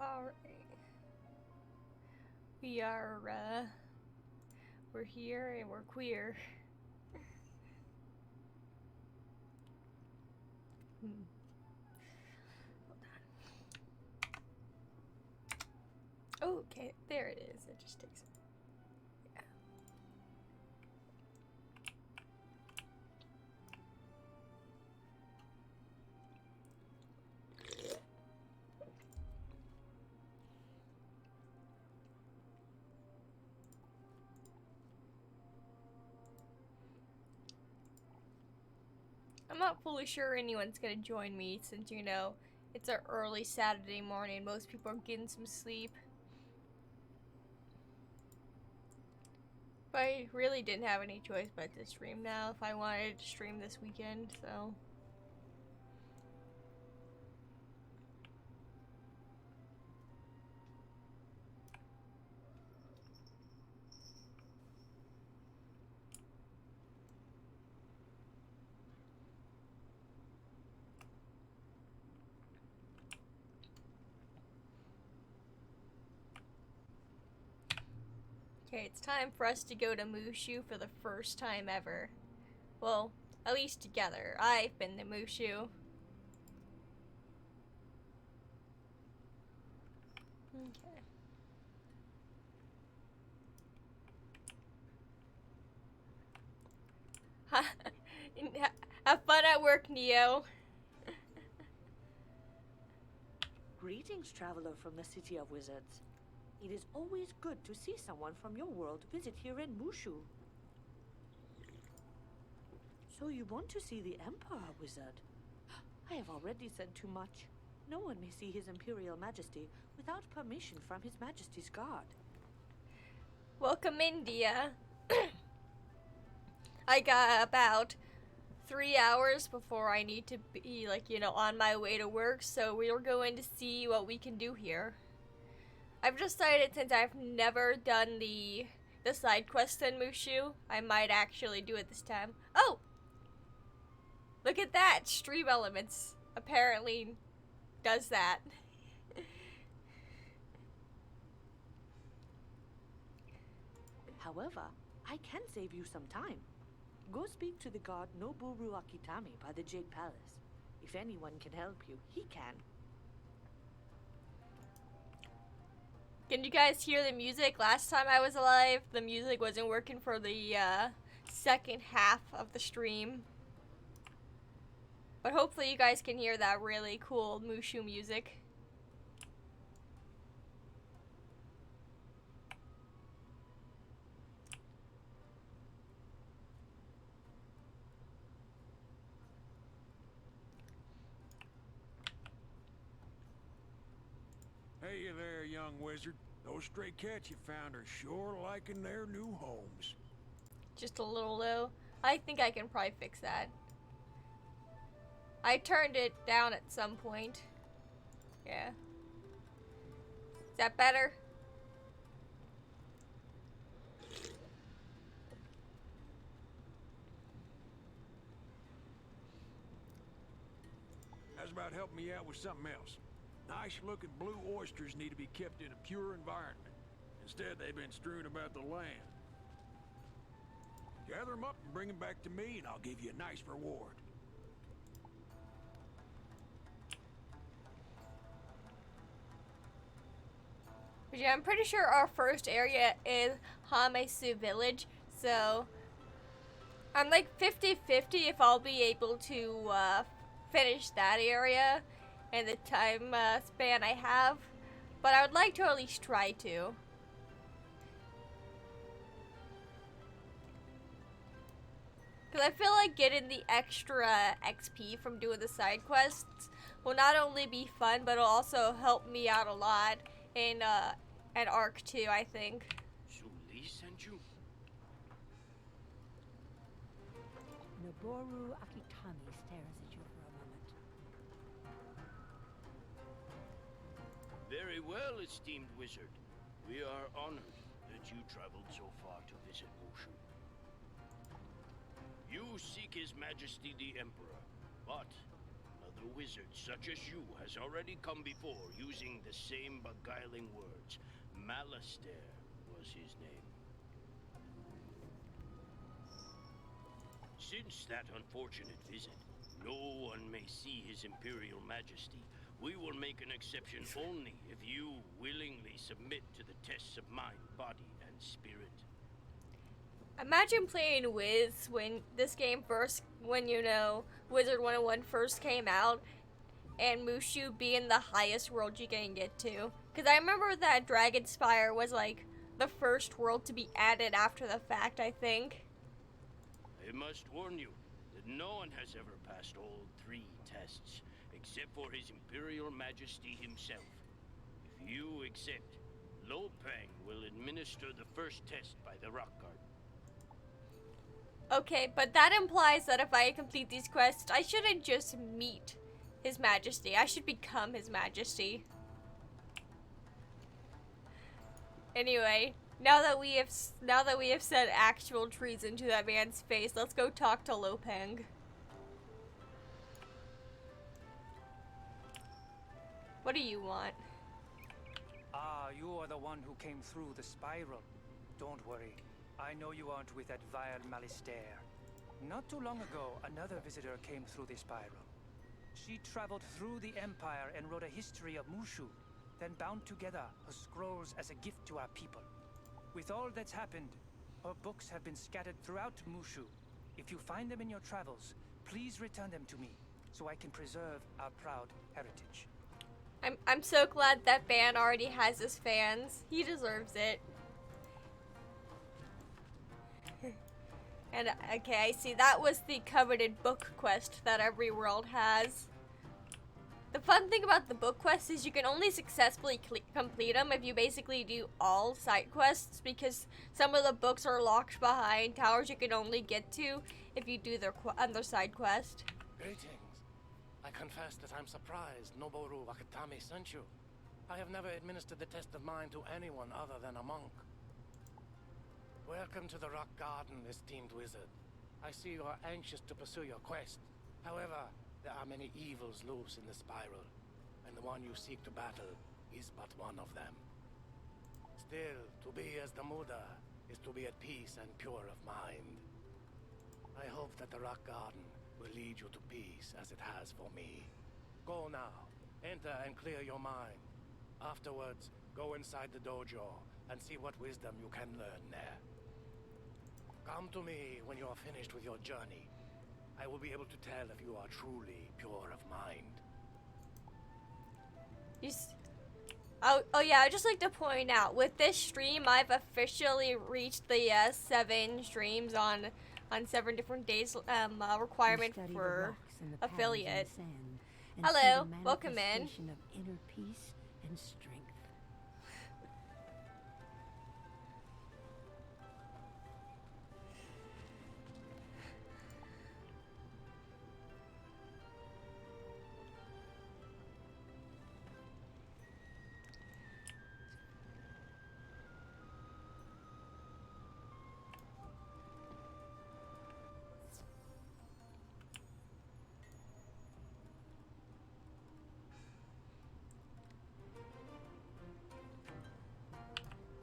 Alright. We're here and we're queer. Hold on. Okay, there it is. It just takes. Yeah. I'm not fully sure anyone's gonna join me since, you know, it's an early Saturday morning. Most people are getting some sleep. But I really didn't have any choice but to stream now if I wanted to stream this weekend, so. Okay, it's time for us to go to Mooshu for the first time ever. Well, at least together. I've been to Mooshu. Okay. Have fun at work, Neo. Greetings, traveler from the City of Wizards. It is always good to see someone from your world visit here in Mooshu. So you want to see the Emperor, Wizard? I have already said too much. No one may see His Imperial Majesty without permission from His Majesty's guard. Welcome, India. I got about 3 hours before I need to be, like, you know, on my way to work, so we're going to see what we can do here. I've decided, since I've never done the side quest in Mooshu, I might actually do it this time. Oh! Look at that! Stream Elements apparently does that. However, I can save you some time. Go speak to the guard Noburu Akitami by the Jade Palace. If anyone can help you, he can. Can you guys hear the music? Last time I was alive, the music wasn't working for the second half of the stream. But hopefully you guys can hear that really cool Mooshu music. Hey there, young wizard. Those stray cats you found are sure liking their new homes. Just a little low. I think I can probably fix that. I turned it down at some point. Yeah. Is that better? How's about helping me out with something else? Nice looking blue oysters need to be kept in a pure environment. Instead, they've been strewn about the land. Gather them up and bring them back to me, and I'll give you a nice reward. But yeah, I'm pretty sure our first area is Hamesu Village, so I'm like 50-50 if I'll be able to finish that area in the time span I have, but I would like to at least try to. Because I feel like getting the extra XP from doing the side quests will not only be fun, but it'll also help me out a lot in an arc too, I think. So Lee sent you? Noboru Akitami stares at you for a moment. Very well, esteemed wizard. We are honored that you traveled so far to visit Mooshu. You seek His Majesty the Emperor, but a wizard such as you has already come before using the same beguiling words. Malastair was his name. Since that unfortunate visit, no one may see his Imperial Majesty. We will make an exception only if you willingly submit to the tests of mind, body, and spirit. Imagine playing Wiz when this game first, when you know, Wizard 101 first came out, and Mooshu being the highest world you can get to. Because I remember that Dragonspire was like the first world to be added after the fact, I think. I must warn you that no one has ever passed all 3 tests, except for his Imperial Majesty himself. If you accept, Lopang will administer the first test by the Rock Garden. Okay, but that implies that if I complete these quests, I shouldn't just meet His Majesty. I should become His Majesty. Anyway, now that we have said actual treason to that man's face, let's go talk to Lopang. What do you want? Ah, you are the one who came through the spiral. Don't worry. I know you aren't with that vile Malastair. Not too long ago, another visitor came through the spiral. She traveled through the Empire and wrote a history of Mooshu, then bound together her scrolls as a gift to our people. With all that's happened, her books have been scattered throughout Mooshu. If you find them in your travels, please return them to me, so I can preserve our proud heritage. I'm so glad that Ban already has his fans. He deserves it. And okay, I see that was the coveted book quest that every world has. The fun thing about the book quests is you can only successfully complete them if you basically do all side quests, because some of the books are locked behind towers you can only get to if you do their other side quest. Greetings. I confess that I'm surprised Noboru Wakatami sent you. I have never administered the test of mind to anyone other than a monk. Welcome to the Rock Garden, esteemed wizard. I see you are anxious to pursue your quest. However, there are many evils loose in the spiral, and the one you seek to battle is but one of them. Still, to be as the Muda is to be at peace and pure of mind. I hope that the Rock Garden will lead you to peace as it has for me. Go now, enter and clear your mind. Afterwards, go inside the dojo and see what wisdom you can learn there. Come to me when you are finished with your journey. I will be able to tell if you are truly pure of mind. Oh yeah, I'd just like to point out, with this stream, I've officially reached the 7 streams on 7 different days requirement for affiliate. Hello, welcome in. Of inner peace and strength.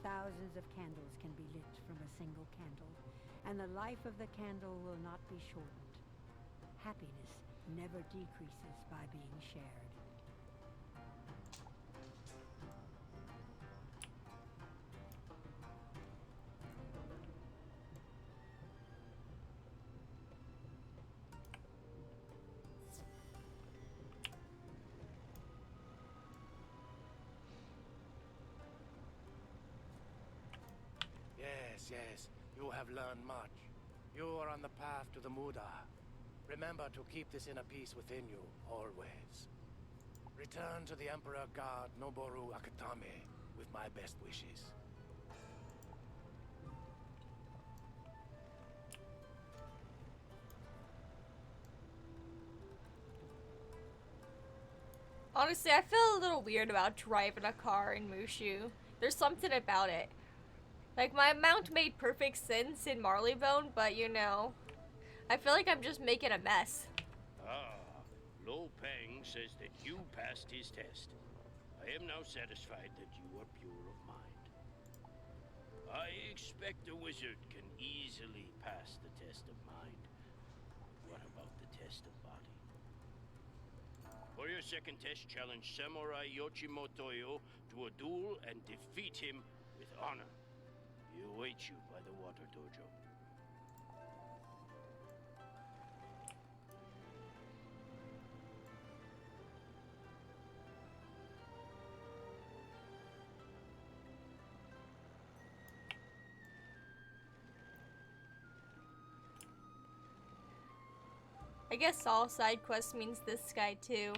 Thousands of candles can be lit from a single candle, and the life of the candle will not be shortened. Happiness never decreases by being shared. Yes, you have learned much. You are on the path to the Muda. Remember to keep this inner peace within you, always. Return to the Emperor God Noboru Akatame with my best wishes. Honestly, I feel a little weird about driving a car in Mooshu. There's something about it. Like, my mount made perfect sense in Marleybone, but you know, I feel like I'm just making a mess. Ah, Lo Peng says that you passed his test. I am now satisfied that you are pure of mind. I expect a wizard can easily pass the test of mind. What about the test of body? For your second test, challenge Samurai Yoshimotoyo to a duel and defeat him with honor. He awaits you by the water dojo. I guess all side quests means this guy too.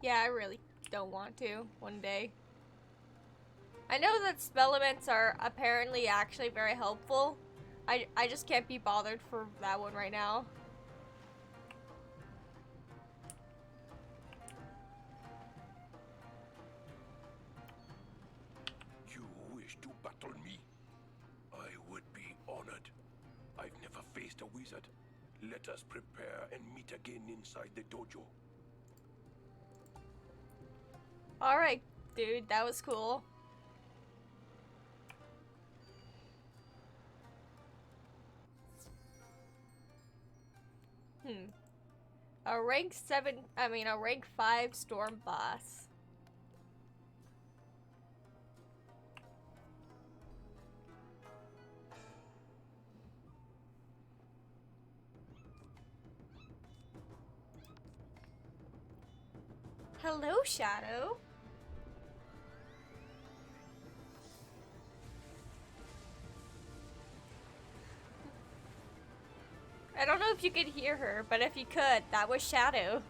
Yeah, I really don't want to one day. I know that spell elements are apparently actually very helpful. I just can't be bothered for that one right now. You wish to battle me? I would be honored. I've never faced a wizard. Let us prepare and meet again inside the dojo. Alright, dude, that was cool. A rank 5 storm boss. Hello, Shadow. I don't know if you could hear her, but if you could, that was Shadow.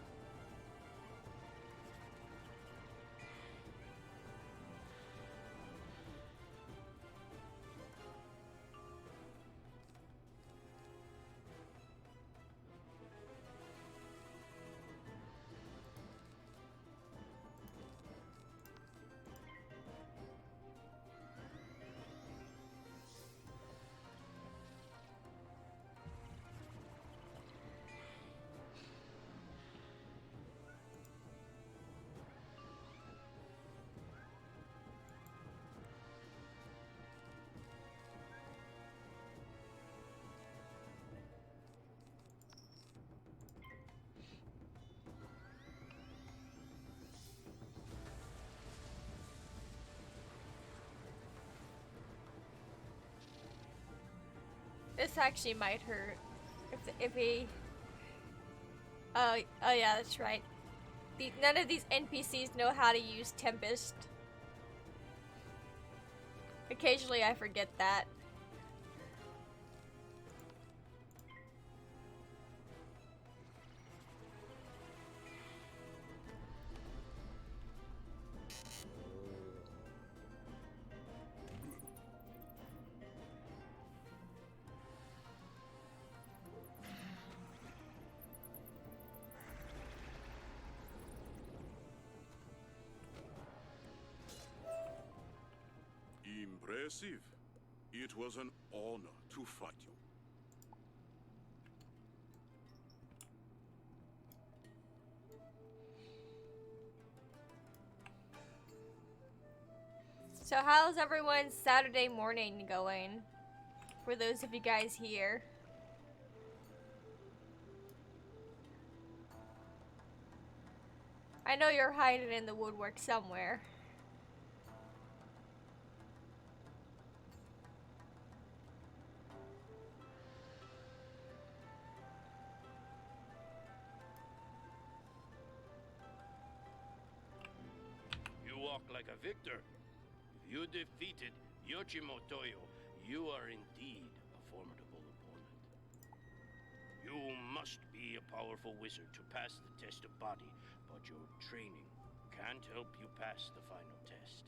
This actually might hurt if he. Oh yeah, that's right. None of these NPCs know how to use Tempest. Occasionally, I forget that. Impressive. It was an honor to fight you. So how's everyone's Saturday morning going? For those of you guys here. I know you're hiding in the woodwork somewhere. You walk like a victor. If you defeated Yoshimotoyo, you are indeed a formidable opponent. You must be a powerful wizard to pass the test of body, but your training can't help you pass the final test.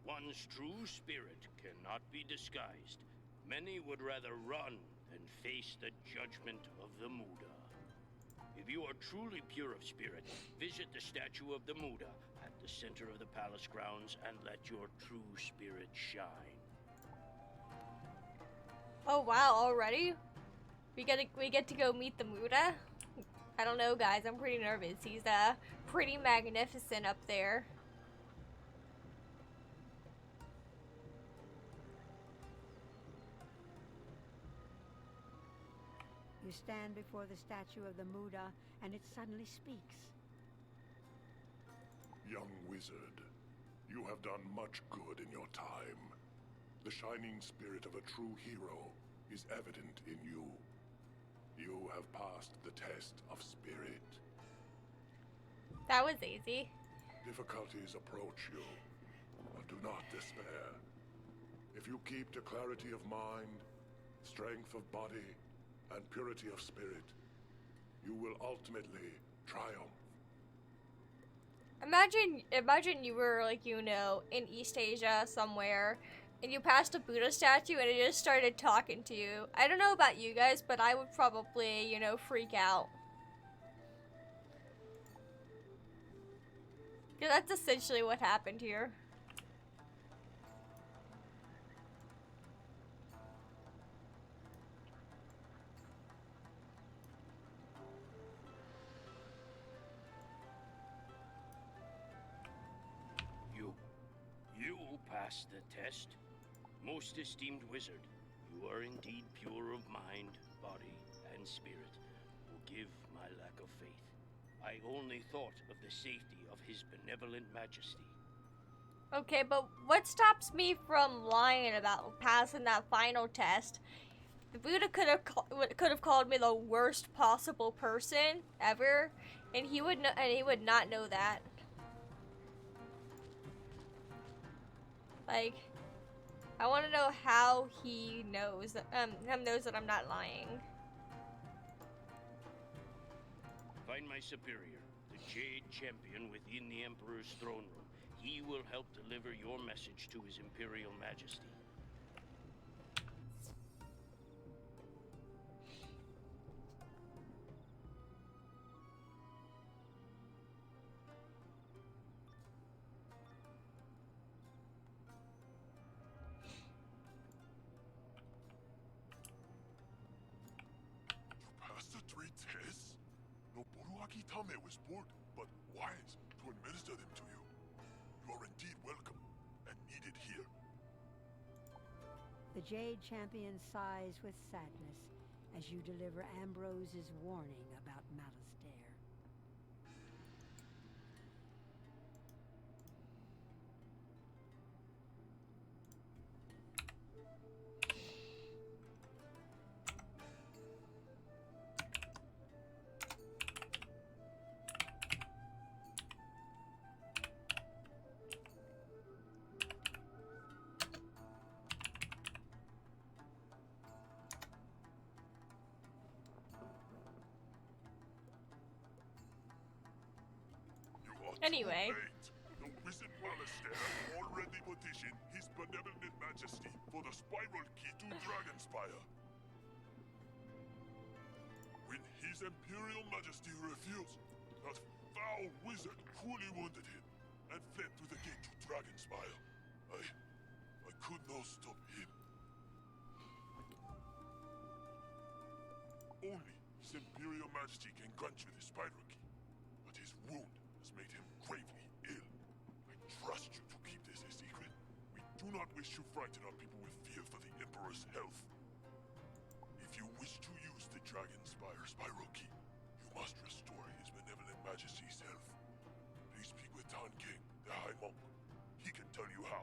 One's true spirit cannot be disguised. Many would rather run than face the judgment of the Muda. If you are truly pure of spirit, visit the statue of the Muda at the center of the palace grounds and let your true spirit shine. Oh wow, already? We get to go meet the Muda? I don't know, guys. I'm pretty nervous. He's pretty magnificent up there. You stand before the statue of the Muda, and it suddenly speaks. Young wizard, you have done much good in your time. The shining spirit of a true hero is evident in you. You have passed the test of spirit. That was easy. Difficulties approach you, but do not despair. If you keep to clarity of mind, strength of body, and purity of spirit, you will ultimately triumph. Imagine you were, like, you know, in East Asia somewhere, and you passed a Buddha statue and it just started talking to you. I don't know about you guys, but I would probably, you know, freak out. Yeah, that's essentially what happened here. You passed the test. Most esteemed wizard, you are indeed pure of mind, body, and spirit. Forgive my lack of faith. I only thought of the safety of his benevolent majesty. Okay, but what stops me from lying about passing that final test? The Buddha could have called me the worst possible person ever, and he would not know that. Like, I want to know how he knows that I'm not lying. Find my superior, the Jade Champion within the Emperor's throne room. He will help deliver your message to His Imperial Majesty. Passed the 3 tests? Noburuaki Tame was bored, but wise to administer them to you. You are indeed welcome and needed here. The Jade Champion sighs with sadness as you deliver Ambrose's warning about Malistaire. Anyway. The wizard Malistaire already petitioned his benevolent majesty for the spiral key to Dragonspire. When his imperial majesty refused, that foul wizard cruelly wounded him and fled through the gate to Dragonspire. I could not stop him. Only his imperial majesty can grant you the spiral key, but his wound has made him gravely ill. I trust you to keep this a secret. We do not wish to frighten our people with fear for the Emperor's health. If you wish to use the Dragonspire spiral key, you must restore his benevolent majesty's health. Please speak with Tan King, the High Monk. He can tell you how.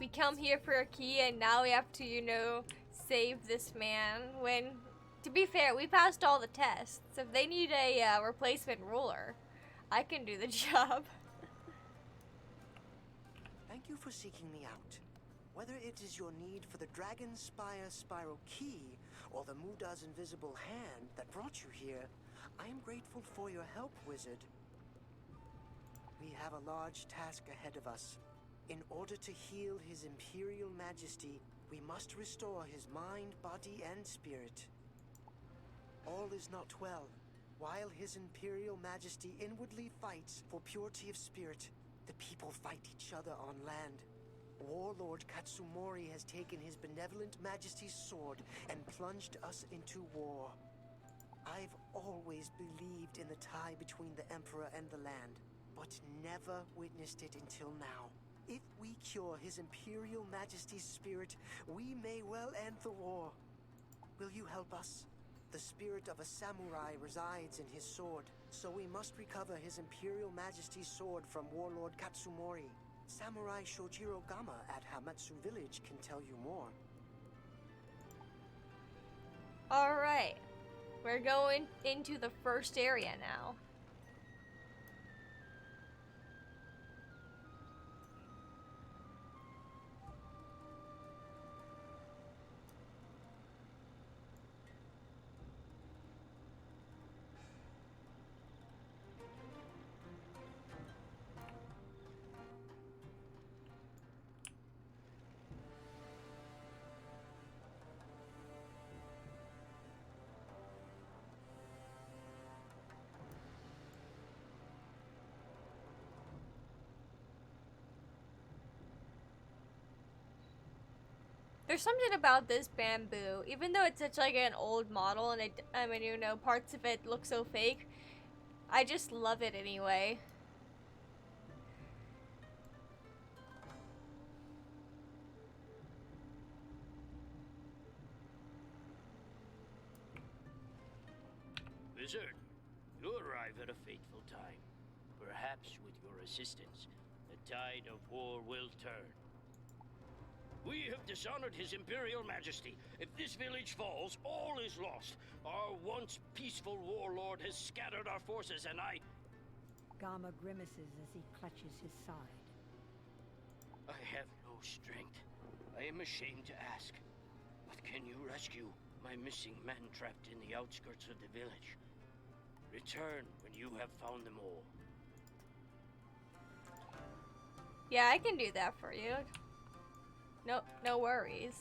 We come here for a key, and now we have to, you know, save this man. When, to be fair, we passed all the tests. If they need a replacement ruler, I can do the job. Thank you for seeking me out. Whether it is your need for the Dragonspire spiral key or the Muda's invisible hand that brought you here, I am grateful for your help, wizard. We have a large task ahead of us. In order to heal His Imperial Majesty, we must restore his mind, body, and spirit. All is not well. While His Imperial Majesty inwardly fights for purity of spirit, the people fight each other on land. Warlord Katsumori has taken his benevolent majesty's sword and plunged us into war. I've always believed in the tie between the Emperor and the land, but never witnessed it until now. If we cure his Imperial Majesty's spirit, we may well end the war. Will you help us? The spirit of a samurai resides in his sword, so we must recover his Imperial Majesty's sword from Warlord Katsumori. Samurai Shojiro Gama at Hamatsu Village can tell you more. Alright. We're going into the first area now. There's something about this bamboo, even though it's such like an old model and I mean, you know, parts of it look so fake, I just love it anyway. Wizard, you arrive at a fateful time. Perhaps with your assistance, the tide of war will turn. We have dishonored His Imperial Majesty. If this village falls, all is lost. Our once peaceful warlord has scattered our forces, and Gama grimaces as he clutches his side. I have no strength. I am ashamed to ask. But can you rescue my missing men trapped in the outskirts of the village? Return when you have found them all. Yeah, I can do that for you. No worries.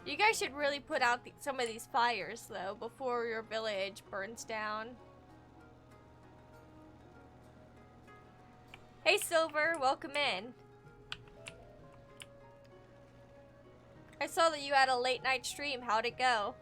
You guys should really put out some of these fires, though, before your village burns down. Hey, Silver, welcome in. I saw that you had a late night stream. How'd it go?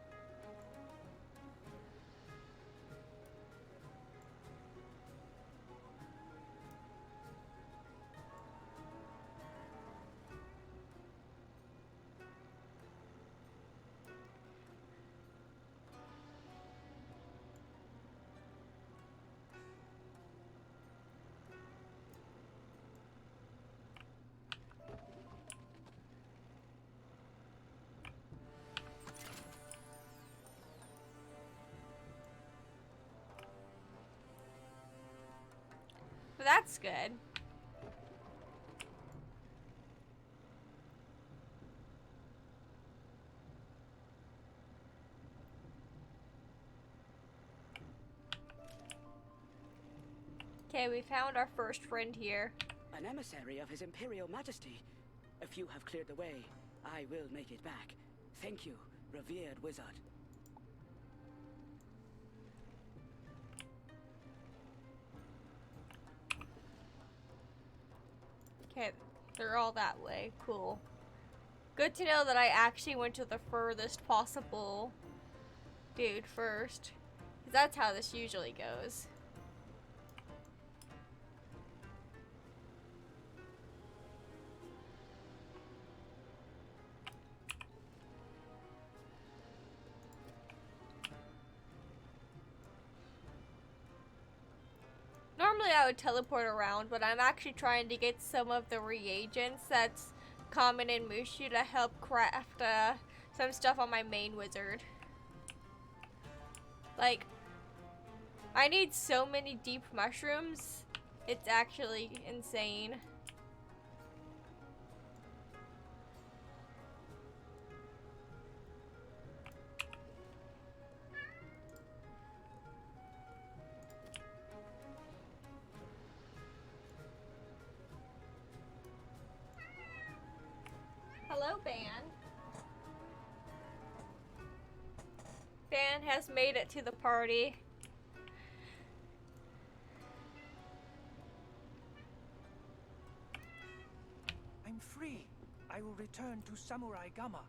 But that's good. Okay, we found our first friend here. An emissary of His Imperial Majesty. If you have cleared the way, I will make it back. Thank you, revered wizard. Okay, they're all that way. Cool. Good to know that I actually went to the furthest possible dude first. 'Cause that's how this usually goes. Normally I would teleport around, but I'm actually trying to get some of the reagents that's common in Mooshu to help craft some stuff on my main wizard. Like, I need so many deep mushrooms, it's actually insane. Hello, Ban. Ban has made it to the party. am free. I will return to Samurai Gama.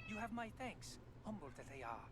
You have my thanks, humble that they are.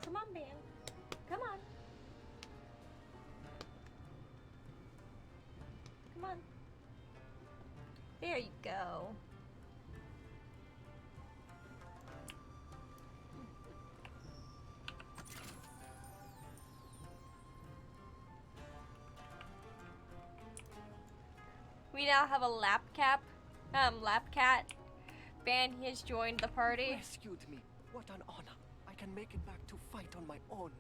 Come on, man. Come on. Come on. There you go. We now have a lap cat. Ban, he has joined the party. You rescued me. What an honor. I can make it back to fight on my own.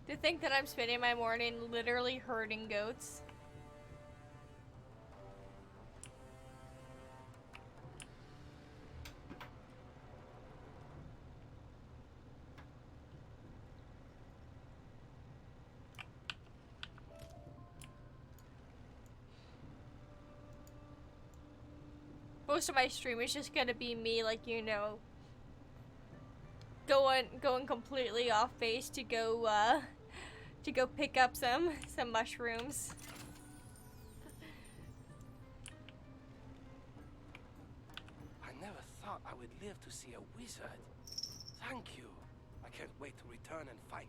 To think that I'm spending my morning literally herding goats. Most of my stream is just gonna be me, like, you know, going completely off base to go pick up some mushrooms. I never thought I would live to see a wizard. Thank you. I can't wait to return and fight.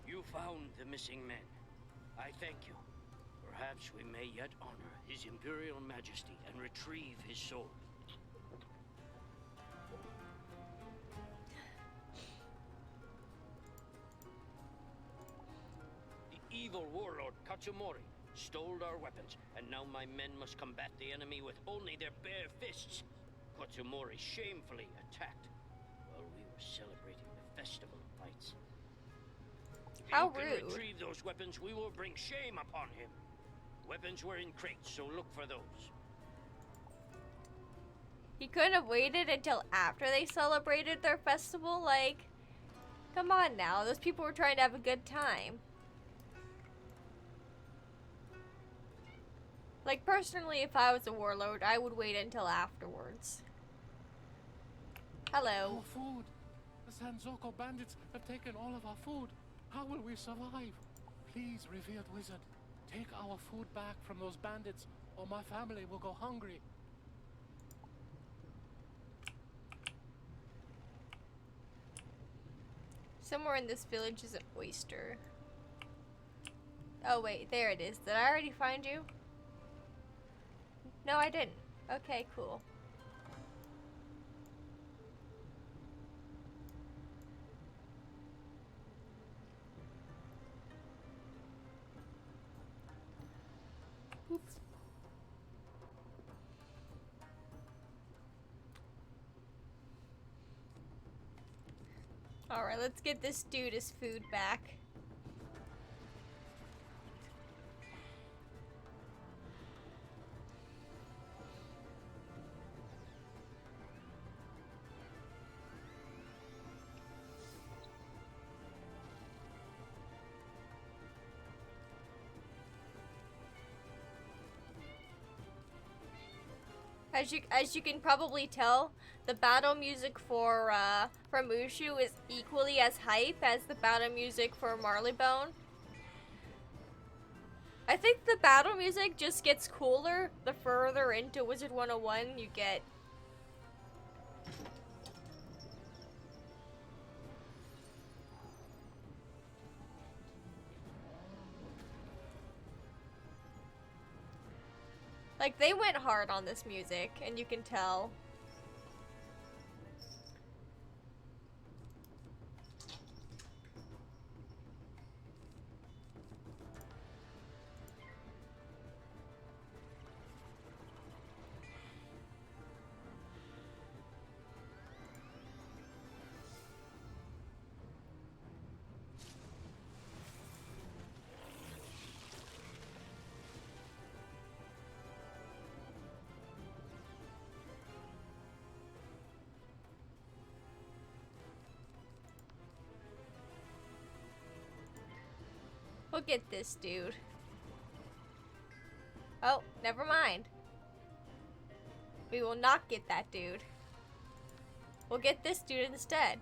You found the missing men. I thank you. Perhaps we may yet honor His Imperial Majesty and retrieve his sword. The evil warlord Katsumori stole our weapons, and now my men must combat the enemy with only their bare fists. Katsumori shamefully attacked while we were celebrating the Festival of Lights. How If you rude. can retrieve those weapons, we will bring shame upon him. Weapons were in crates, so look for those. He couldn't have waited until after they celebrated their festival? Like, come on now. Those people were trying to have a good time. Like, personally, if I was a warlord, I would wait until afterwards. Hello. Our food! The Sanzoko bandits have taken all of our food. How will we survive? Please, revered wizard, take our food back from those bandits, or my family will go hungry. Somewhere in this village is an oyster. Oh wait, there it is. Did I already find you? No, I didn't. Okay, cool. Oops. Alright, let's get this dude his food back. As you can probably tell, the battle music for Mooshu is equally as hype as the battle music for Marleybone. I think the battle music just gets cooler the further into Wizard 101 you get. Like, they went hard on this music, and you can tell. We'll get this dude. Oh, never mind. We will not get that dude. We'll get this dude instead.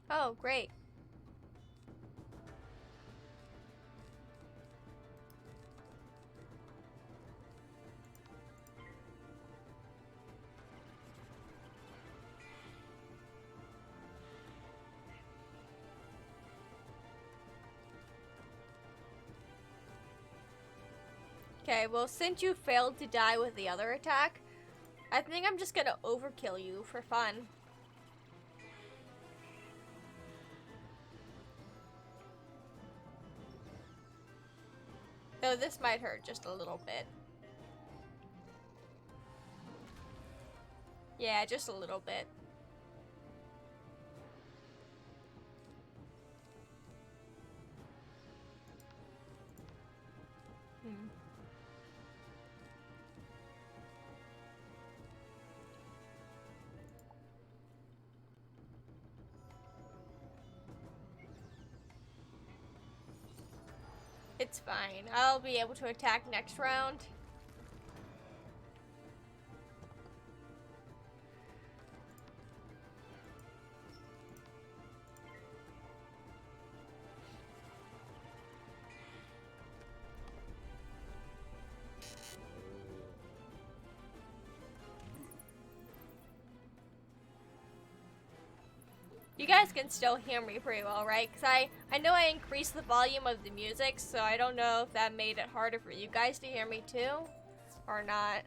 Oh, great. Okay, well, since you failed to die with the other attack, I think I'm just gonna overkill you for fun. Though this might hurt just a little bit. Yeah, just a little bit. It's fine. I'll be able to attack next round. You guys can still hear me pretty well, right? Because I know I increased the volume of the music, so I don't know if that made it harder for you guys to hear me too, or not.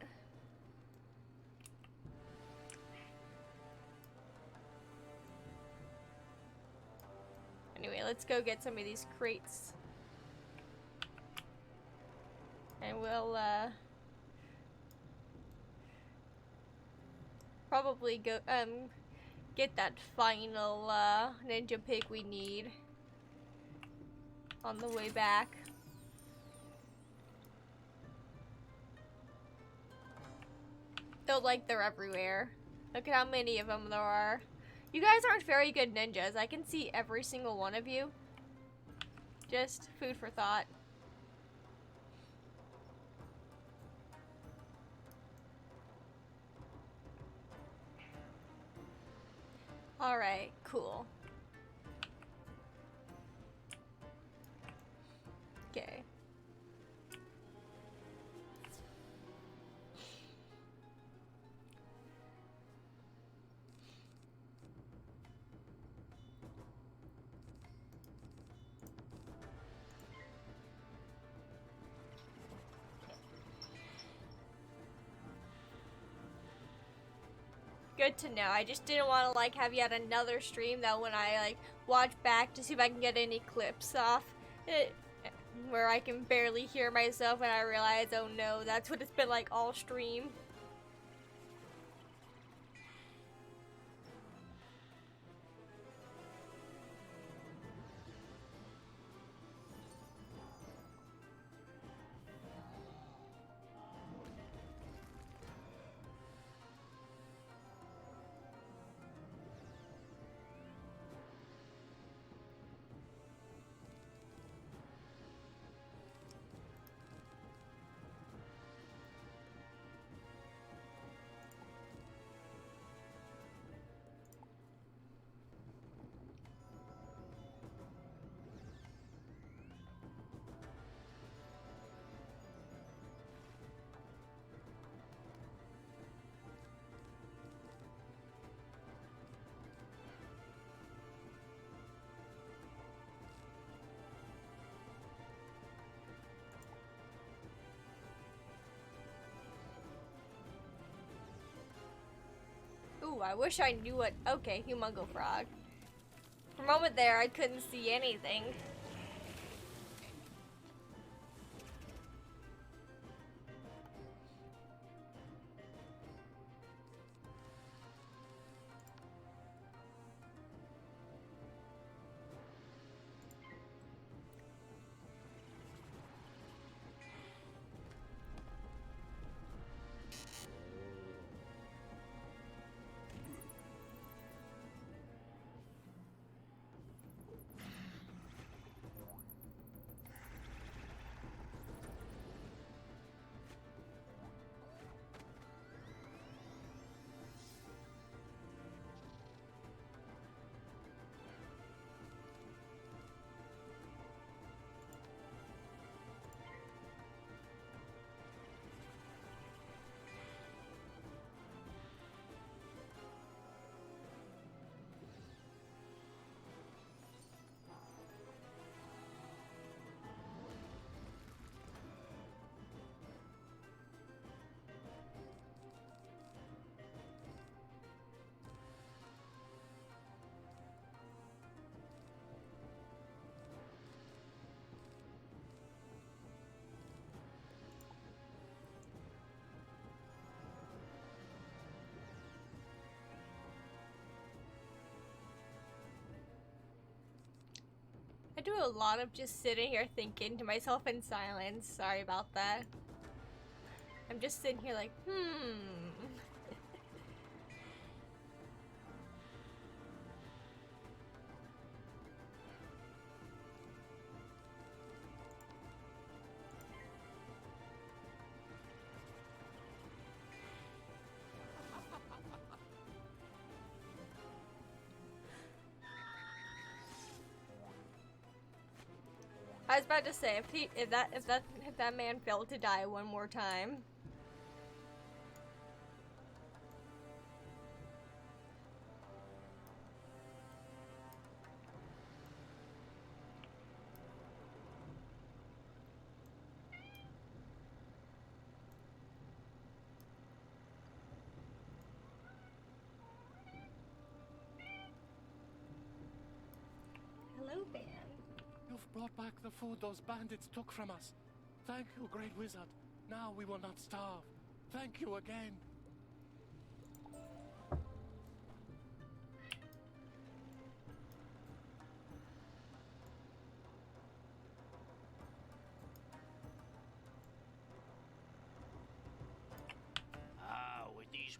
Anyway, let's go get some of these crates. And we'll, probably go get that final ninja pig we need on the way back. Though, like, they're everywhere. Look at how many of them there are. You guys aren't very good ninjas. I can see every single one of you. Just food for thought. Alright, cool. Okay. Good to know. I just didn't want to like have yet another stream that when I like watch back to see if I can get any clips off where I can barely hear myself and I realize, oh no, that's what it's been like all stream. Ooh, I wish I knew what. Okay, Humongo Frog. For a moment there, I couldn't see anything. I do a lot of just sitting here thinking to myself in silence. Sorry about that. I'm just sitting here like, I was about to say if that man failed to die one more time. Hello, Ben. You've brought back the food those bandits took from us. Thank you, Great Wizard. Now we will not starve. Thank you again.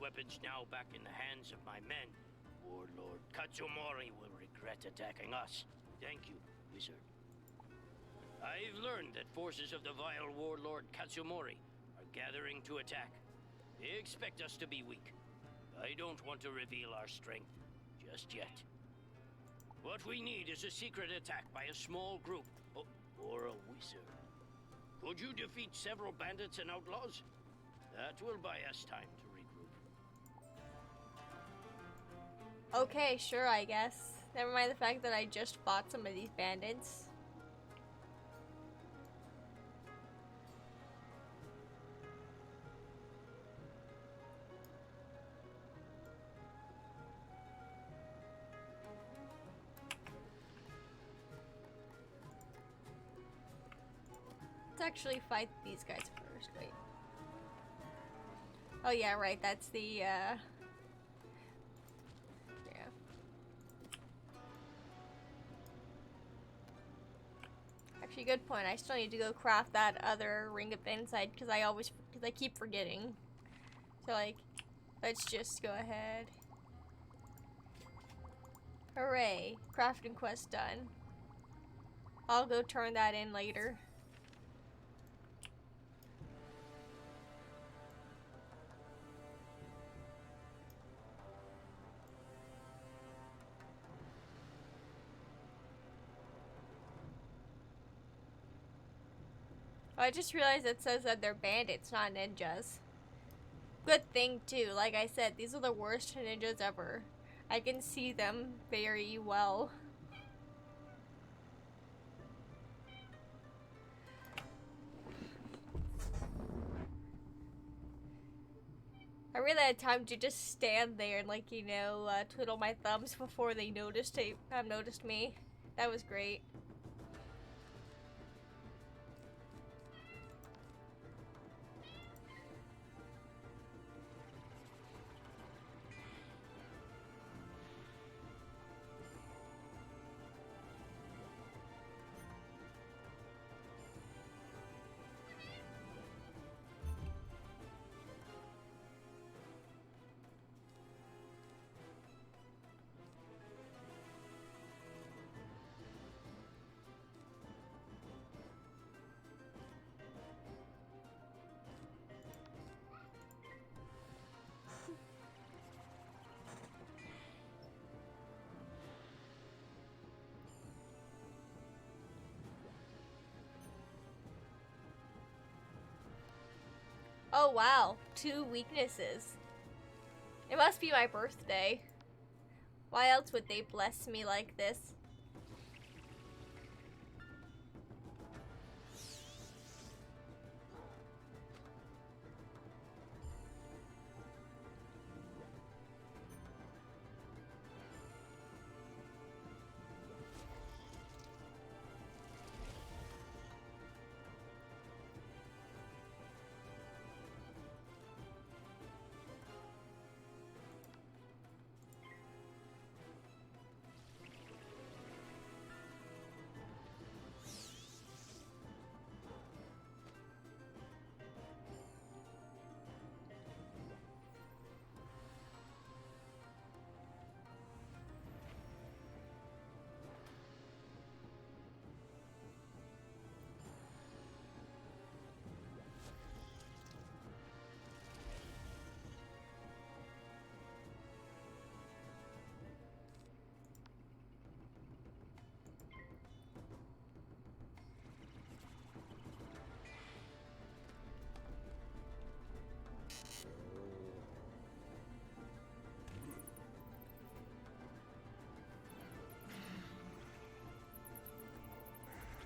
weapons now back in the hands of my men, Warlord Katsumori will regret attacking us. Thank you, Wizard. I've learned that forces of the vile Warlord Katsumori are gathering to attack. They expect us to be weak. I don't want to reveal our strength just yet. What we need is a secret attack by a small group, or a wizard. Could you defeat several bandits and outlaws? That will buy us time to regroup. Okay, sure, I guess. Never mind the fact that I just fought some of these bandits. Let's actually fight these guys first. Wait. Oh yeah, right. That's the yeah. Actually, good point. I still need to go craft that other ring of insight because I keep forgetting. So like, let's just go ahead. Hooray! Crafting quest done. I'll go turn that in later. I just realized it says that they're bandits, not ninjas. Good thing too, like I said, these are the worst ninjas ever. I can see them very well. I really had time to just stand there and like, you know, twiddle my thumbs before they noticed me. That was great. Oh wow, 2 weaknesses. It must be my birthday. Why else would they bless me like this?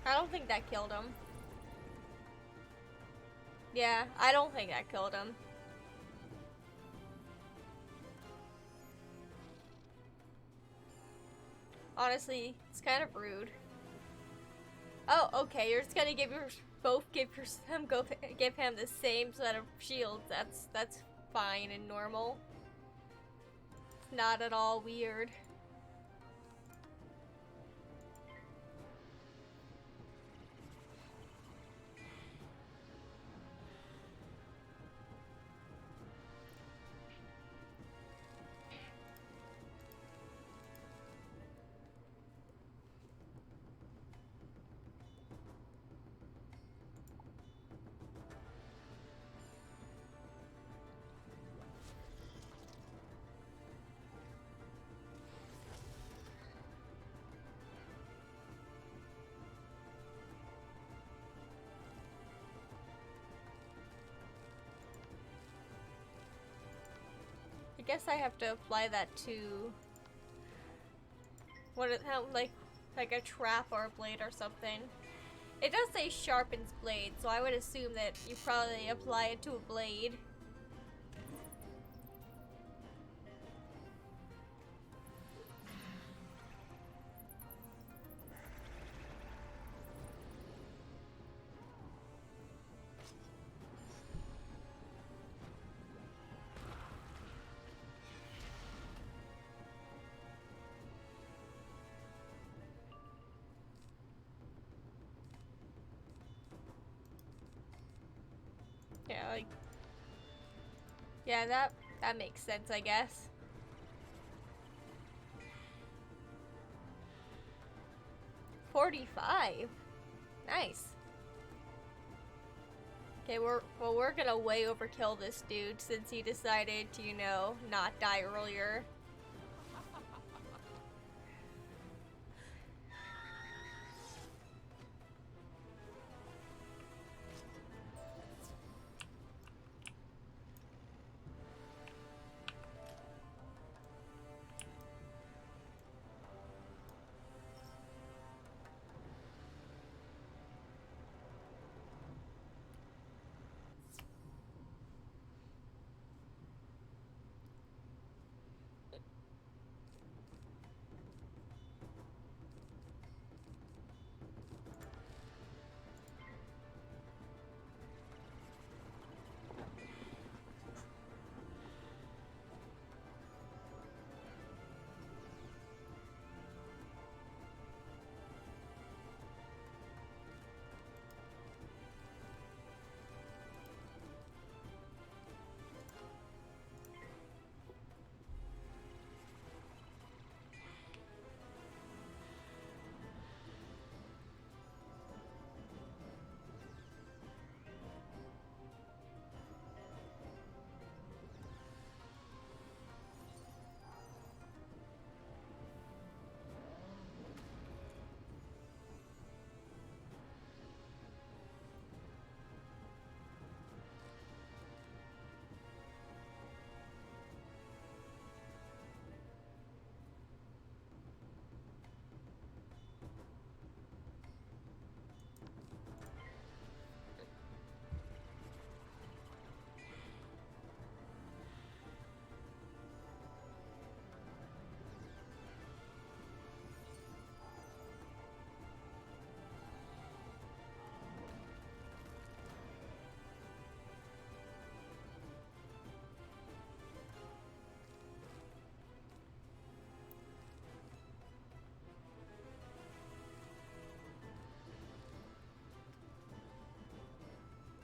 I don't think that killed him. Yeah, I don't think that killed him. Honestly, it's kind of rude. Oh, okay, you're just gonna give him the same set of shields. That's fine and normal. It's not at all weird. guess I have to apply that to like a trap or a blade or something. It does say sharpens blade, so I would assume that you probably apply it to a blade. Yeah, like, yeah, that makes sense, I guess. $45. Nice. Okay, we're gonna way overkill this dude since he decided to, you know, not die earlier.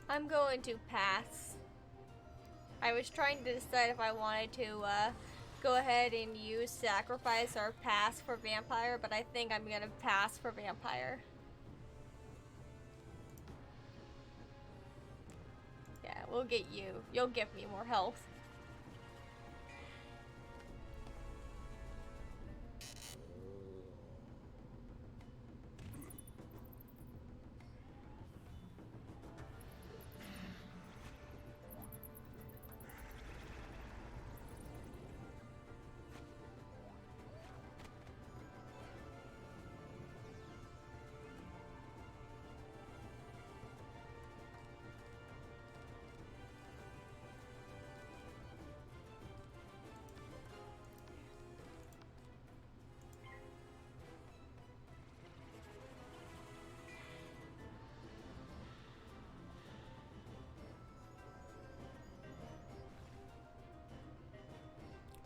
I'm going to pass. I was trying to decide if I wanted to go ahead and use sacrifice or pass for vampire, but I think I'm gonna pass for vampire. Yeah, we'll get you. You'll give me more health.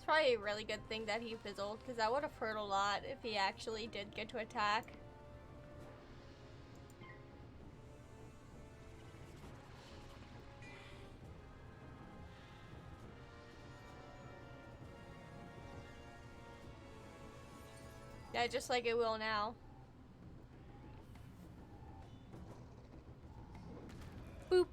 Probably a really good thing that he fizzled, because that would have hurt a lot if he actually did get to attack. Yeah, just like it will now. Boop.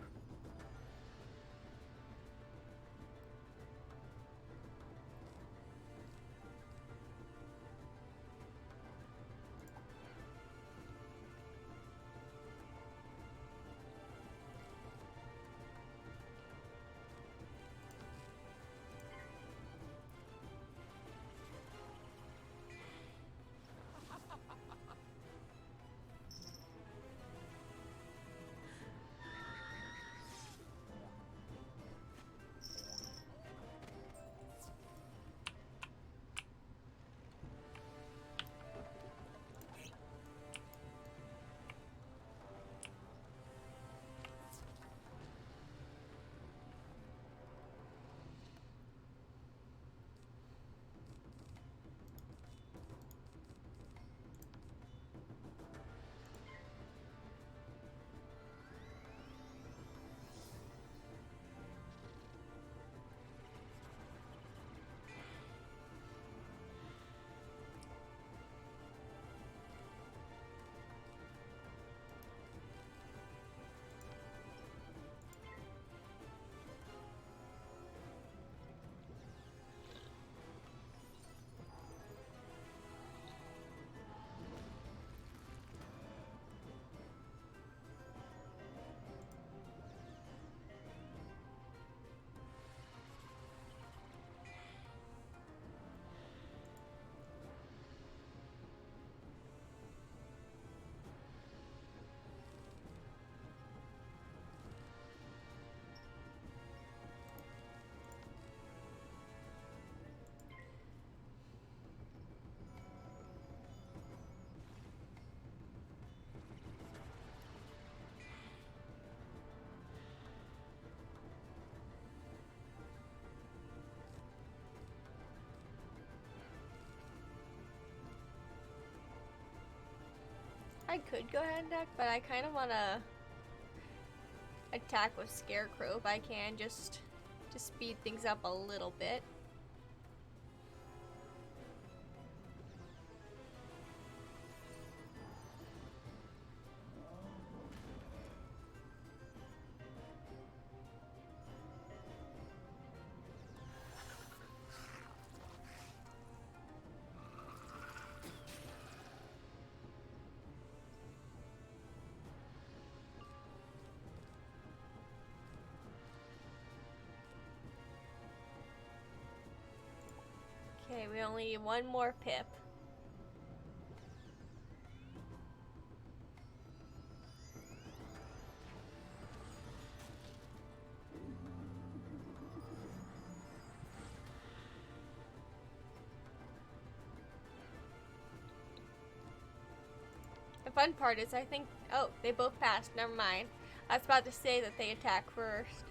I could go ahead and attack, but I kind of want to attack with Scarecrow if I can, just to speed things up a little bit. Okay, we only need one more pip. The fun part is I think, oh, they both passed, never mind. I was about to say that they attack first.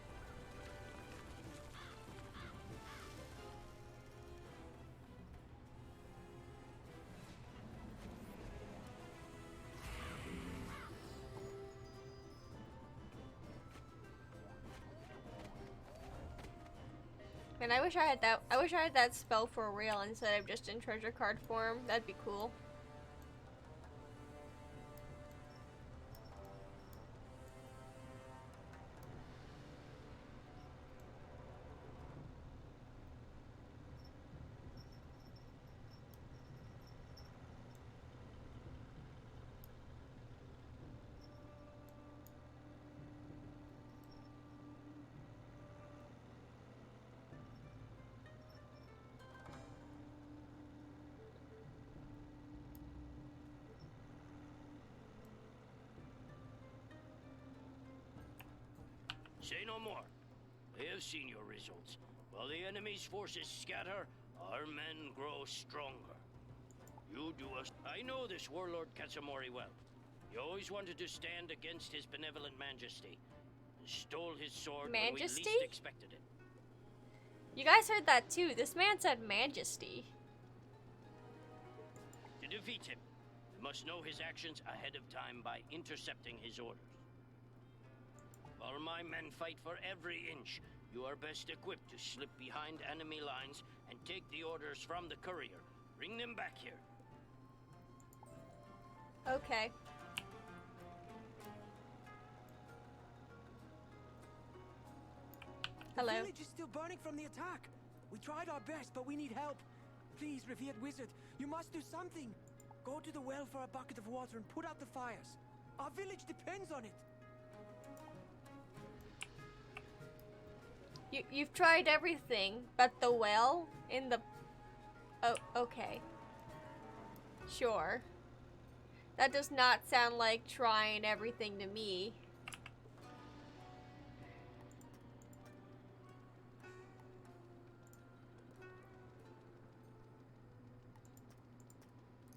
And I wish I had that. I wish I had that spell for real instead of just in treasure card form. That'd be cool. Say no more. They have seen your results. While the enemy's forces scatter, our men grow stronger. You do us. I know this warlord Katsumori well. He always wanted to stand against his benevolent majesty, and stole his sword when we Majesty? least expected it. You guys heard that too. This man said majesty. To defeat him, we must know his actions ahead of time by intercepting his orders. While my men fight for every inch, you are best equipped to slip behind enemy lines and take the orders from the courier. Bring them back here. Okay. Hello. The village is still burning from the attack. We tried our best, but we need help. Please, revered wizard, you must do something. Go to the well for a bucket of water and put out the fires. Our village depends on it. You've tried everything, but the well in the... Oh, okay. Sure. That does not sound like trying everything to me.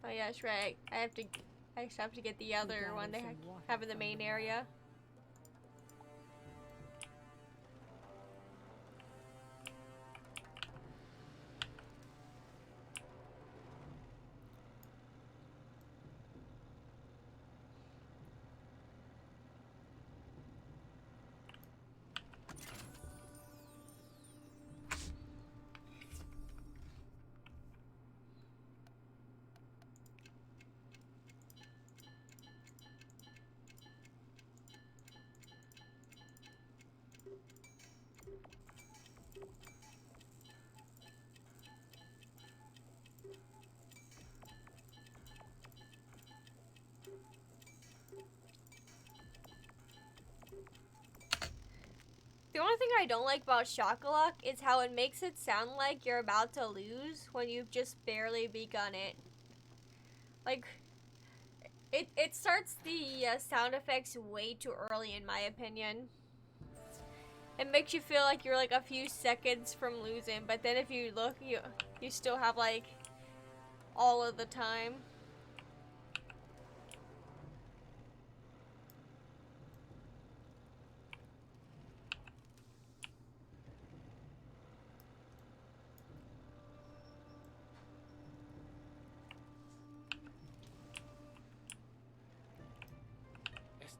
Oh yeah, that's right. I just have to get the other one they have in the main area. The only thing I don't like about Shockalock is how it makes it sound like you're about to lose when you've just barely begun it. Like, it starts the sound effects way too early in my opinion. It makes you feel like you're like a few seconds from losing, but then if you look, you still have like all of the time.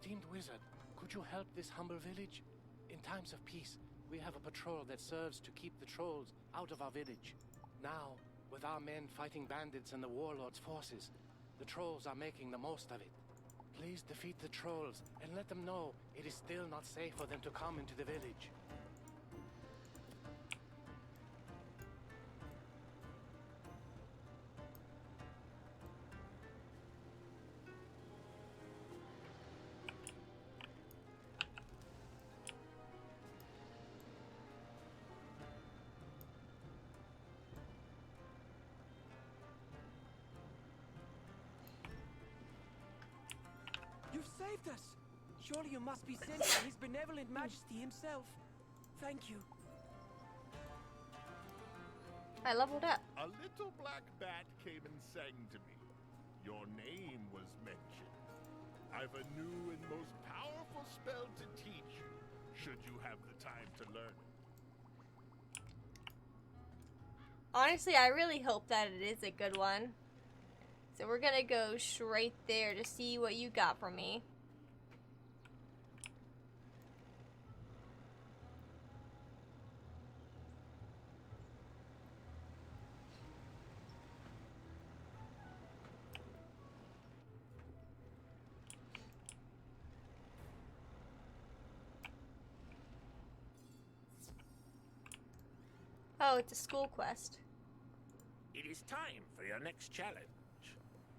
Esteemed wizard, could you help this humble village? In times of peace, we have a patrol that serves to keep the trolls out of our village. Now, with our men fighting bandits and the warlord's forces, the trolls are making the most of it. Please defeat the trolls and let them know it is still not safe for them to come into the village. You've saved us! Surely you must be sent by His benevolent Majesty himself. Thank you. I leveled up. A little black bat came and sang to me. Your name was mentioned. I've a new and most powerful spell to teach you, should you have the time to learn it. Honestly, I really hope that it is a good one. So we're gonna go straight there to see what you got for me. Oh, it's a school quest. It is time for your next challenge.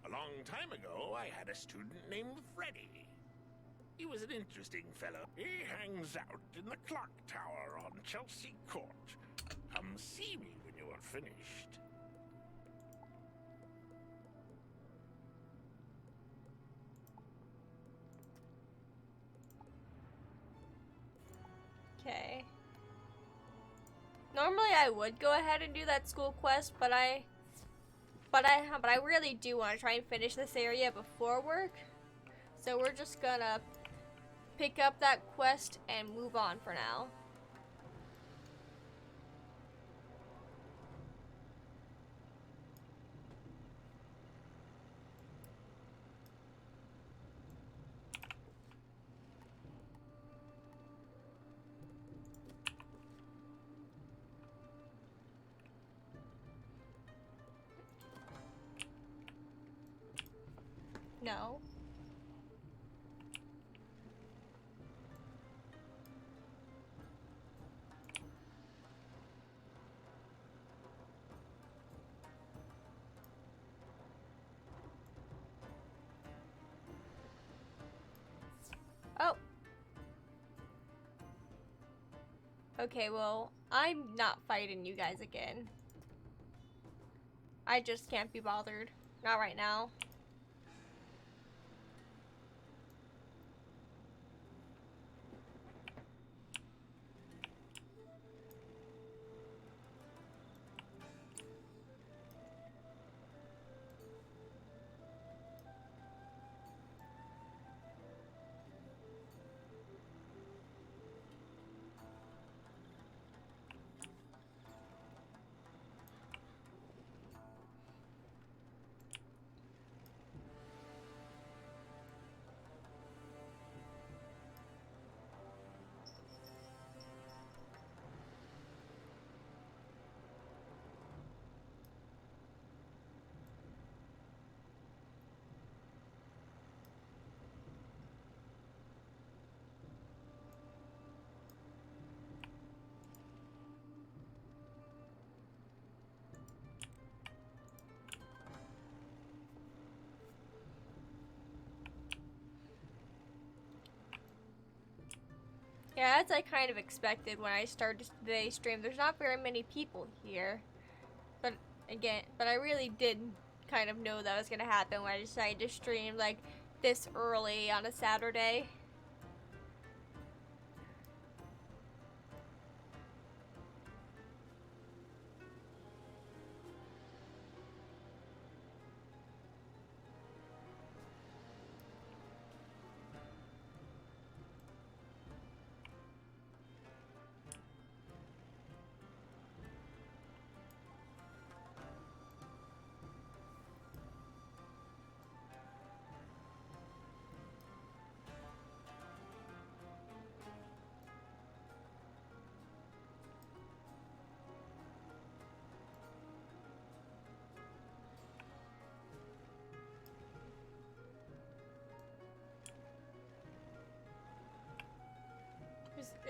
A long time ago, I had a student named Freddy. He was an interesting fellow. He hangs out in the clock tower on Chelsea Court. Come see me when you are finished. Okay. Normally I would go ahead and do that school quest, but I really do want to try and finish this area before work. So we're just gonna pick up that quest and move on for now. No. Oh. Okay, well, I'm not fighting you guys again. I just can't be bothered. Not right now. Yeah, as I kind of expected when I started today's stream, there's not very many people here. But I really did kind of know that was gonna happen when I decided to stream like this early on a Saturday.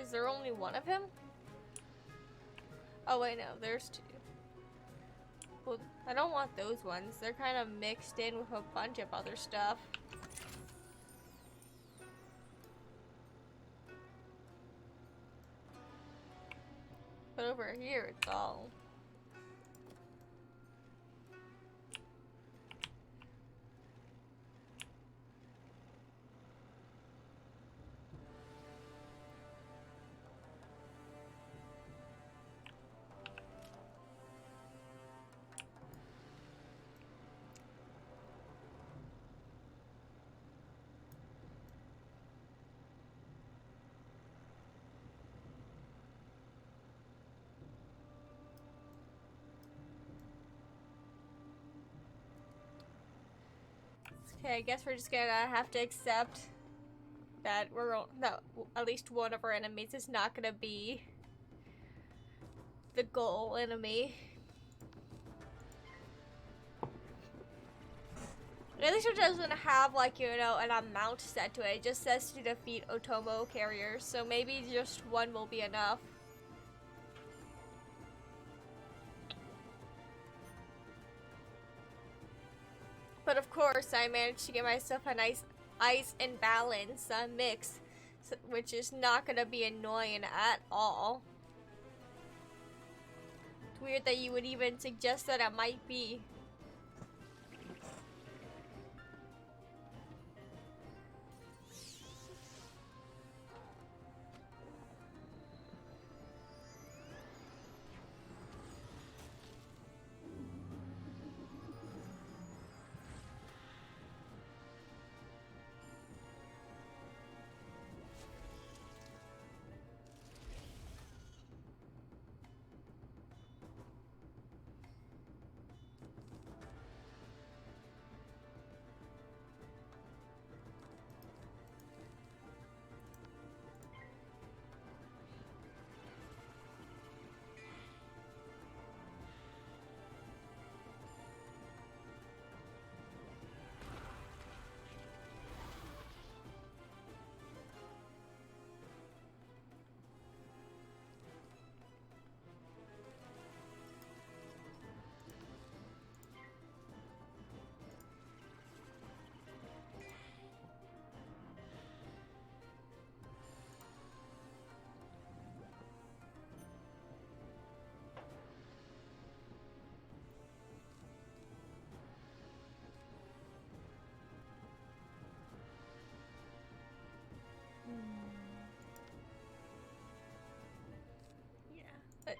Is there only one of him? Oh wait, no, there's two. Well, I don't want those ones. They're kind of mixed in with a bunch of other stuff. But over here, it's all. Okay, I guess we're just gonna have to accept that at least one of our enemies is not gonna be the goal enemy. At least it doesn't have, like, you know, an amount set to it. It just says to defeat Otomo carriers, so maybe just one will be enough. But of course, I managed to get myself a nice ice and balance mix, which is not gonna be annoying at all. It's weird that you would even suggest that it might be.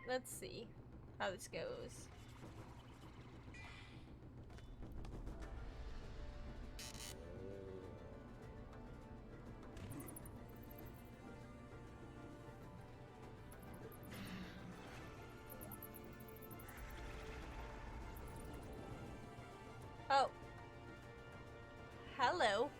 Let's see how this goes. Oh. Hello.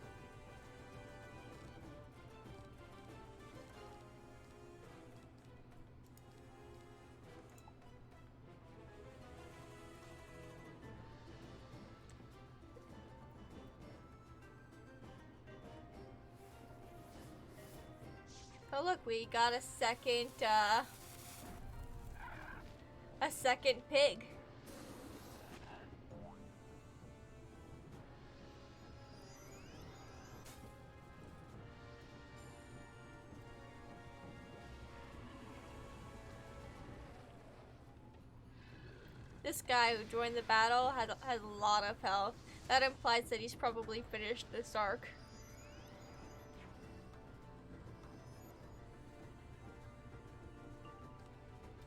Oh look, we got a second pig. This guy who joined the battle has a lot of health. That implies that he's probably finished this arc.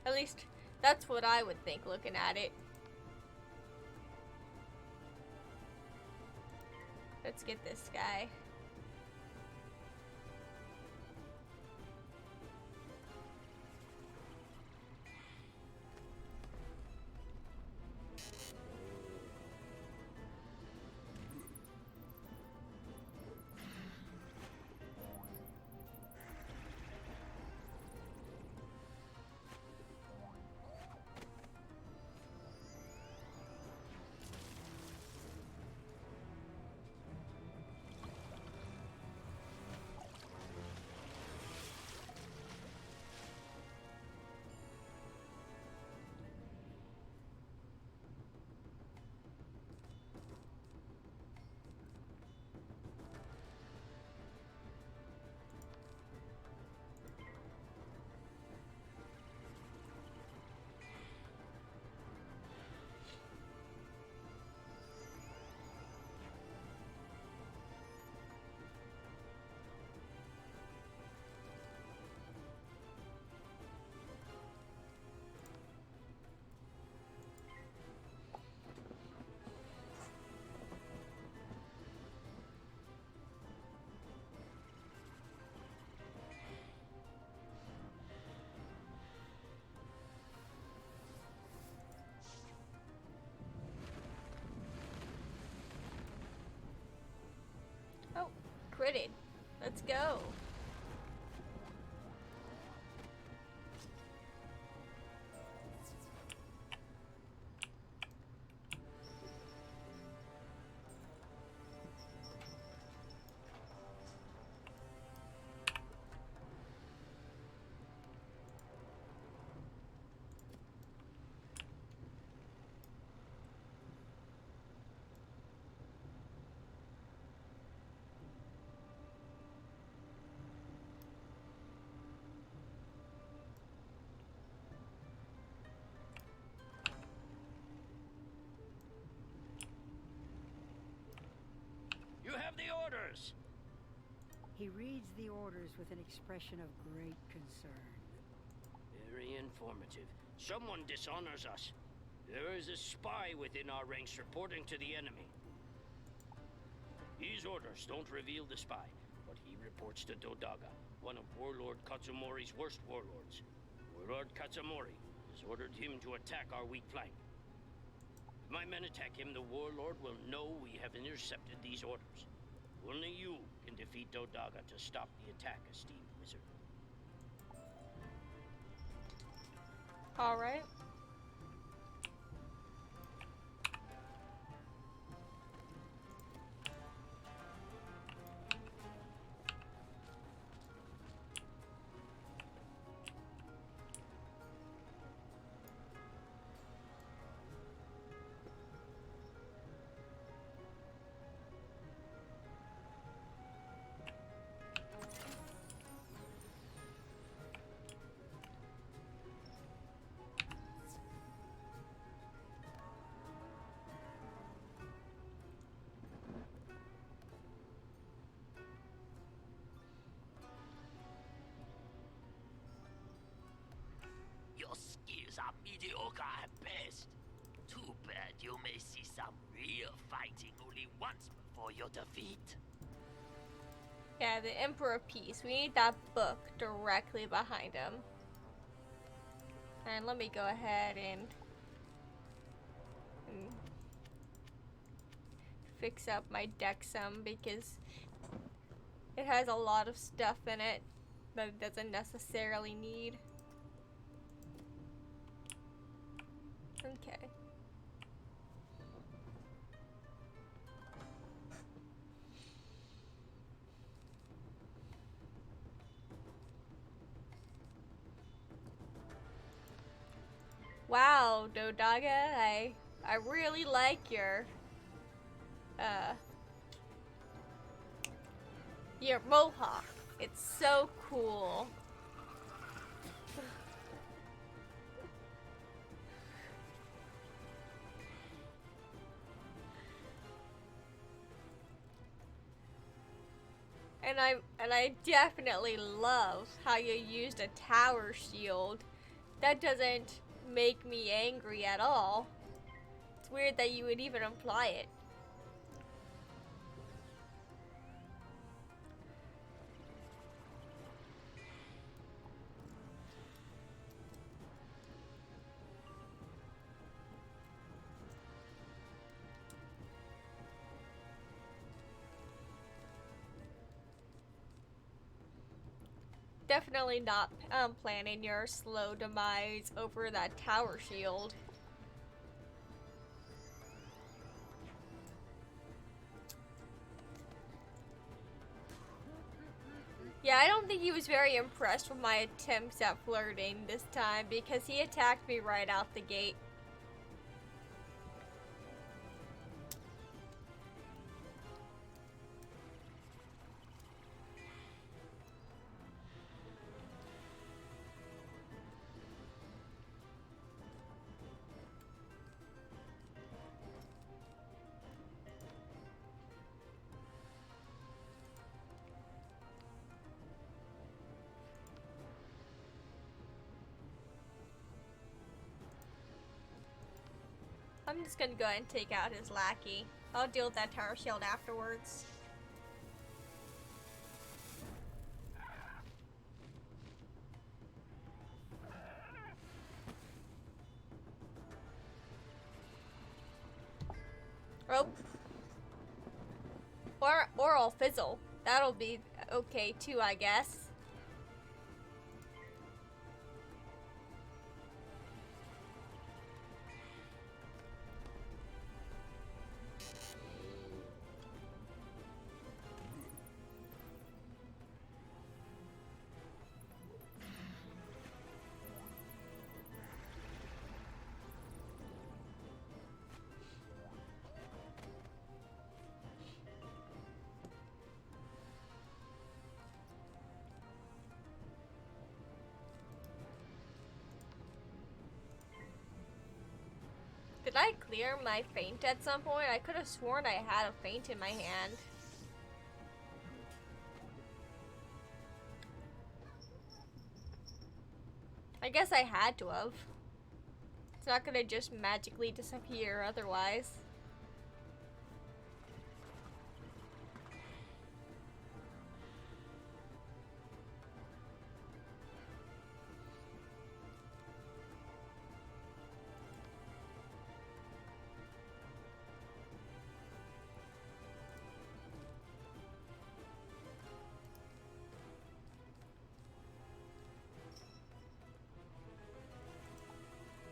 At least, that's what I would think looking at it. Let's get this guy. critted. Let's go. You have the orders! He reads the orders with an expression of great concern. Very informative. Someone dishonors us. There is a spy within our ranks reporting to the enemy. These orders don't reveal the spy, but he reports to Dodaga, one of Warlord Katsumori's worst warlords. Warlord Katsumori has ordered him to attack our weak flank. If my men attack him, the Warlord will know we have intercepted these orders. Only you can defeat Dodaga to stop the attack, esteemed wizard. Alright. Your skills are mediocre at best. Too bad you may see some real fighting only once before your defeat. Yeah, the Emperor Peace. We need that book directly behind him. And let me go ahead and fix up my deck some because it has a lot of stuff in it that it doesn't necessarily need. Okay. Wow, Dodaga, I really like your mohawk. It's so cool. And I definitely love how you used a tower shield. That doesn't make me angry at all. It's weird that you would even imply it. Definitely not planning your slow demise over that tower shield. Yeah, I don't think he was very impressed with my attempts at flirting this time because he attacked me right out the gate. I'm just gonna go ahead and take out his lackey. I'll deal with that tower shield afterwards. Oh. Or I'll fizzle. That'll be okay too, I guess. Did I clear my feint at some point? I could have sworn I had a feint in my hand. I guess I had to have. It's not gonna just magically disappear otherwise.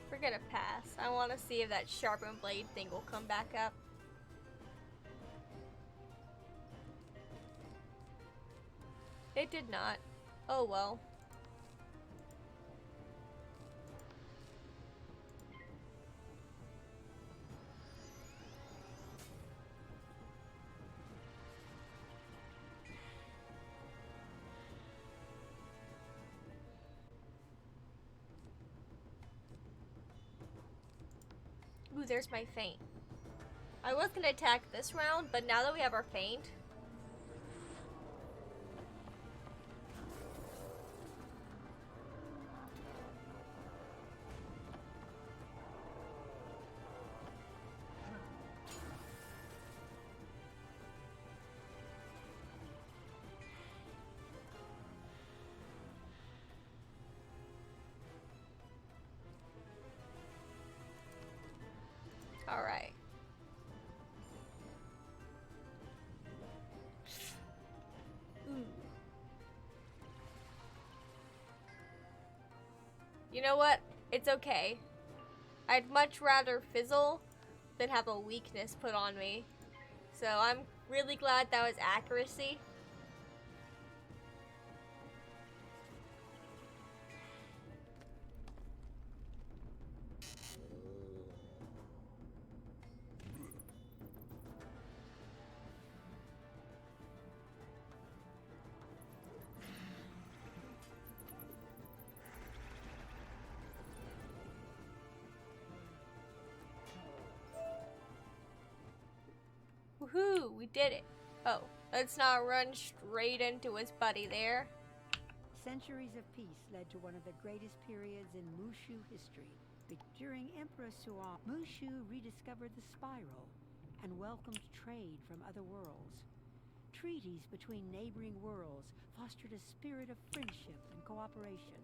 We're gonna pass. I want to see if that sharpened blade thing will come back up. It did not. Oh well. Ooh, there's my feint. I was gonna attack this round, but now that we have our feint, alright. Ooh. You know what? It's okay. I'd much rather fizzle than have a weakness put on me. So I'm really glad that was accuracy. Woohoo, we did it. Oh, let's not run straight into his buddy there. Centuries of peace led to one of the greatest periods in Mooshu history. During Emperor Suan, Mooshu rediscovered the spiral and welcomed trade from other worlds. Treaties between neighboring worlds fostered a spirit of friendship and cooperation.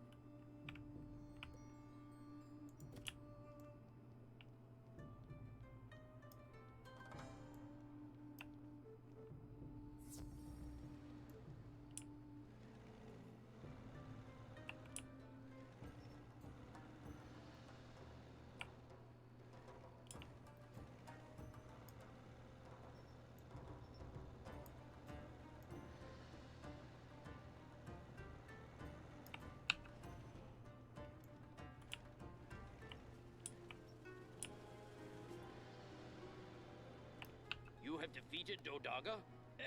You have defeated Dodaga?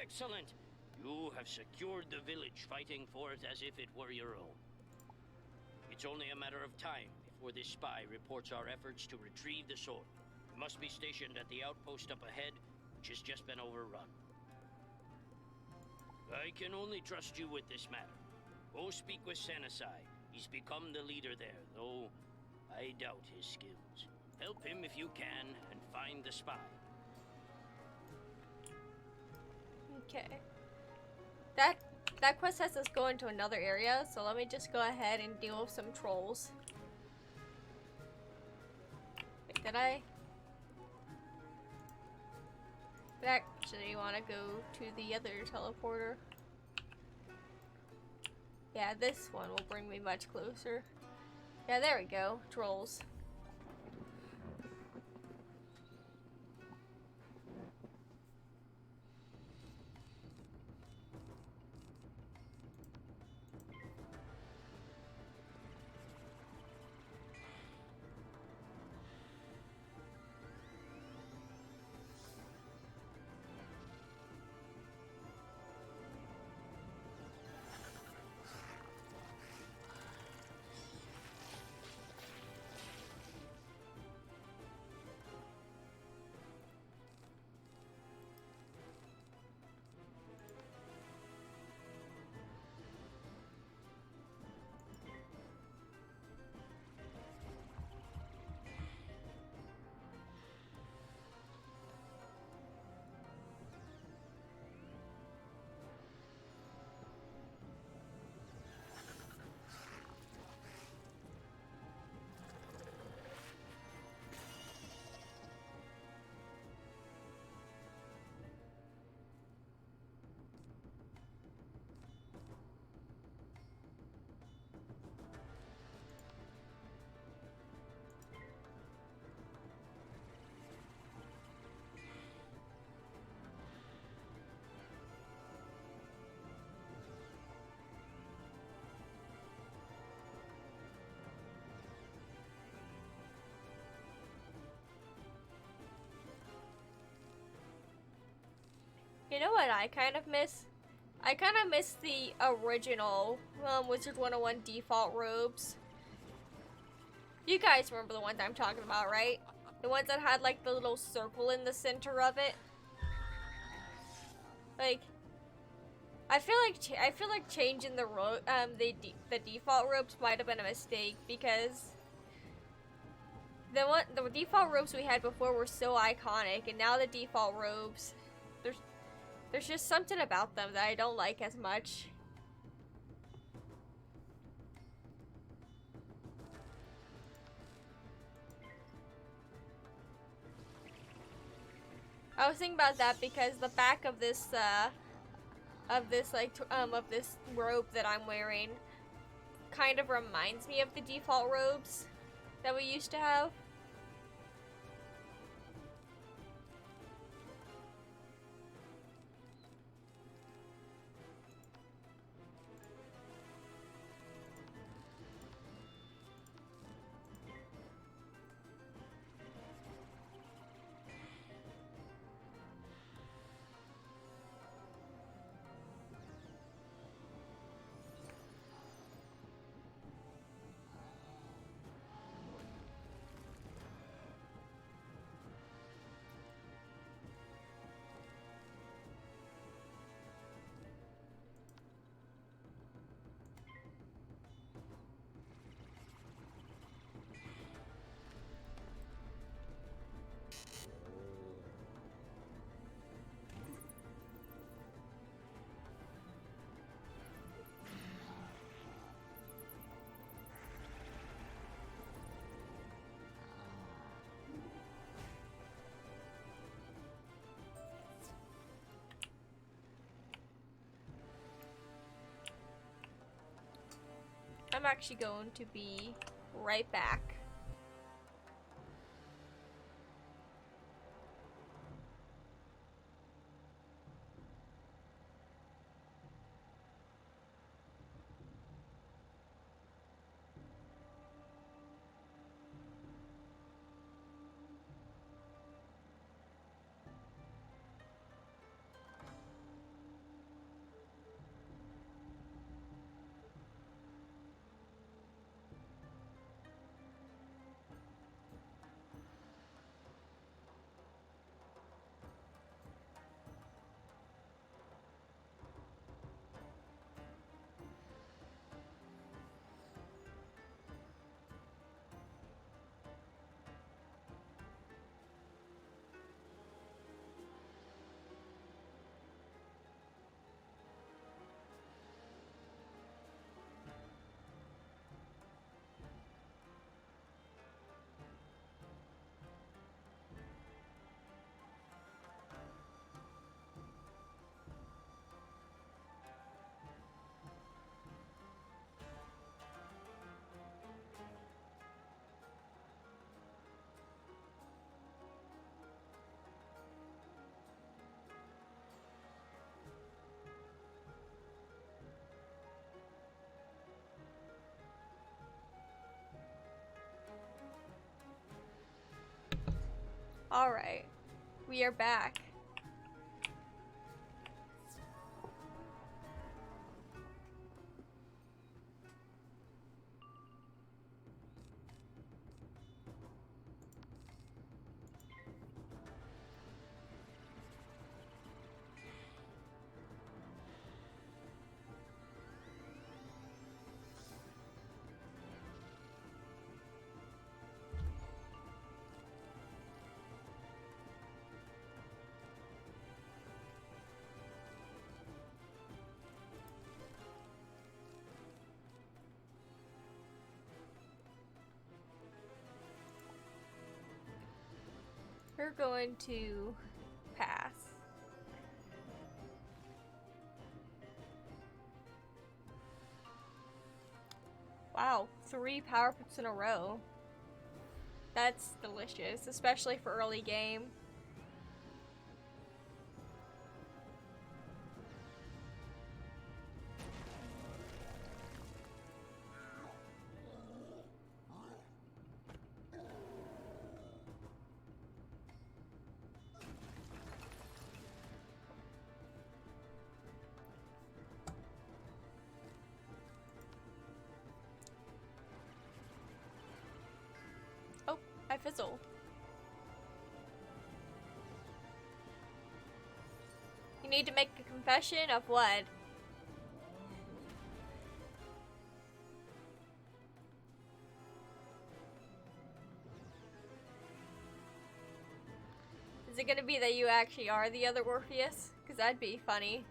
Excellent! You have secured the village, fighting for it as if it were your own. It's only a matter of time before this spy reports our efforts to retrieve the sword. It must be stationed at the outpost up ahead, which has just been overrun. I can only trust you with this matter. Go speak with Senasai. He's become the leader there, though I doubt his skills. Help him if you can, and find the spy. Okay. That quest has us go into another area, so let me just go ahead and deal with some trolls. Wait, did I actually want to go to the other teleporter? Yeah, this one will bring me much closer. Yeah, there we go. Trolls. You know what I kind of miss? I kind of miss the original Wizard 101 default robes. You guys remember the ones I'm talking about, right? The ones that had like the little circle in the center of it. Like, I feel like changing the default robes might have been a mistake because the default robes we had before were so iconic, and now the default robes, there's just something about them that I don't like as much. I was thinking about that because the back of this robe that I'm wearing kind of reminds me of the default robes that we used to have. I'm actually going to be right back. Alright. We are back. We're going to pass. Wow, 3 power ups in a row. That's delicious, especially for early game. I fizzle. You need to make a confession of what? Is it gonna be that you actually are the other Orpheus? Because that'd be funny.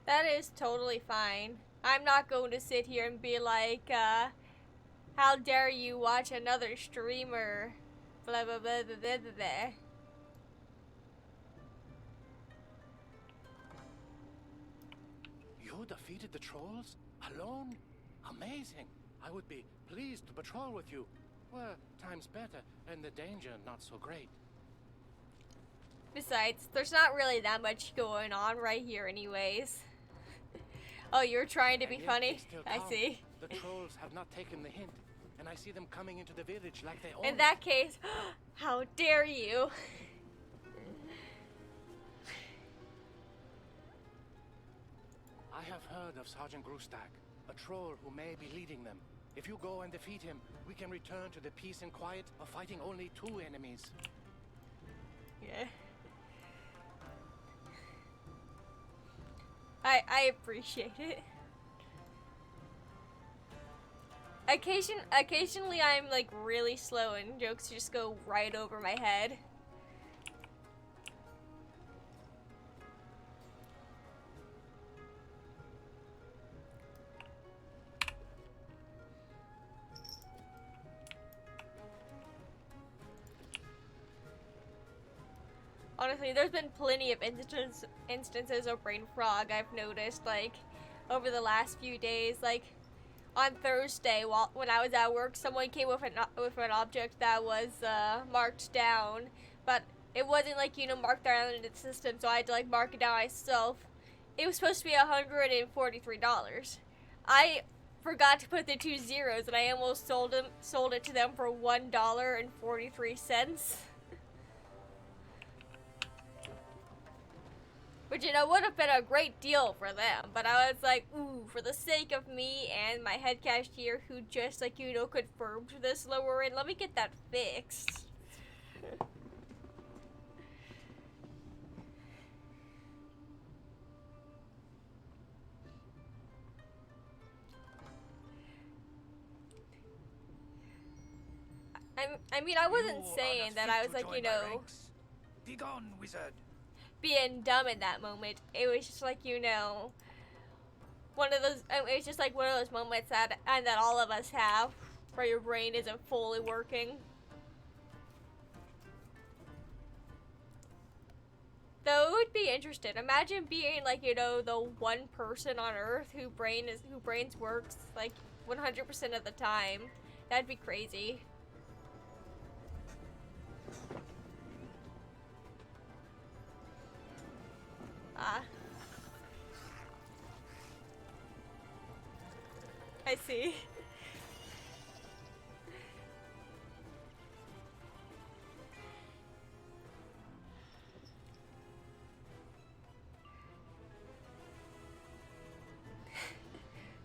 That is totally fine. I'm not going to sit here and be like, how dare you watch another streamer, blah blah blah blah blah blah blah. You defeated the trolls? Alone? Amazing. I would be pleased to patrol with you. Well, time's better, and the danger not so great. Besides, there's not really that much going on right here anyways. Oh, you're trying to be funny? I see. The trolls have not taken the hint, and I see them coming into the village like they own In it. that case, how dare you? I have heard of Sergeant Grustak, a troll who may be leading them. If you go and defeat him, we can return to the peace and quiet of fighting only 2 enemies. Yeah. I appreciate it. Occasionally I'm like really slow and jokes just go right over my head. Honestly, there's been plenty of instances of brain frog I've noticed, like, over the last few days. Like, on Thursday, when I was at work, someone came with an object that was marked down, but it wasn't, like, you know, marked down in the system, so I had to, like, mark it down myself. It was supposed to be $143. I forgot to put the 2 zeros, and I almost sold it to them for $1.43. Which, you know, would have been a great deal for them. But I was like, ooh, for the sake of me and my head cashier who just, like, you know, confirmed this lower end, let me get that fixed. I mean, I wasn't You are saying not that fit I was to like, join you my know, ranks. Begone, wizard. being dumb in that moment. It was just like, you know, one of those. It was just like one of those moments that all of us have, where your brain isn't fully working. Though it would be interesting. Imagine being like, you know, the one person on Earth whose brains works like 100% of the time. That'd be crazy. I see.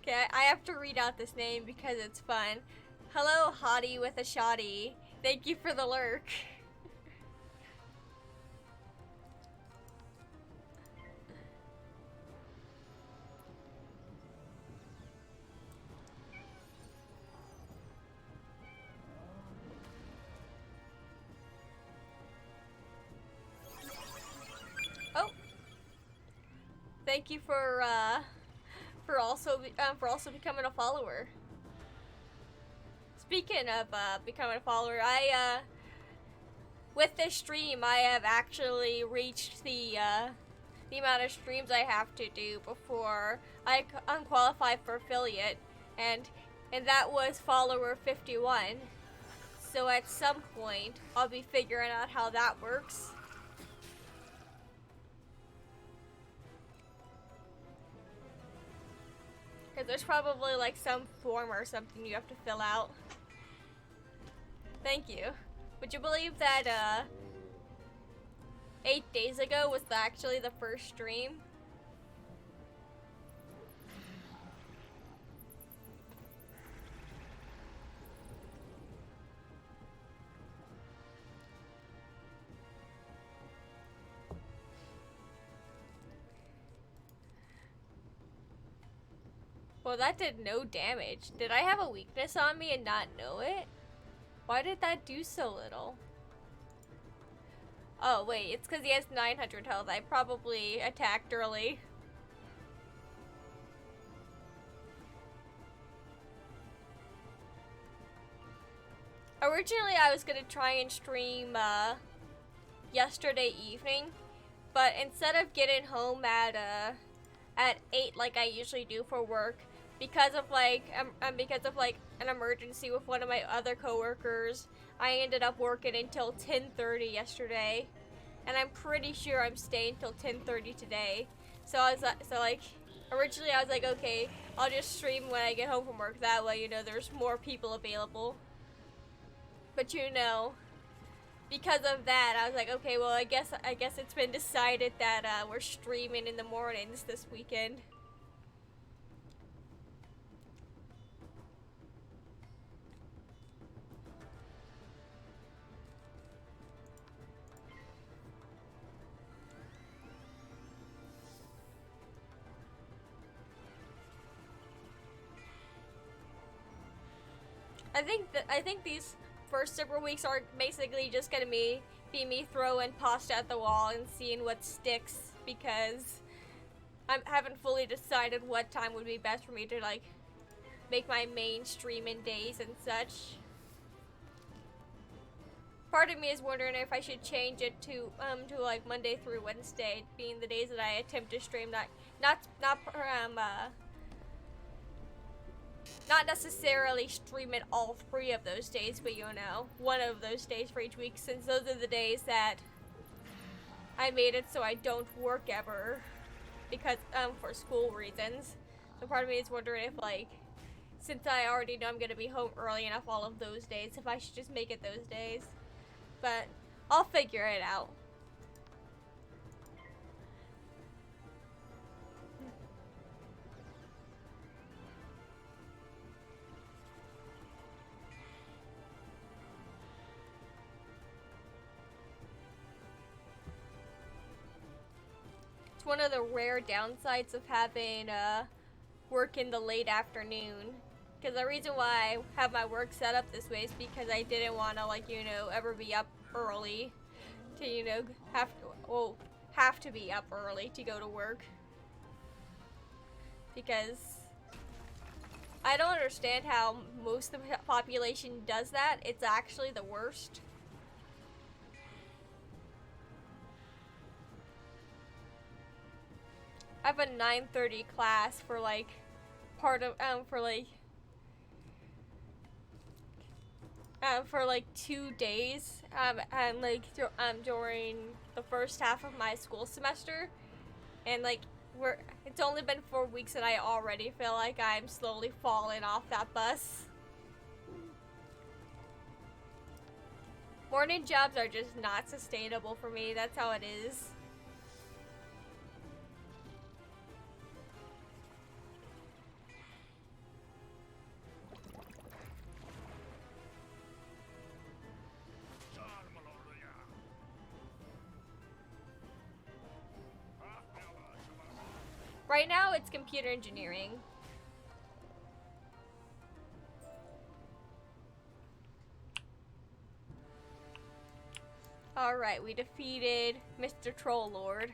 Okay, I have to read out this name because it's fun. Hello, hottie with a shoddy. Thank you for the lurk. Oh, thank you for also becoming a follower. Speaking of becoming a follower, with this stream, I have actually reached the amount of streams I have to do before I qualify for affiliate, and that was follower 51. So at some point, I'll be figuring out how that works. Because there's probably like some form or something you have to fill out. Thank you. Would you believe that 8 days ago was actually the first stream? Well, that did no damage. Did I have a weakness on me and not know it? Why did that do so little? Oh, wait, it's because he has 900 health. I probably attacked early. Originally, I was going to try and stream yesterday evening, but instead of getting home at 8 like I usually do for work, because of like an emergency with one of my other coworkers, I ended up working until 10:30 yesterday, and I'm pretty sure I'm staying till 10:30 today. So originally I was like, okay, I'll just stream when I get home from work. That way, you know, there's more people available. But you know, because of that, I was like, okay, well, I guess it's been decided that we're streaming in the mornings this weekend. I think these first several weeks are basically just gonna be me throwing pasta at the wall and seeing what sticks, because I haven't fully decided what time would be best for me to like make my main streaming days and such. Part of me is wondering if I should change it to like Monday through Wednesday being the days that I attempt to stream, not necessarily stream it all 3 of those days, but you know, 1 of those days for each week, since those are the days that I made it so I don't work ever, because for school reasons. So part of me is wondering if, like, since I already know I'm gonna be home early enough all of those days, if I should just make it those days. But I'll figure it out. One of the rare downsides of having work in the late afternoon, Because the reason why I have my work set up this way is because I didn't want to, like, you know, ever be up early to, you know, have to be up early to go to work. Because I don't understand how most of the population does that. It's actually the worst. I have a 9:30 class for like for like 2 days and like during the first half of my school semester, and like it's only been 4 weeks and I already feel like I'm slowly falling off that bus. Morning jobs are just not sustainable for me. That's how it is. Right now, it's computer engineering. Alright, we defeated Mr. Troll Lord.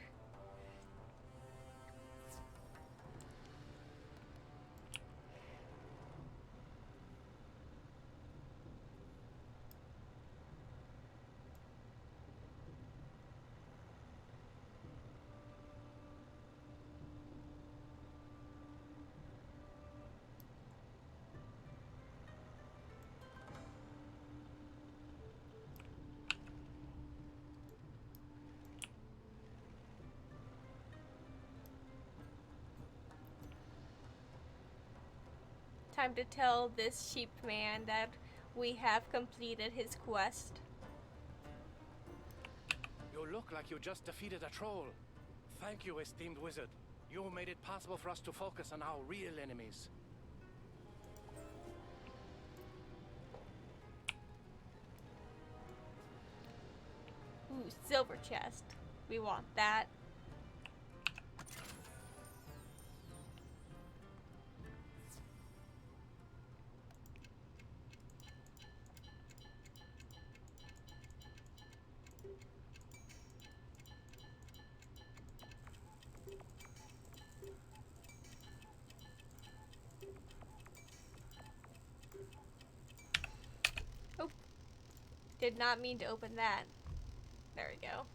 Time to tell this sheep man that we have completed his quest. You look like you just defeated a troll. Thank you, esteemed wizard. You made it possible for us to focus on our real enemies. Ooh, silver chest. We want that. Oh, did not mean to open that. There we go.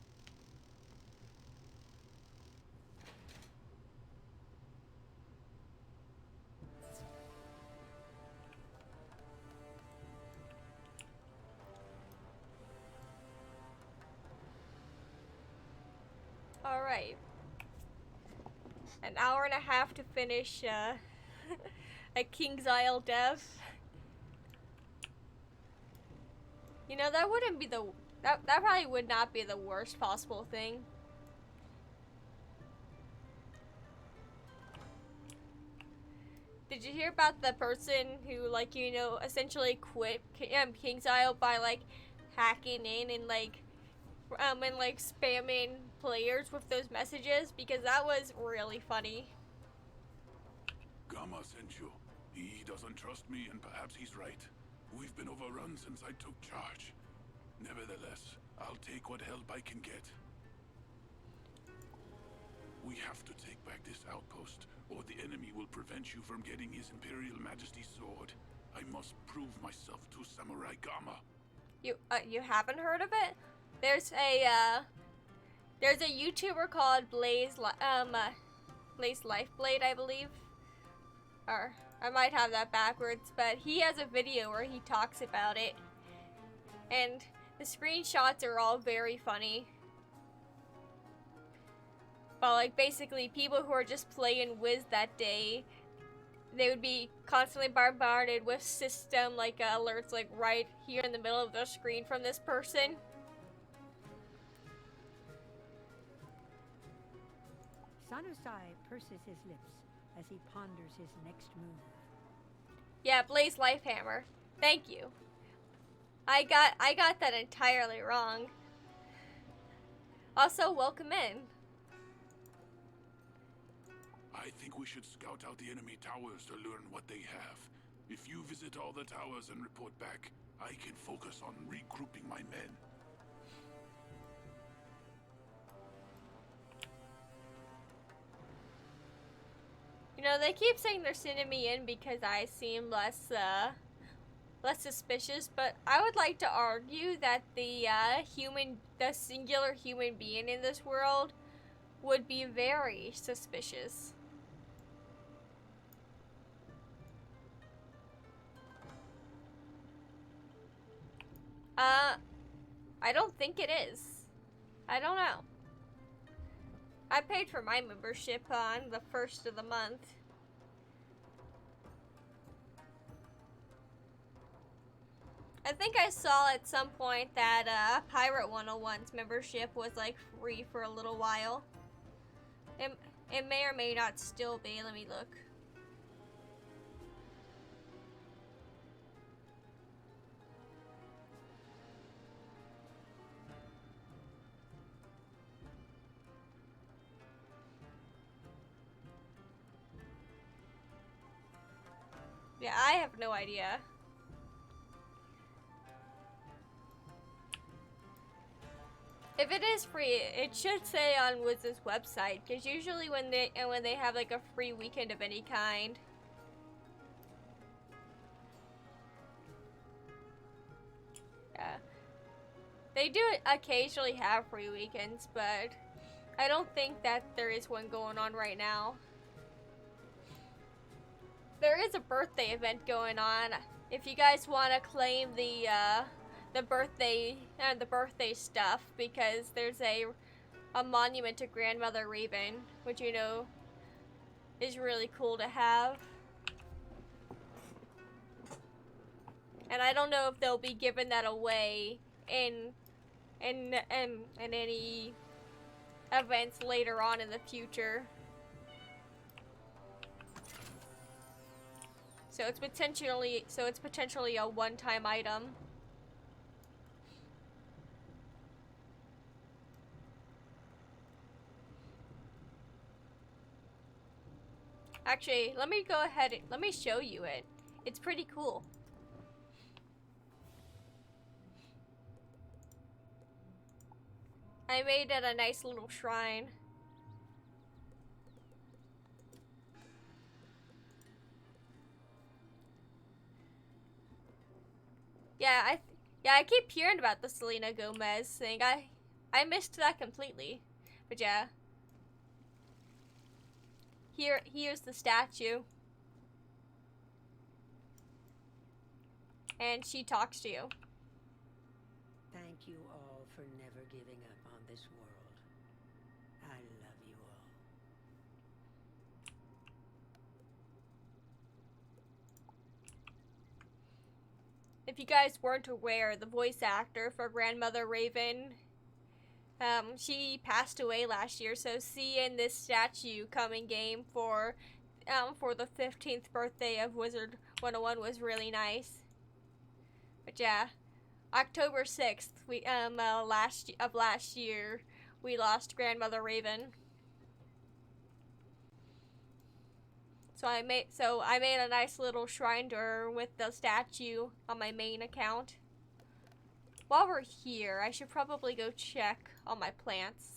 Alright. An hour and a half to finish a King's Isle dev. You know, that wouldn't be that probably would not be the worst possible thing. Did you hear about the person who, like, you know, essentially quit King's Isle by, like, hacking in and, like, spamming players with those messages? Because that was really funny. Gamma sent you. He doesn't trust me, and perhaps he's right. We've been overrun since I took charge. Nevertheless, I'll take what help I can get. We have to take back this outpost, or the enemy will prevent you from getting His Imperial Majesty's sword. I must prove myself to Samurai Gamma. You haven't heard of it? There's a YouTuber called Blaze Lifeblade, I believe. Or I might have that backwards, but he has a video where he talks about it. And the screenshots are all very funny. But, like, basically, people who are just playing Wiz that day, they would be constantly bombarded with system, like, alerts, like, right here in the middle of the screen from this person. Sanusai purses his lips as he ponders his next move. Yeah, Blaze Lifehammer. Thank you. I got that entirely wrong. Also, welcome in. I think we should scout out the enemy towers to learn what they have. If visit all the towers and report back. I can focus on regrouping my men. You know, they keep saying they're sending me in because I seem less suspicious, but I would like to argue that the singular human being in this world would be very suspicious. I don't think it is. I don't know. I paid for my membership on the 1st of the month. I think I saw at some point that Pirate 101's membership was like free for a little while. It may or may not still be. Let me look. Yeah, I have no idea. If it is free, it should say on Wiz's website, because usually when they have like a free weekend of any kind, yeah, they do occasionally have free weekends, but I don't think that there is one going on right now. There is a birthday event going on. If you guys want to claim the birthday stuff, because there's a monument to Grandmother Raven, which you know is really cool to have. And I don't know if they'll be giving that away in any events later on in the future. So it's potentially a one-time item. Actually, let me go ahead and let me show you it. It's pretty cool. I made it a nice little shrine. Yeah, I keep hearing about the Selena Gomez thing. I missed that completely. But yeah. Here's the statue. And she talks to you. Thank you all for never giving up on this world. I love you all. If you guys weren't aware, the voice actor for Grandmother Raven, she passed away last year, so seeing this statue come in game for the 15th birthday of Wizard 101 was really nice. But yeah, October 6th, last year, we lost Grandmother Raven. So I made a nice little shrine to her with the statue on my main account. While we're here, I should probably go check on my plants.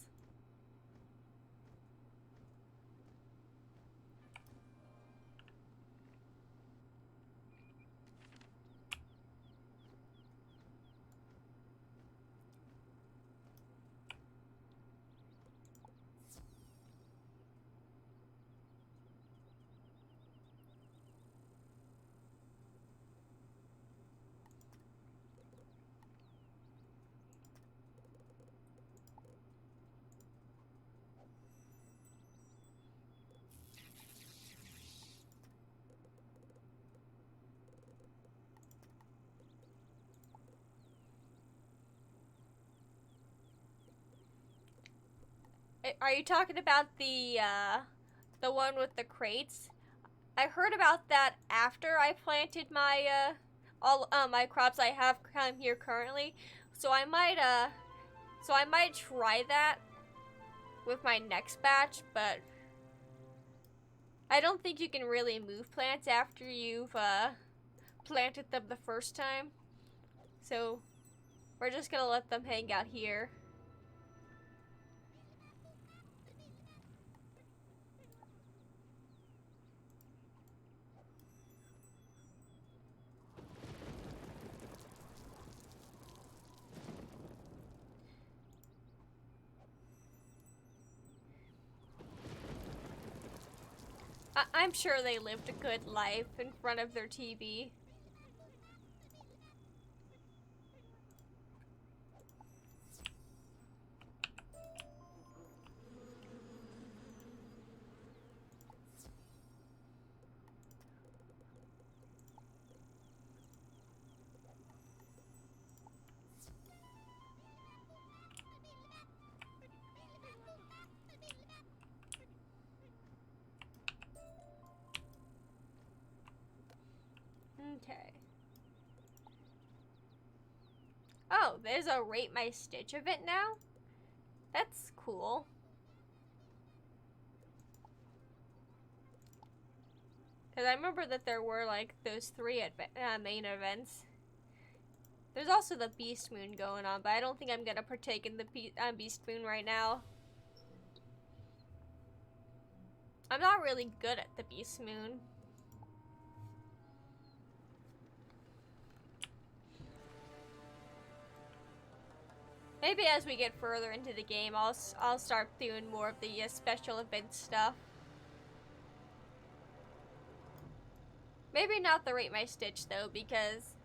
Are you talking about the one with the crates? I heard about that after I planted my all my crops I have here currently. So I might try that with my next batch, but I don't think you can really move plants after you've planted them the first time. So we're just gonna let them hang out here. I'm sure they lived a good life in front of their TV. Okay. Oh, there's a Rate My Stitch event now? That's cool. Because I remember that there were, like, those 3 main events. There's also the Beast Moon going on, but I don't think I'm going to partake in the Beast Moon right now. I'm not really good at the Beast Moon. Maybe as we get further into the game, I'll start doing more of the special event stuff. Maybe not the Rate My Stitch though, because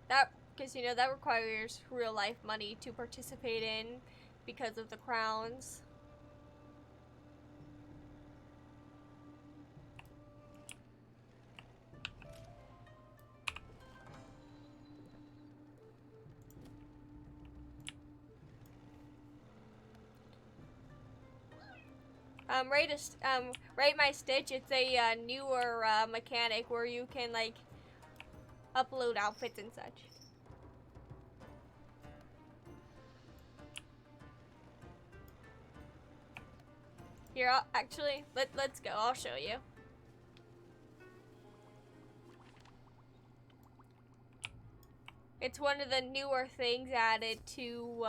you know that requires real life money to participate in because of the crowns. Rate My Stitch, it's a newer mechanic where you can like upload outfits and such. Here, actually, let's go. I'll show you. It's one of the newer things added to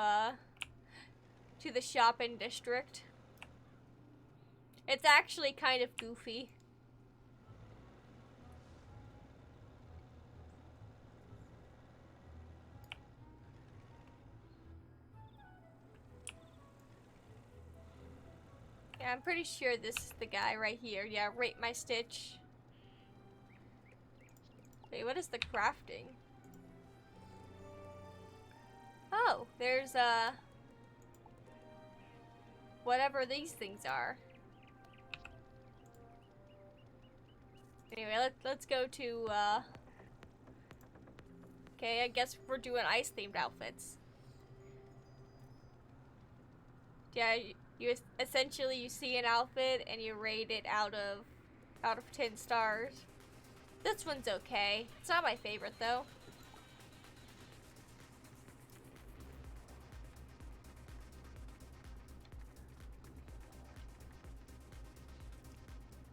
the shopping district. It's actually kind of goofy. Yeah, I'm pretty sure this is the guy right here. Yeah, Rate My Stitch. Wait, what is the crafting? Oh, there's whatever these things are. Anyway, let's go to okay, I guess we're doing ice themed outfits. Yeah, you essentially you see an outfit and you rate it out of 10 stars. This one's okay. It's not my favorite though.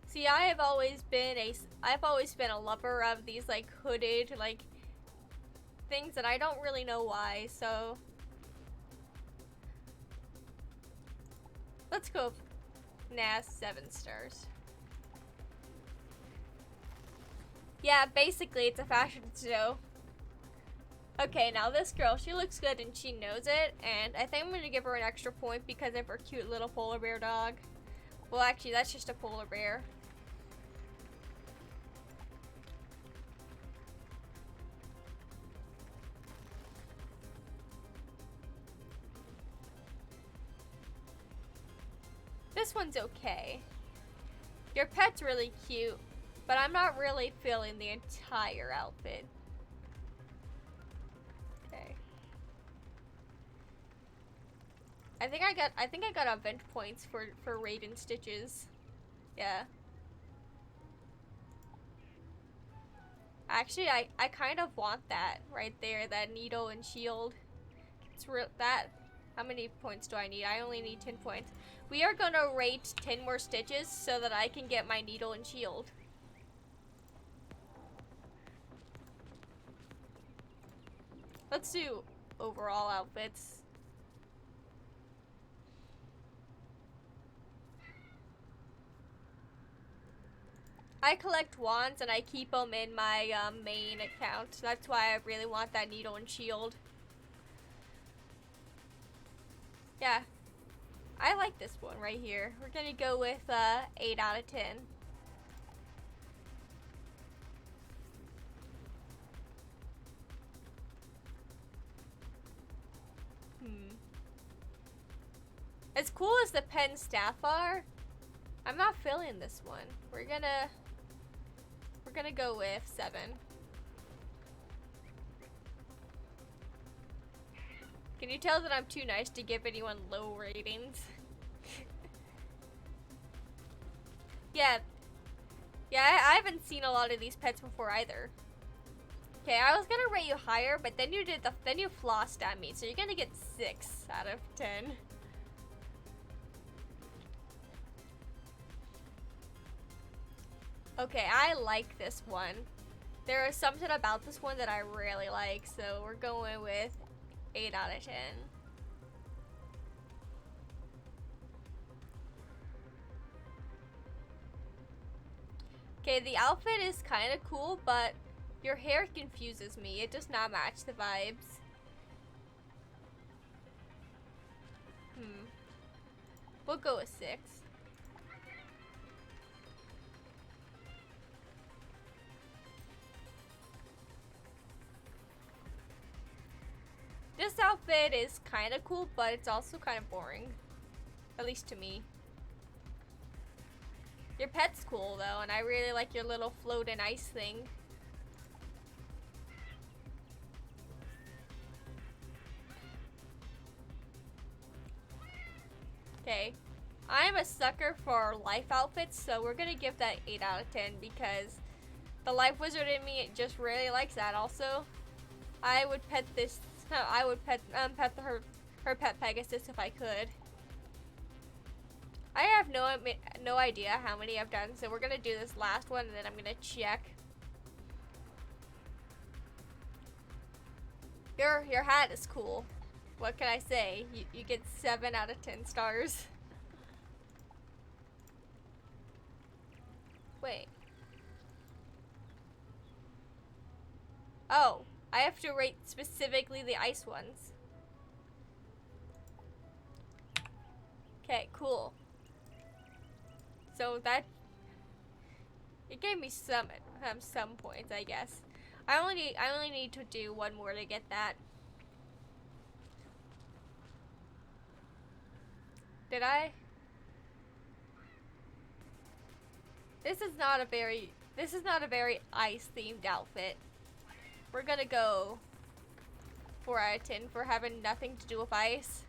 See, I've always been a lover of these like hooded like things, and I don't really know why. So let's go. Nah, 7 stars. Yeah, basically it's a fashion show. Okay, now this girl, she looks good and she knows it, and I think I'm gonna give her an extra point because of her cute little polar bear dog. Well, actually, that's just a polar bear. This one's okay. Your pet's really cute, but I'm not really feeling the entire outfit. Okay. I think I got event points for Raiden stitches. Yeah. Actually, I kind of want that right there, that needle and shield. It's real that. How many points do I need? I only need 10 points. We are gonna rate 10 more stitches so that I can get my needle and shield. Let's do overall outfits. I collect wands and I keep them in my main account. That's why I really want that needle and shield. Yeah. I like this one right here. We're gonna go with 8 out of 10. As cool as the pen staff are, I'm not feeling this one. We're gonna go with 7. Can you tell that I'm too nice to give anyone low ratings? Yeah. Yeah, I haven't seen a lot of these pets before either. Okay, I was gonna rate you higher, but then you flossed at me, so you're gonna get 6 out of 10. Okay, I like this one. There is something about this one that I really like, so we're going with 8 out of 10. Okay, the outfit is kind of cool, but your hair confuses me. It does not match the vibes. We'll go with 6. This outfit is kind of cool, but it's also kind of boring. At least to me. Your pet's cool though, and I really like your little floating ice thing. Okay. I'm a sucker for life outfits, so we're gonna give that 8 out of 10 because the life wizard in me just really likes that. Also, I would pet this. I would pet her pet Pegasus if I could. I have no idea how many I've done, so we're gonna do this last one and then I'm gonna check. Your hat is cool. What can I say? You get 7 out of 10 stars. Wait. Oh, I have to rate specifically the ice ones. Okay, cool. So that it gave me some points, I guess. I only need to do one more to get that. Did I? This is not a very ice themed outfit. We're gonna go 4 out of 10 for having nothing to do with ice.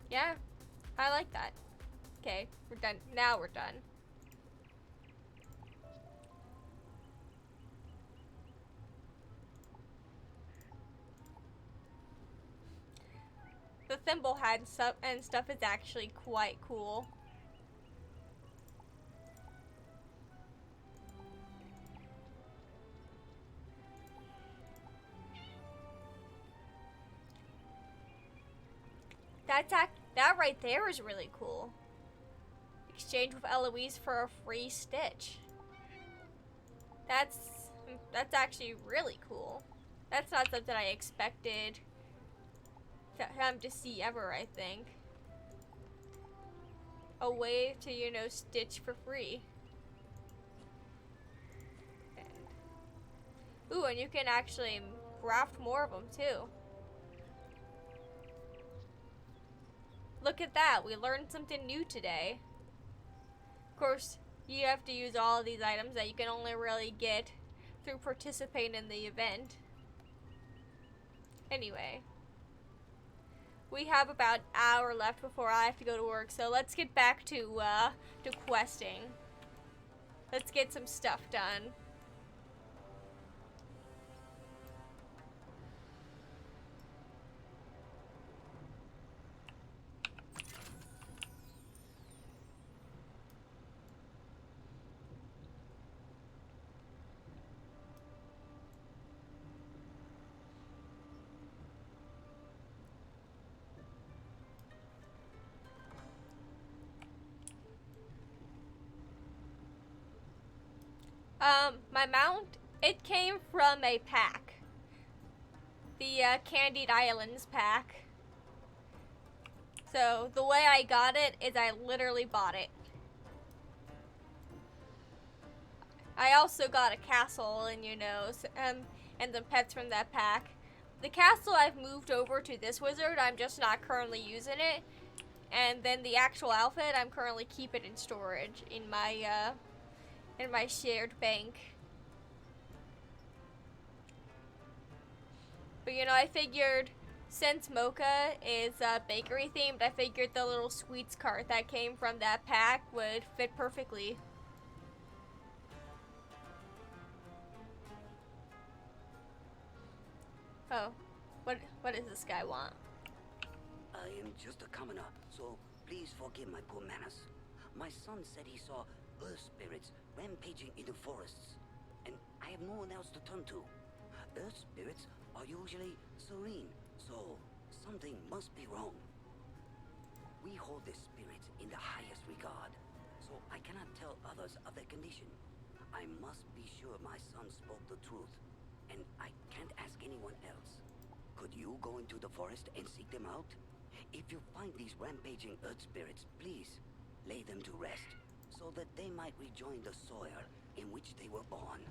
Yeah, I like that. Okay, we're done. Now we're done. The thimble hat and stuff is actually quite cool. That right there is really cool. Exchange with Eloise for a free stitch. That's actually really cool. That's not something I expected to see ever, I think. A way to, you know, stitch for free. Ooh, and you can actually craft more of them too. Look at that, we learned something new today. Of course, you have to use all of these items that you can only really get through participating in the event. Anyway, we have about an hour left before I have to go to work, so let's get back to questing. Let's get some stuff done. My mount, it came from a pack. The Candied Islands pack. So the way I got it is I literally bought it. I also got a castle and and the pets from that pack. The castle I've moved over to this wizard, I'm just not currently using it. And then the actual outfit, I'm currently keeping in storage in my shared bank. But I figured since Mocha is bakery themed, I figured the little sweets cart that came from that pack would fit perfectly. Oh, what does this guy want? I am just a commoner, so please forgive my poor manners. My son said he saw earth spirits rampaging in the forests, and I have no one else to turn to. Earth spirits are usually serene, so something must be wrong. We hold the spirits in the highest regard, so I cannot tell others of their condition. I must be sure my son spoke the truth, and I can't ask anyone else. Could you go into the forest and seek them out? If you find these rampaging earth spirits, please lay them to rest, so that they might rejoin the soil in which they were born.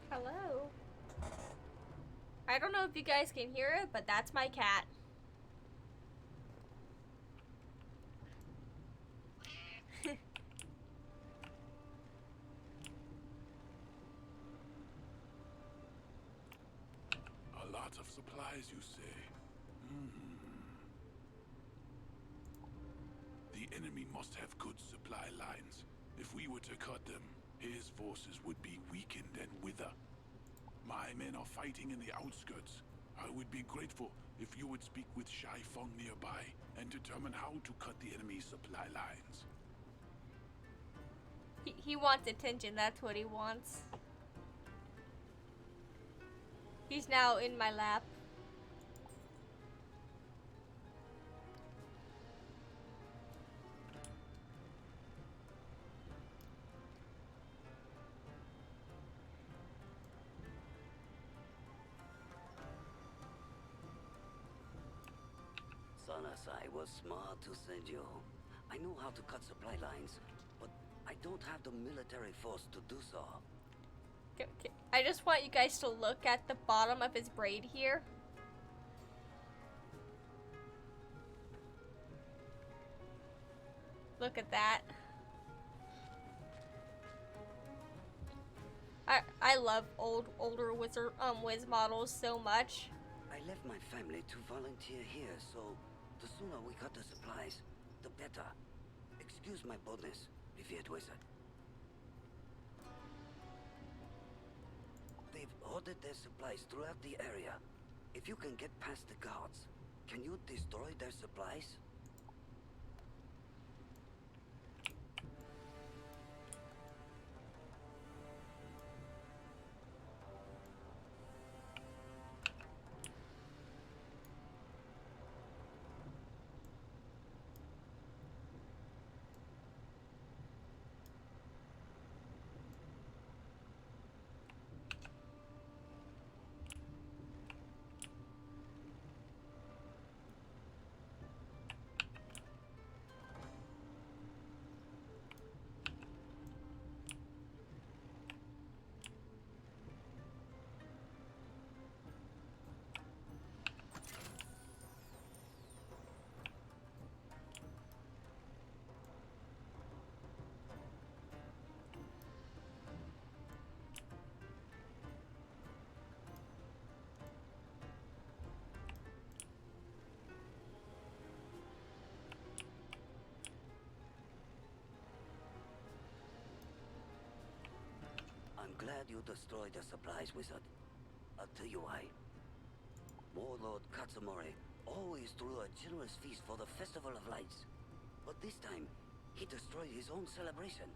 Hello. I don't know if you guys can hear it, but that's my cat. A lot of supplies, you say? The enemy must have good supply lines. If we were to cut them, his forces would be weakened and wither. My men are fighting in the outskirts. I would be grateful if you would speak with Shai Feng nearby and determine how to cut the enemy's supply lines. He wants attention, that's what he wants. He's now in my lap. Sanasai was smart to send you. I know how to cut supply lines, but I don't have the military force to do so. Okay. I just want you guys to look at the bottom of his braid here. Look at that. I love older Wiz models so much. I left my family to volunteer here, so the sooner we cut the supplies, the better. Excuse my boldness, revered wizard. They've hoarded their supplies throughout the area. If you can get past the guards, can you destroy their supplies? I'm glad you destroyed the supplies, wizard. I'll tell you why. Warlord Katsumori always threw a generous feast for the Festival of Lights. But this time, he destroyed his own celebration.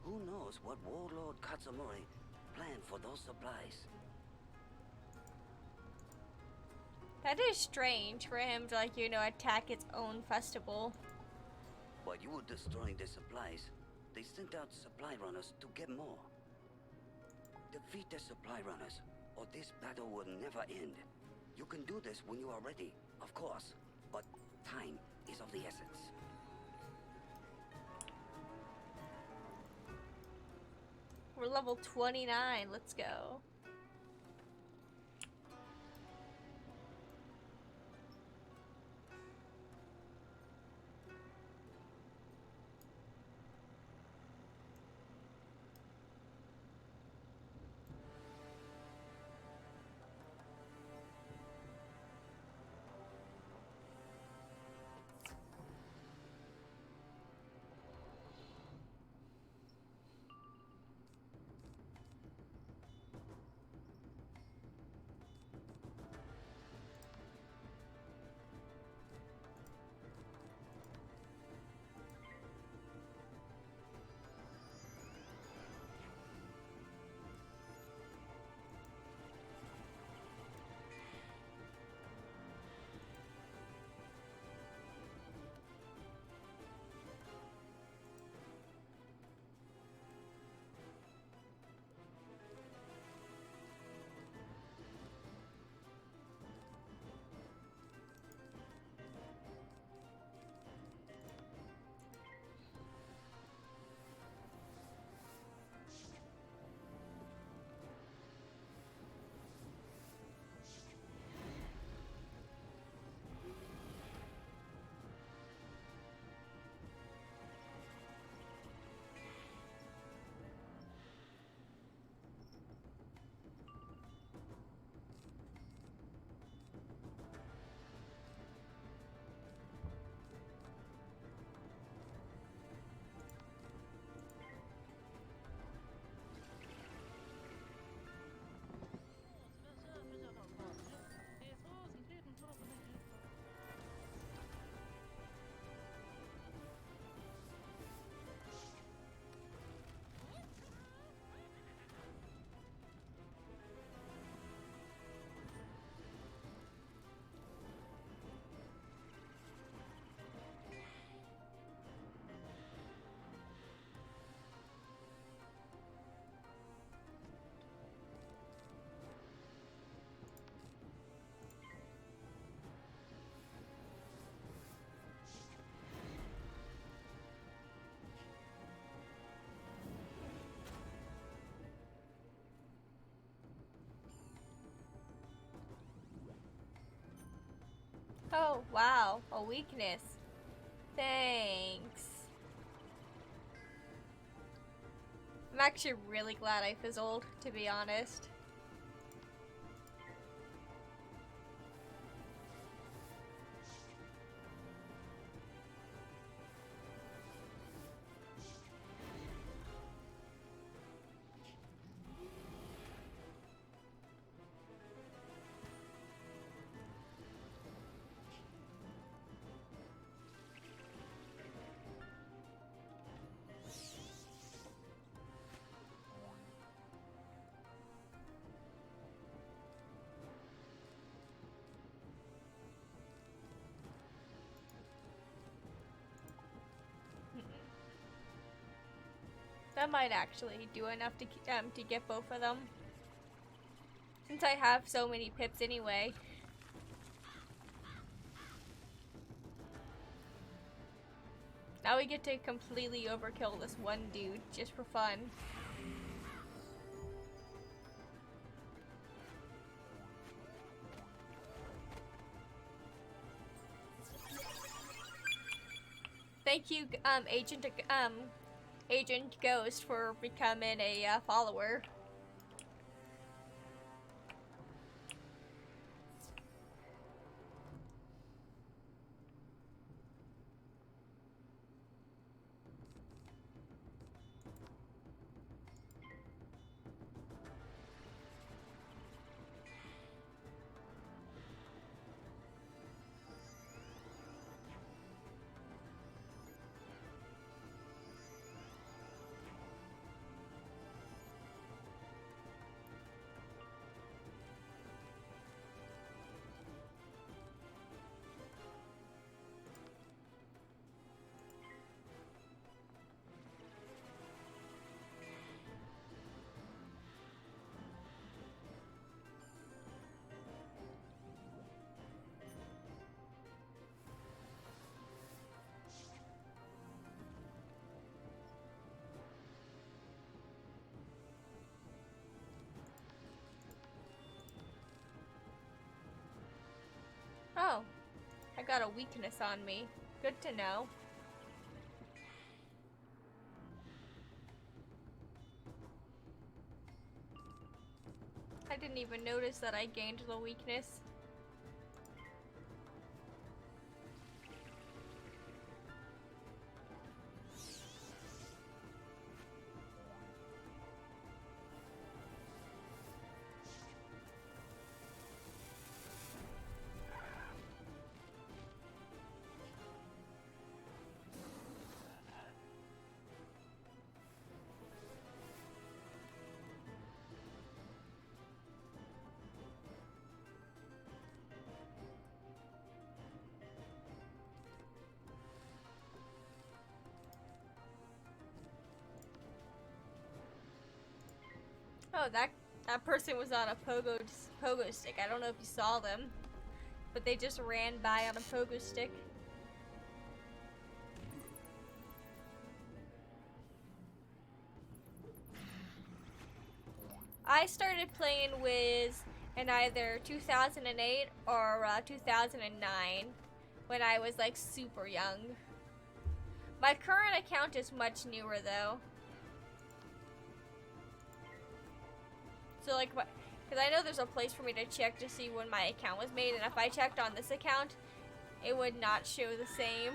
Who knows what Warlord Katsumori planned for those supplies? That is strange for him to, like, you know, attack its own festival. While you were destroying their supplies, they sent out supply runners to get more. Defeat the supply runners, or this battle will never end. You can do this when you are ready, of course, but time is of the essence. We're level 29, let's go. Oh, wow, a weakness. Thanks. I'm actually really glad I fizzled, to be honest. That might actually do enough to get both of them. Since I have so many pips anyway. Now we get to completely overkill this one dude just for fun. Thank you, Agent Ghost, for becoming a follower. Oh, I got a weakness on me. Good to know. I didn't even notice that I gained the weakness. Oh, that person was on a pogo stick. I don't know if you saw them, but they just ran by on a pogo stick. I started playing with in either 2008 or 2009 when I was like super young. My current account is much newer though. So like, because I know there's a place for me to check to see when my account was made, and if I checked on this account, it would not show the same.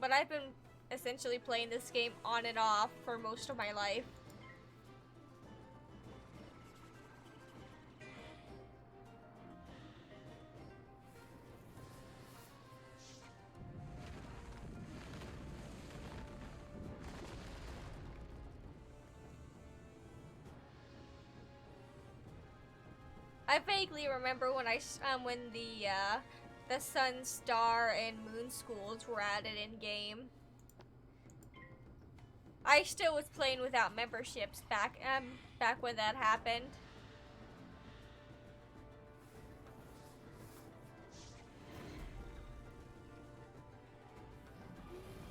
But I've been essentially playing this game on and off for most of my life. I vaguely remember when when the Sun, Star, and Moon schools were added in game. I still was playing without memberships back when that happened.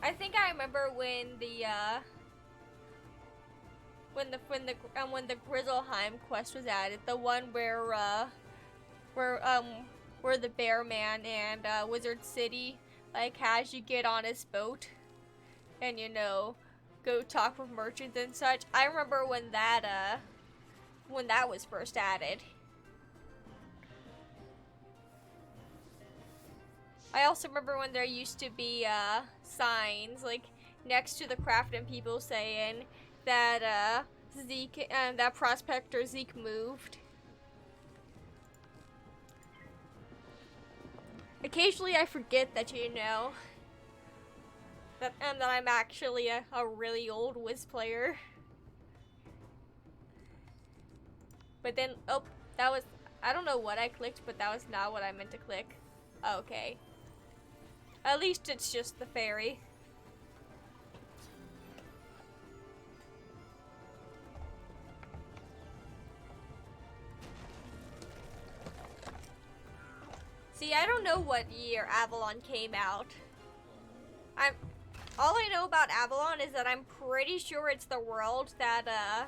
I think I remember when the Grizzleheim quest was added, the one where the Bear Man and Wizard City like has you get on his boat and go talk with merchants and such. I remember when that was first added. I also remember when there used to be signs like next to the crafting people saying that Zeke and that prospector Zeke moved. Occasionally I forget that that I'm actually a really old Wiz player. But then, oh, that was, I don't know what I clicked, but that was not what I meant to click. Okay. At least it's just the fairy. See, I don't know what year Avalon came out. All I know about Avalon is that I'm pretty sure it's the world that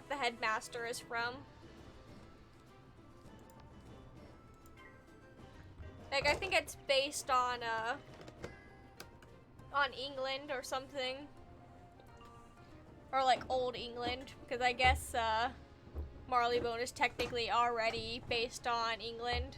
the headmaster is from. Like, I think it's based on England or something. Or like old England, because I guess Marleybone is technically already based on England.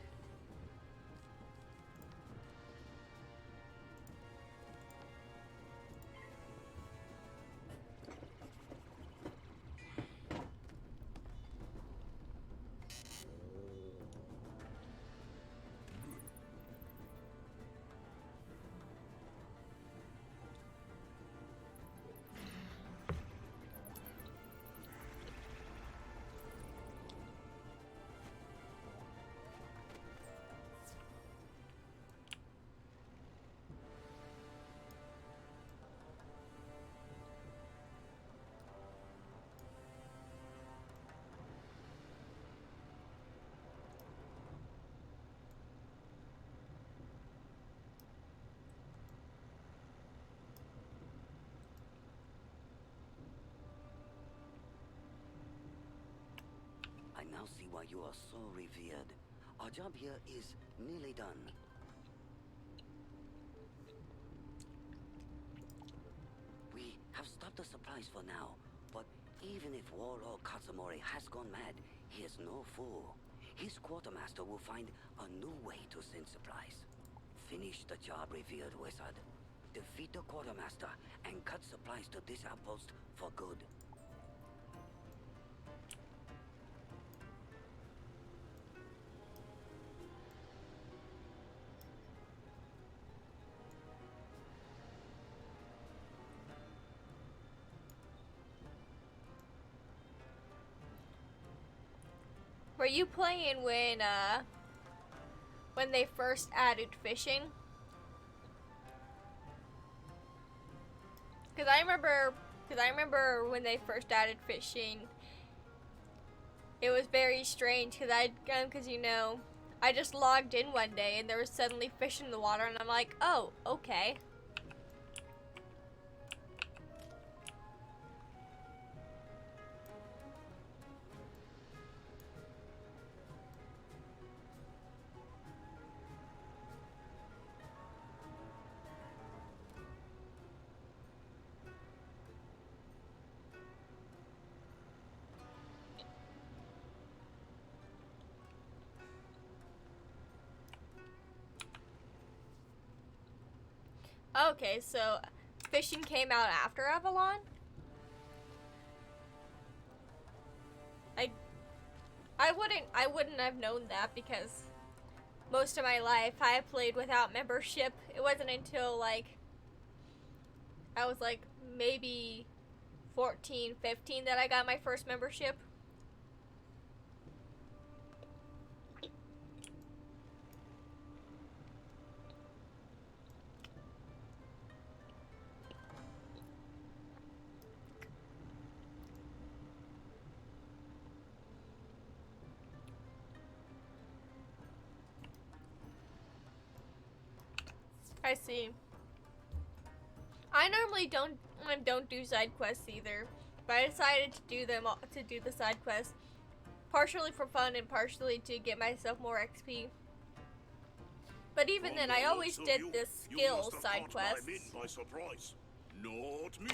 now see why you are so revered. Our job here is nearly done. We have stopped the supplies for now, but even if Warlord Katsumori has gone mad, he is no fool. His quartermaster will find a new way to send supplies. Finish the job, revered wizard. Defeat the quartermaster and cut supplies to this outpost for good. Were you playing when they first added fishing? Cause I remember when they first added fishing, it was very strange. Cause you know, I just logged in one day and there was suddenly fish in the water, and I'm like, oh, okay. Okay, so fishing came out after Avalon? I wouldn't have known that because most of my life I played without membership. It wasn't until like I was like maybe 14, 15 that I got my first membership. I see. I normally don't do side quests either, but I decided to do the side quests partially for fun and partially to get myself more XP. But even then, I always did the skills side quests. By surprise. Not me.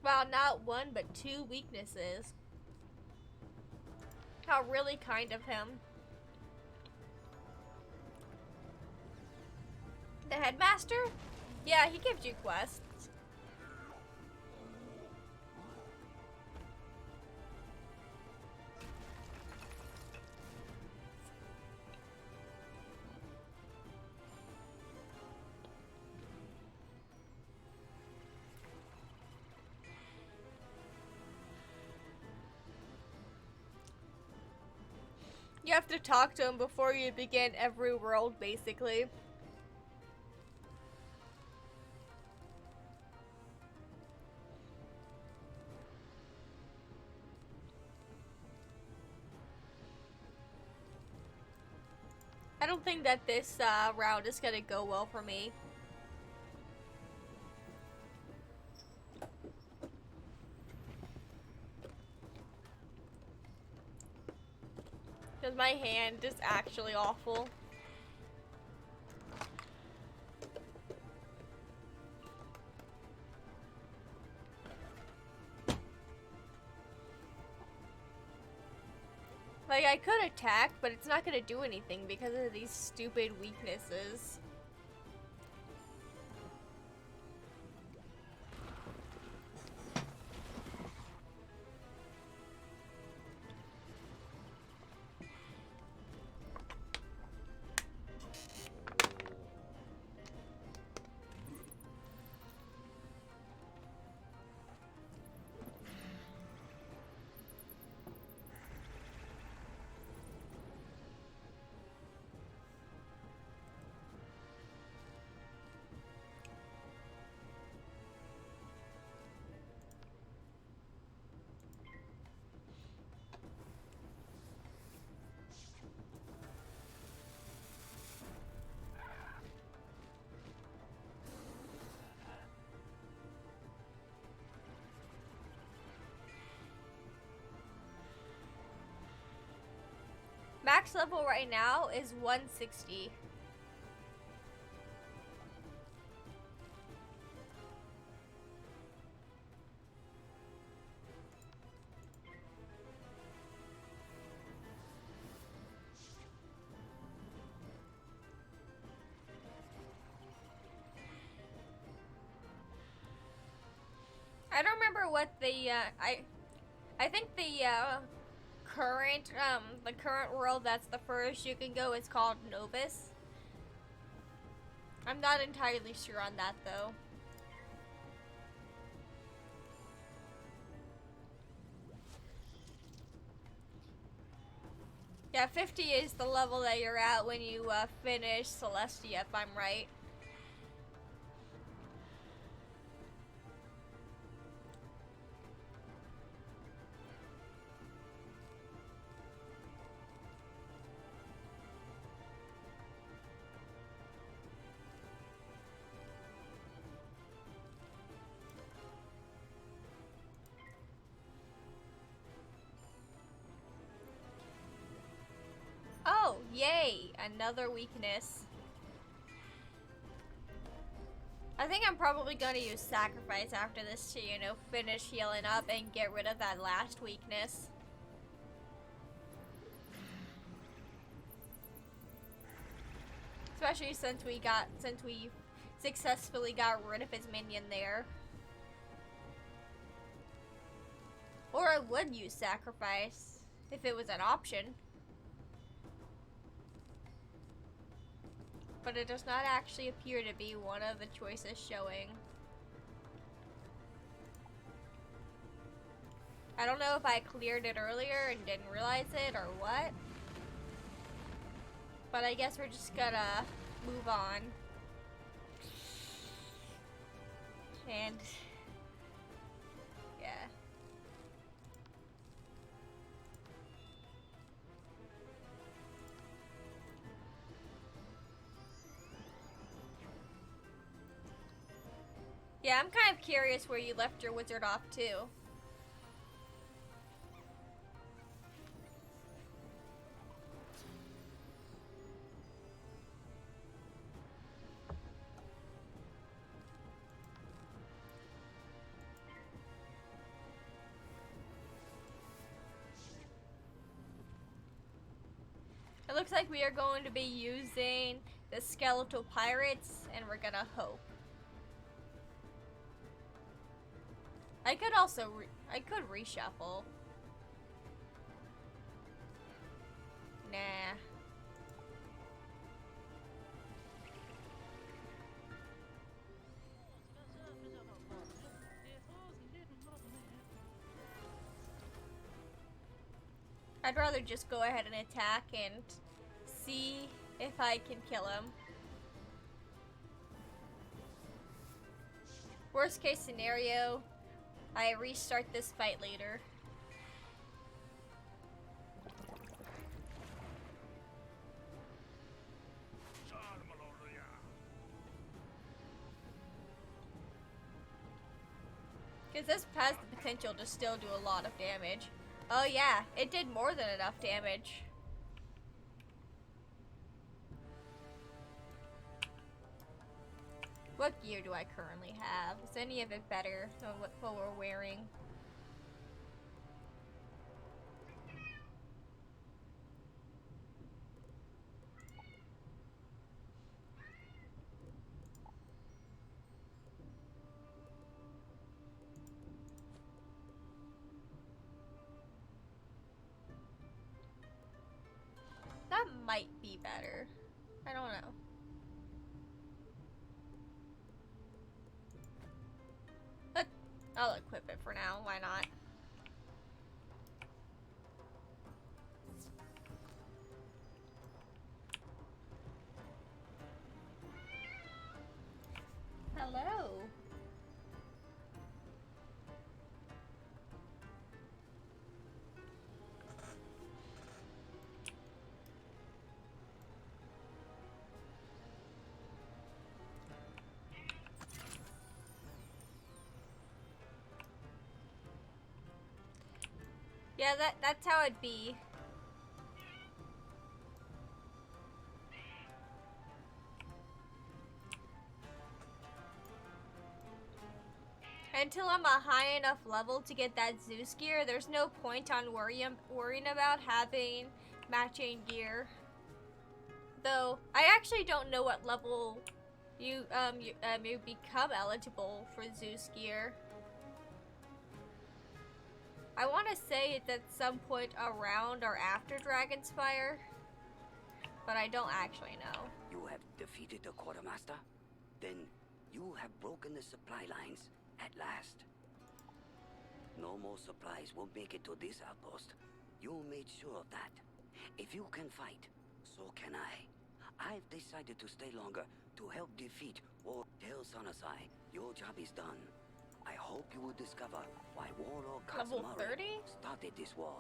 Wow, not one but 2 weaknesses. How really kind of him. The headmaster? Yeah, he gives you quests. You have to talk to him before you begin every world, basically. I don't think that this round is gonna go well for me. Because my hand is actually awful. Like, I could attack, but it's not gonna do anything because of these stupid weaknesses. Max level right now is 160. I don't remember what the I think the current world that's the furthest you can go is called Novus. I'm not entirely sure on that though. Yeah, 50 is the level that you're at when you finish Celestia, if I'm right. Oh, yay! Another weakness. I think I'm probably gonna use Sacrifice after this to, you know, finish healing up and get rid of that last weakness. Especially since we successfully got rid of his minion there. Or I would use Sacrifice if it was an option. But it does not actually appear to be one of the choices showing. I don't know if I cleared it earlier and didn't realize it or what. But I guess we're just gonna move on. And yeah. Yeah, I'm kind of curious where you left your wizard off to. It looks like we are going to be using the skeletal pirates, and we're gonna hope. I could also reshuffle. Nah. I'd rather just go ahead and attack and see if I can kill him. Worst case scenario, I restart this fight later. Because this has the potential to still do a lot of damage. Oh yeah, it did more than enough damage. What gear do I currently have? Is any of it better than what we're wearing? That might be better. I don't know. I'll equip it for now. Why not? Hello. Yeah, that's how it'd be. Until I'm a high enough level to get that Zeus gear, there's no point on worrying about having matching gear. Though I actually don't know what level you become eligible for Zeus gear. I want to say it's at some point around or after Dragonspire, but I don't actually know. You have defeated the quartermaster? Then you have broken the supply lines at last. No more supplies will make it to this outpost. You made sure of that. If you can fight, so can I. I've decided to stay longer to help defeat War. Tell Sanasai, your job is done. I hope you will discover why Warlord Level 30? started this war.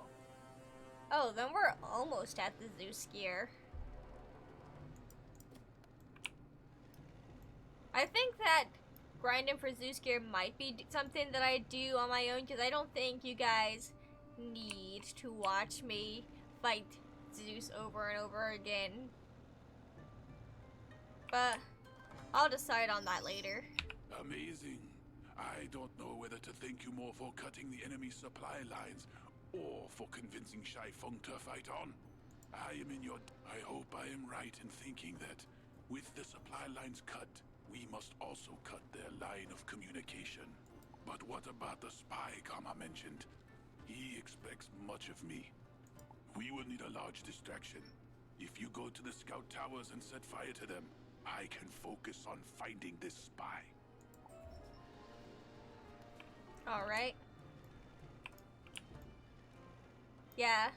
Oh, then we're almost at the Zeus gear. I think that grinding for Zeus gear might be something that I do on my own, because I don't think you guys need to watch me fight Zeus over and over again. But I'll decide on that later. Amazing. I don't know whether to thank you more for cutting the enemy's supply lines or for convincing Shai Feng to fight on. I am in your... I hope I am right in thinking that with the supply lines cut, we must also cut their line of communication. But what about the spy Kama mentioned? He expects much of me. We will need a large distraction. If you go to the scout towers and set fire to them, I can focus on finding this spy. Alright. Yeah.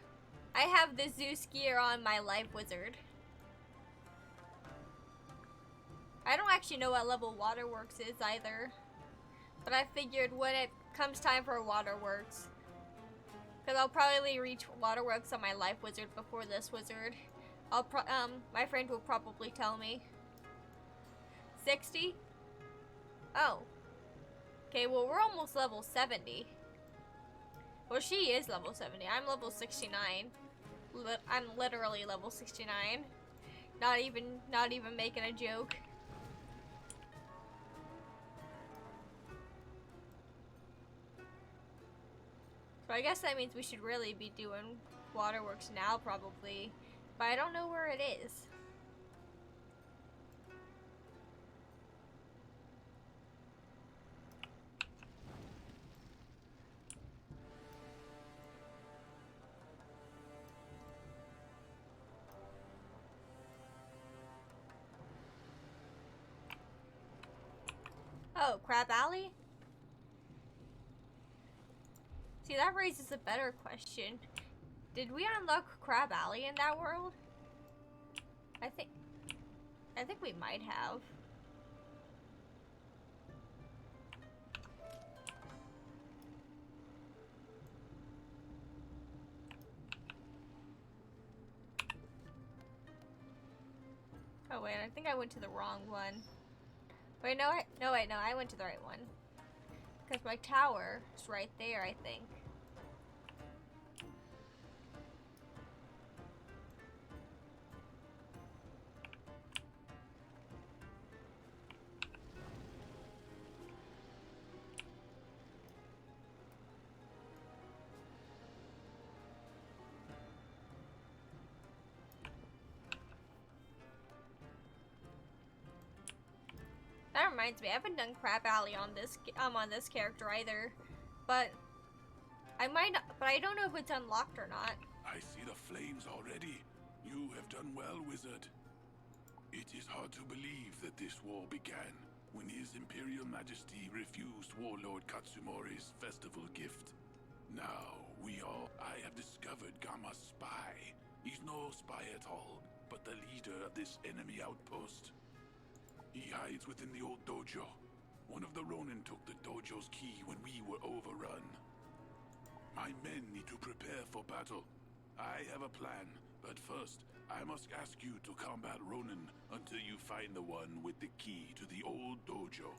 I have the Zeus gear on my Life Wizard. I don't actually know what level Waterworks is either. But I figured when it comes time for Waterworks, because I'll probably reach Waterworks on my Life Wizard before this wizard. My friend will probably tell me. 60? Oh. Okay, well we're almost level 70. Well, she is level 70. I'm level 69. I'm literally level 69. Not even making a joke. So I guess that means we should really be doing Waterworks now, probably. But I don't know where it is. Oh, Crab Alley? See, that raises a better question. Did we unlock Crab Alley in that world? I think we might have. Oh wait, I think I went to the wrong one. Wait, no, I went to the right one. Because my tower is right there, I think. reminds me, I haven't done Crap Alley on this character either, but I might not, but I don't know if it's unlocked or not. I see the flames already. You have done well, wizard. It is hard to believe that this war began when His Imperial Majesty refused Warlord Katsumori's festival gift. Now, I have discovered Gamma's spy. He's no spy at all, but the leader of this enemy outpost. He hides within the old dojo. One of the Ronin took the dojo's key when we were overrun. My men need to prepare for battle. I have a plan, but first, I must ask you to combat Ronin until you find the one with the key to the old dojo.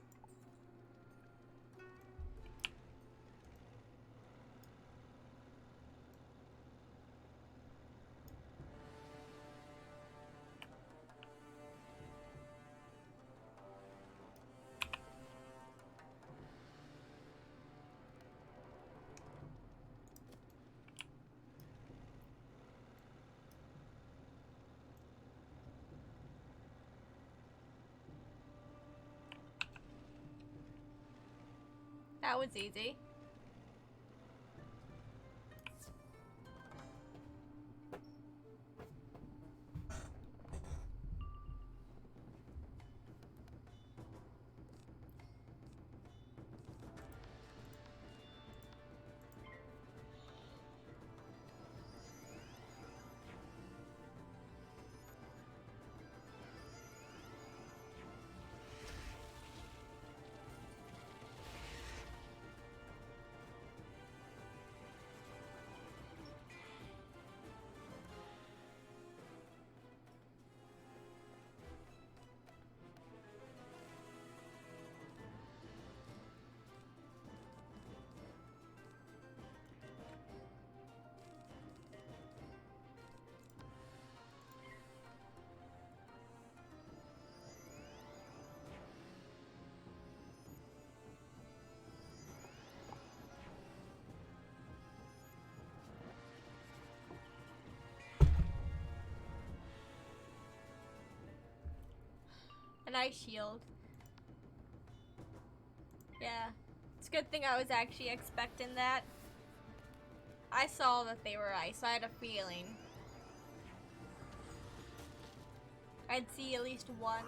That was easy. An ice shield. Yeah. It's a good thing I was actually expecting that. I saw that they were ice. I had a feeling I'd see at least one.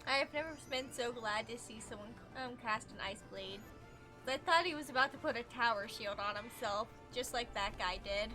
I have never been so glad to see someone cast an ice blade. I thought he was about to put a tower shield on himself, just like that guy did.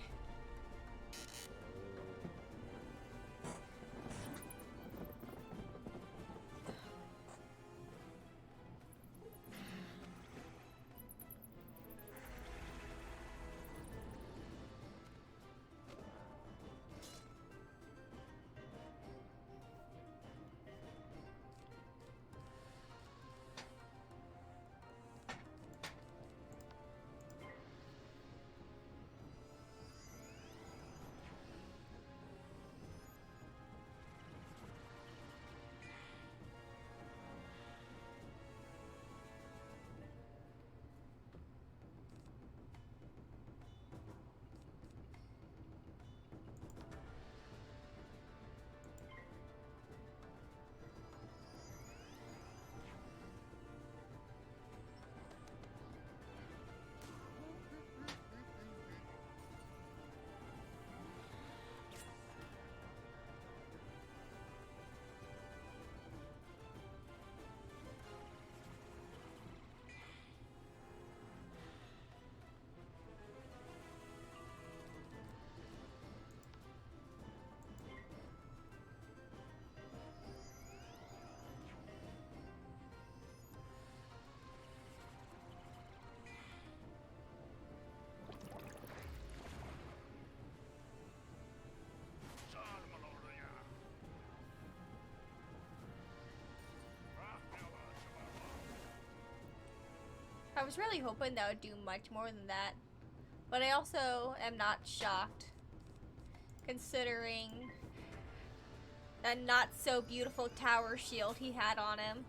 I was really hoping that would do much more than that. But I also am not shocked, considering that not so beautiful tower shield he had on him.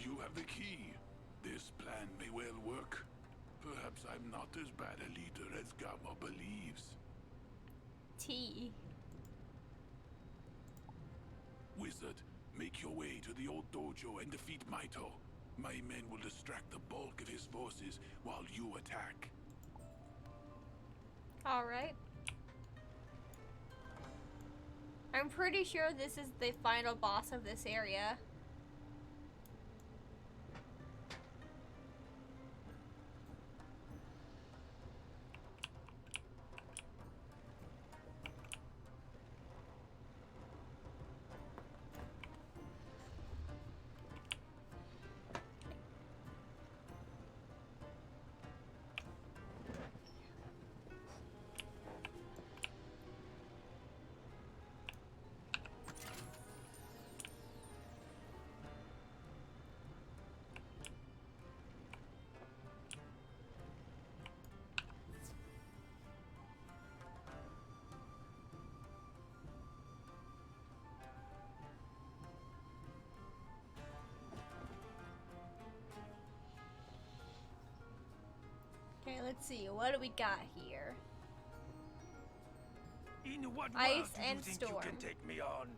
You have the key. This plan may well work. Perhaps I'm not as bad a leader as Gamma believes. T. Wizard, make your way to the old dojo and defeat Maito. My men will distract the bulk of his forces while you attack. Alright. I'm pretty sure this is the final boss of this area. Okay, let's see. What do we got here? In what Ice world do you and think storm. you can take me on?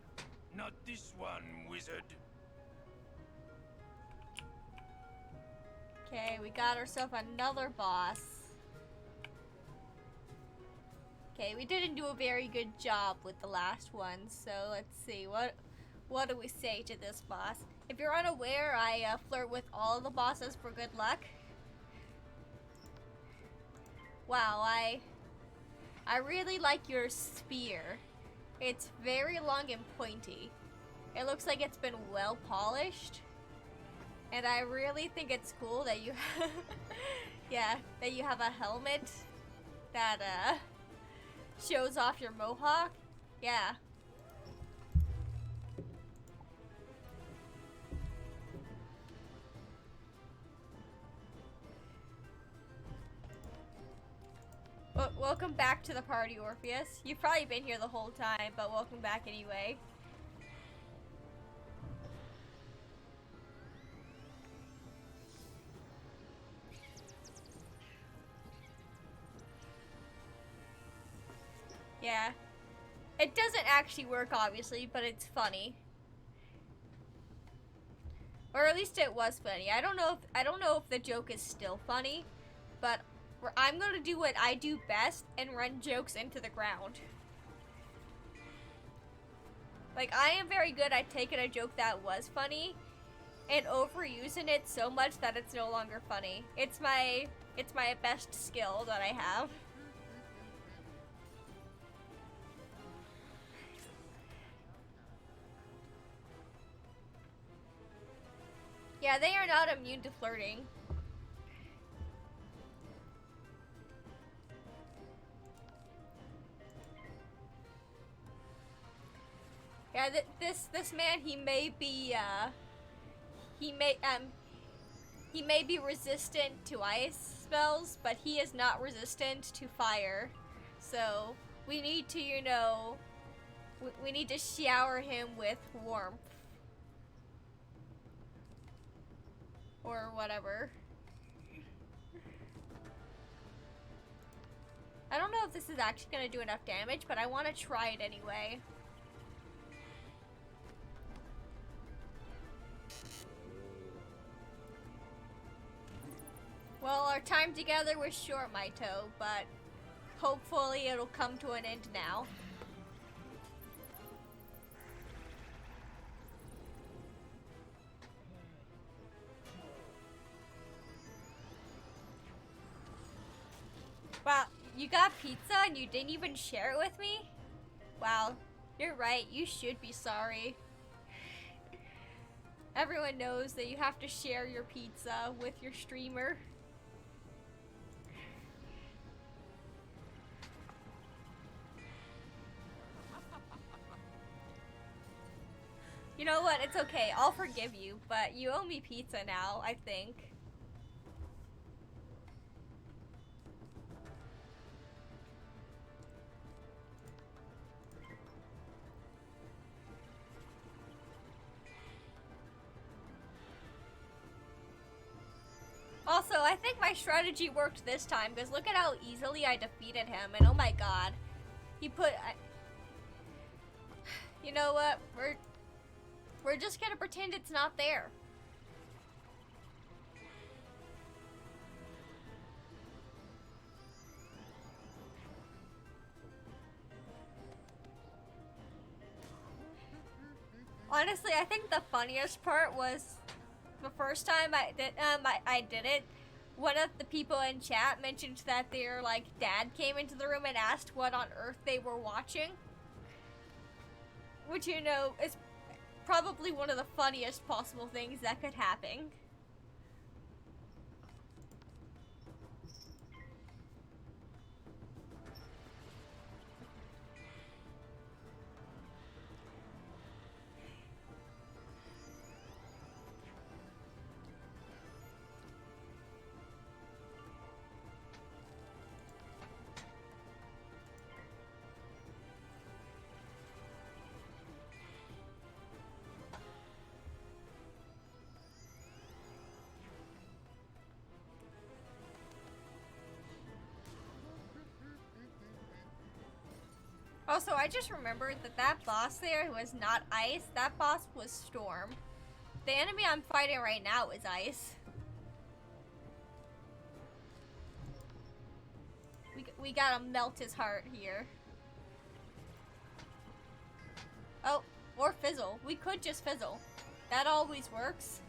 Not this one, wizard. Okay, we got ourselves another boss. Okay, we didn't do a very good job with the last one, so let's see. What do we say to this boss? If you're unaware, I flirt with all the bosses for good luck. Wow, I really like your spear. It's very long and pointy. It looks like it's been well polished. And I really think it's cool that you yeah, that you have a helmet that shows off your mohawk. Yeah. Welcome back to the party, Orpheus. You've probably been here the whole time, but welcome back anyway. Yeah. It doesn't actually work, obviously, but it's funny. Or at least it was funny. I don't know if the joke is still funny, but I'm gonna do what I do best and run jokes into the ground. Like, I am very good at taking a joke that was funny and overusing it so much that it's no longer funny. It's my best skill that I have. Yeah, they are not immune to flirting. Yeah, this man, he may be resistant to ice spells, but he is not resistant to fire. So we need to, you know, we need to shower him with warmth or whatever. I don't know if this is actually gonna do enough damage, but I want to try it anyway. time together was short, Maito, but hopefully it'll come to an end now. Wow, you got pizza and you didn't even share it with me? Wow, you're right, you should be sorry. Everyone knows that you have to share your pizza with your streamer. You know what, it's okay, I'll forgive you, but you owe me pizza now, I think. Also, I think my strategy worked this time, because look at how easily I defeated him, and oh my god. He put... You know what? We're just gonna pretend it's not there. Honestly, I think the funniest part was the first time I did it. One of the people in chat mentioned that their dad came into the room and asked what on earth they were watching, which you know is probably one of the funniest possible things that could happen. Also, I just remembered that that boss there was not ice. That boss was storm. The enemy I'm fighting right now is ice. We gotta melt his heart here. Oh, or fizzle. We could just fizzle. That always works.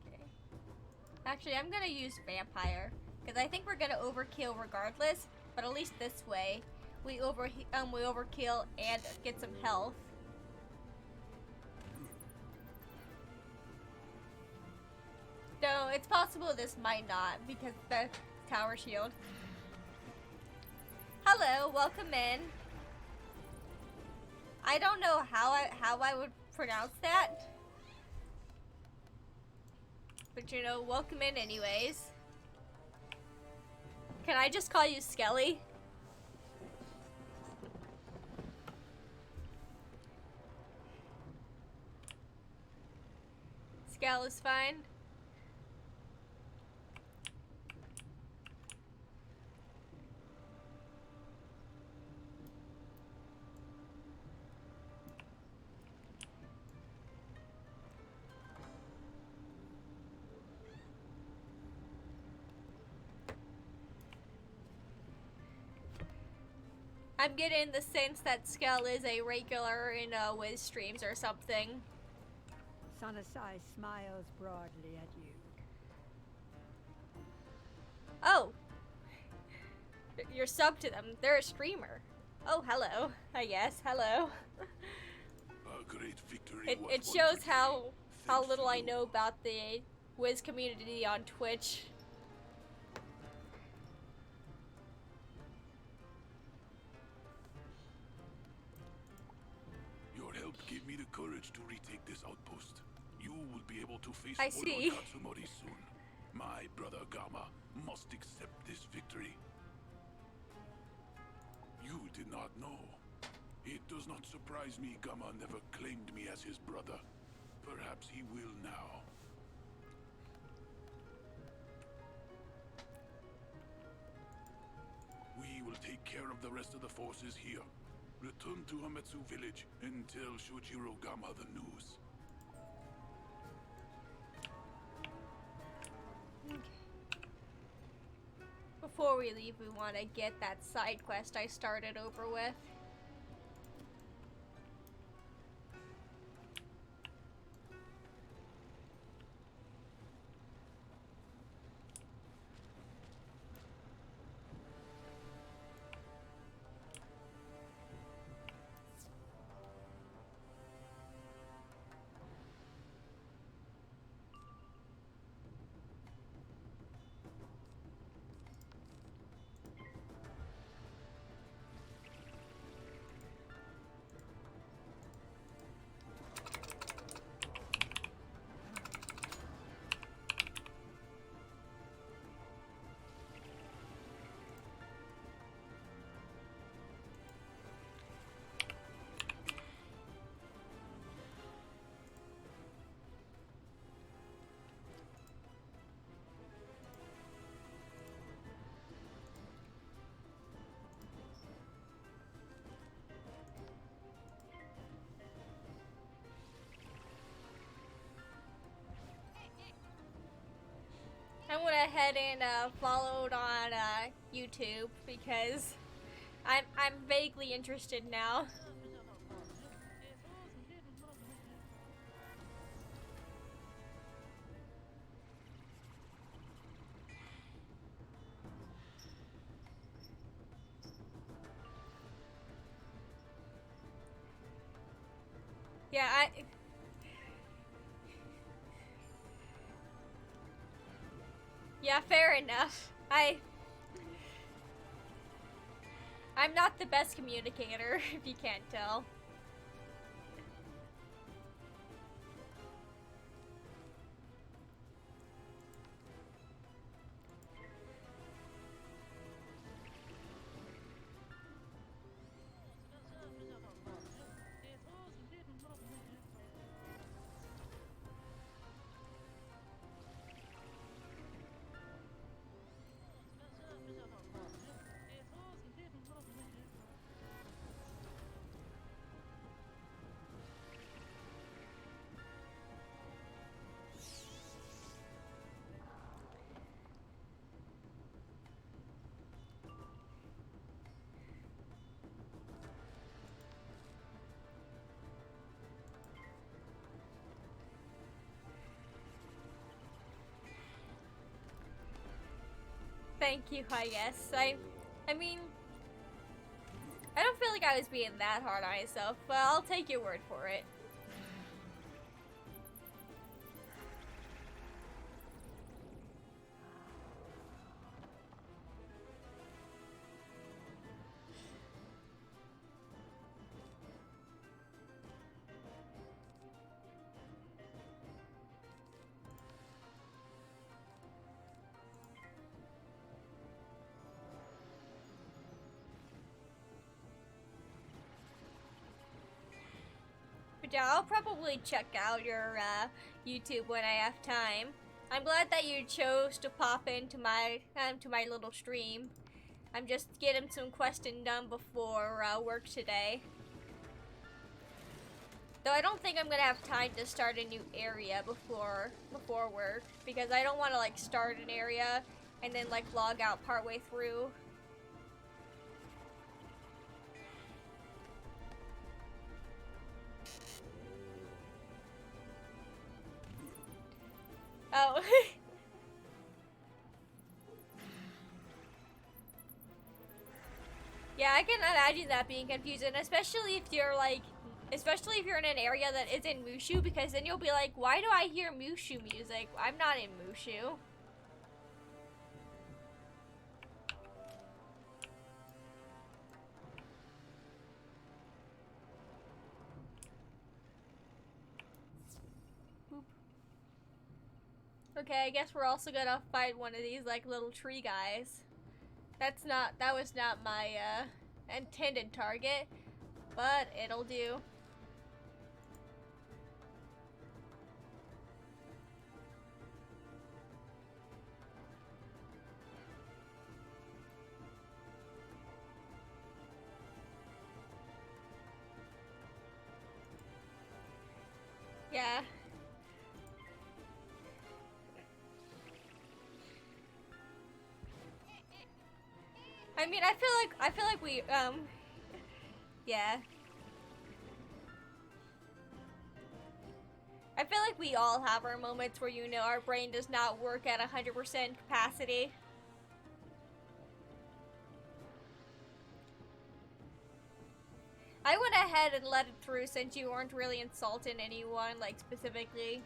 Okay. Actually, I'm gonna use vampire. Because I think we're gonna overkill regardless, but at least this way, we overkill and get some health. No, it's possible this might not because the tower shield. Hello, welcome in. I don't know how I would pronounce that, but you know, welcome in anyways. Can I just call you Skelly? Skell is fine. I'm getting the sense that Skell is a regular in Wiz streams or something. Sanasai smiles broadly at you. Oh! You're sub to them. They're a streamer. Oh, hello. I guess. Hello. A great victory. It shows how little I know about the Wiz community on Twitch. Give me the courage to retake this outpost. You will be able to face I see. Katsumori soon. My brother Gama must accept this victory. You did not know. It does not surprise me Gama never claimed me as his brother. Perhaps he will now. We will take care of the rest of the forces here. Return to Hametsu village and tell Shojiro Gama the news. before we leave, we want to get that side quest I started over with. I went ahead and followed on YouTube because I'm vaguely interested now. Yeah, yeah, fair enough. I'm not the best communicator, if you can't tell. Thank you, I guess. I mean, I don't feel like I was being that hard on myself, but I'll take your word for it. But yeah, I'll probably check out your YouTube when I have time. I'm glad that you chose to pop into my little stream. I'm just getting some questing done before work today. Though I don't think I'm gonna have time to start a new area before work, because I don't want to like start an area and then like log out partway through. Oh. Yeah, I can imagine that being confusing, especially if you're in an area that isn't Mooshu, because then you'll be like, why do I hear Mooshu music? I'm not in Mooshu. Boop. Okay, I guess we're also gonna fight one of these like little tree guys. That was not my intended target, but it'll do. Yeah. I mean, I feel like we, yeah. I feel like we all have our moments where, you know, our brain does not work at 100% capacity. I went ahead and let it through since you weren't really insulting anyone, like, specifically.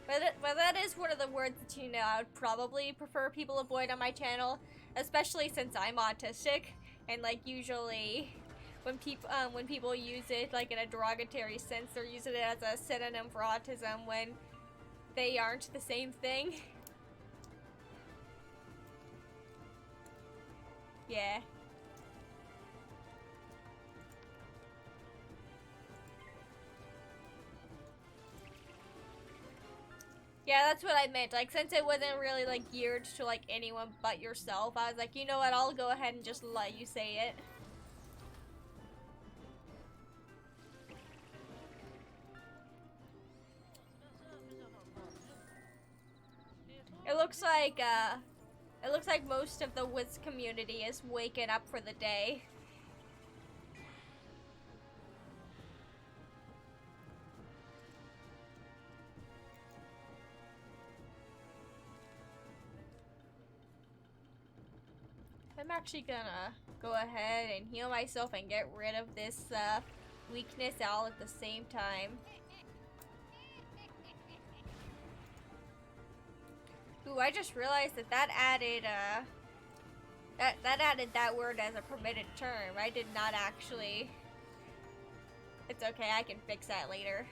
But that is one of the words that, you know, I would probably prefer people avoid on my channel, especially since I'm autistic, and, like, usually when people use it, like, in a derogatory sense, they're using it as a synonym for autism when they aren't the same thing. Yeah. Yeah, that's what I meant. Like, since it wasn't really, like, geared to, like, anyone but yourself, I was like, you know what, I'll go ahead and just let you say it. It looks like most of the Wiz community is waking up for the day. I'm actually gonna go ahead and heal myself and get rid of this weakness all at the same time. Ooh, I just realized that added that added that word as a permitted term. I did not actually. It's okay, I can fix that later.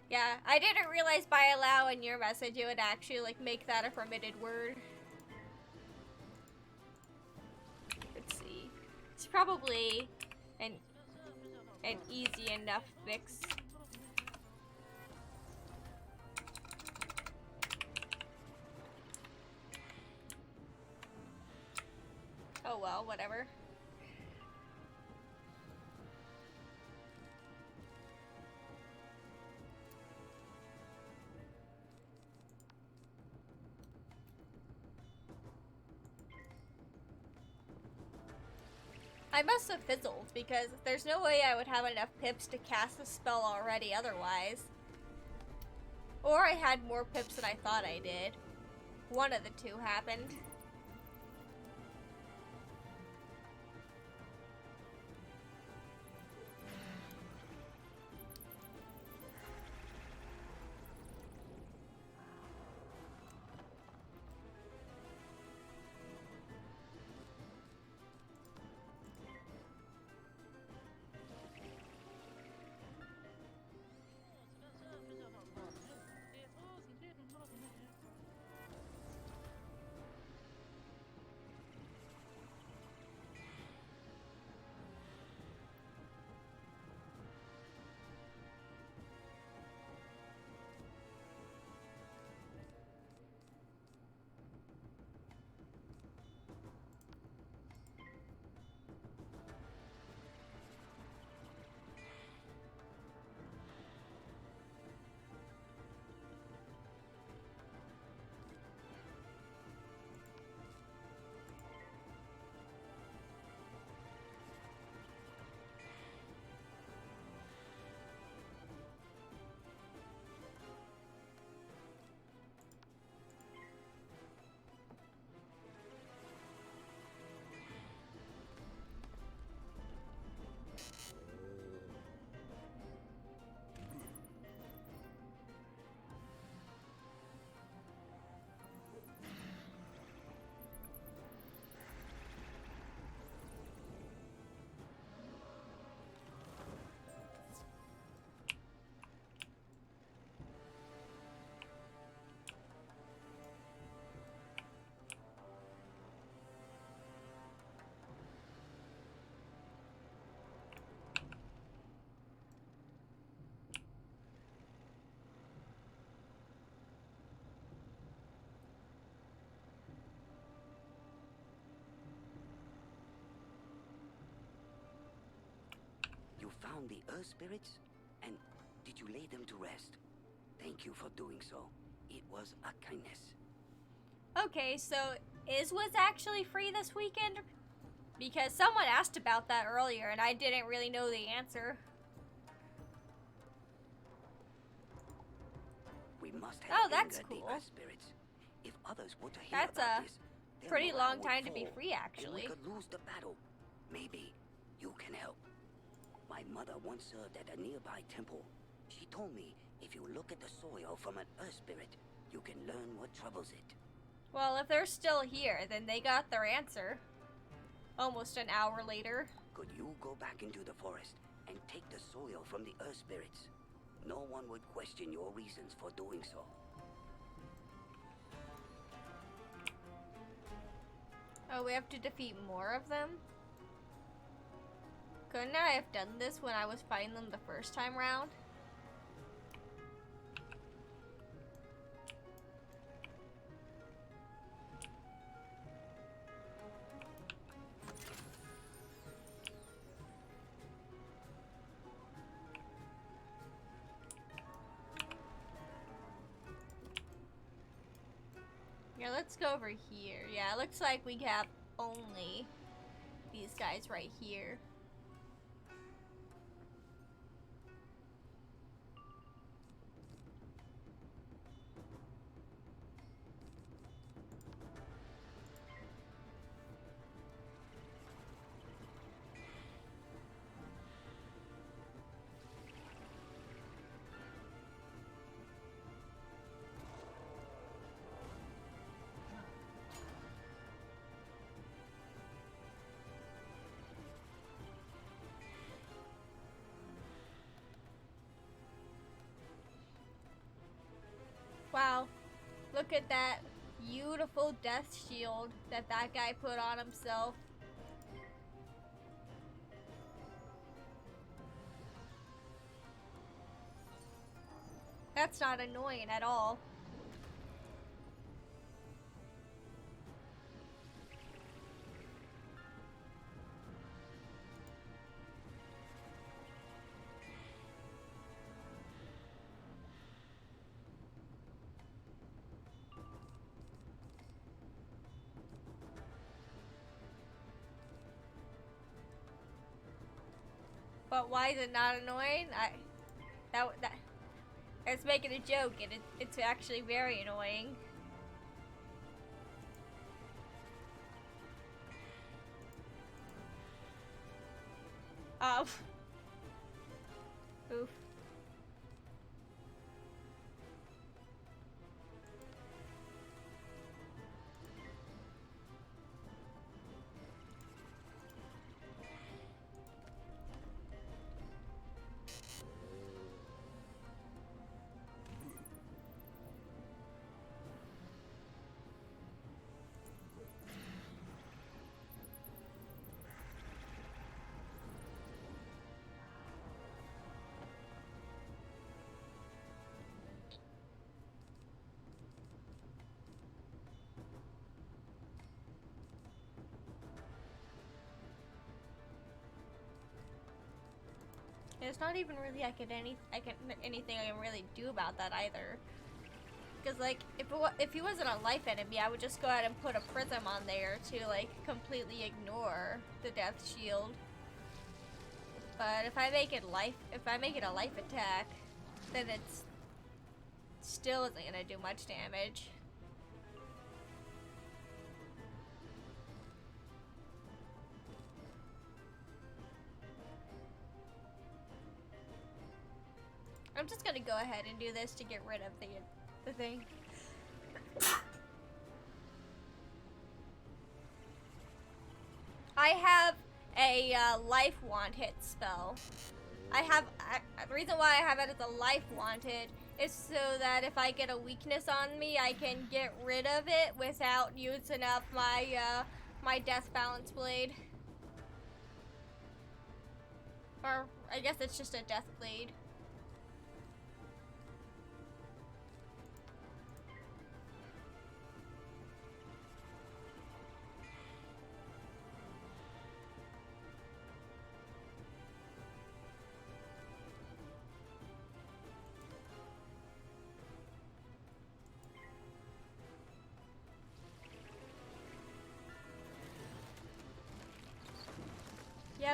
Yeah, I didn't realize by allowing your message it would actually, like, make that a permitted word. Let's see. It's probably an easy enough fix. Oh well, whatever. I must have fizzled, because there's no way I would have enough pips to cast the spell already otherwise. Or I had more pips than I thought I did. One of the two happened. You found the Earth spirits? And did you lay them to rest? Thank you for doing so. It was a kindness. Okay, so is Wiz actually free this weekend? Because someone asked about that earlier and I didn't really know the answer. We must have that's angered cool. the Earth spirits. If others were to hear That's about a this, their pretty morale long would time to be fall, free, actually. And we could lose the battle. Maybe you can help. My mother once served at a nearby temple. She told me if you look at the soil from an Earth spirit, you can learn what troubles it. Well, if they're still here, then they got their answer. Almost an hour later. Could you go back into the forest and take the soil from the Earth spirits? No one would question your reasons for doing so. Oh, we have to defeat more of them? Couldn't I have done this when I was fighting them the first time round? Yeah, let's go over here. Yeah, it looks like we have only these guys right here. Wow, look at that beautiful death shield that guy put on himself. That's not annoying at all. But why is it not annoying? It's making a joke, and it's actually very annoying. Oof. There's not even really anything I can really do about that either. Because like if he wasn't a life enemy, I would just go ahead and put a prism on there to like completely ignore the death shield. But if I make it a life attack, then it's still isn't gonna do much damage. I'm just gonna go ahead and do this to get rid of the thing. I have a life wand hit spell. The reason why I have it as a life wanted is so that if I get a weakness on me, I can get rid of it without using up my death balance blade. Or I guess it's just a death blade.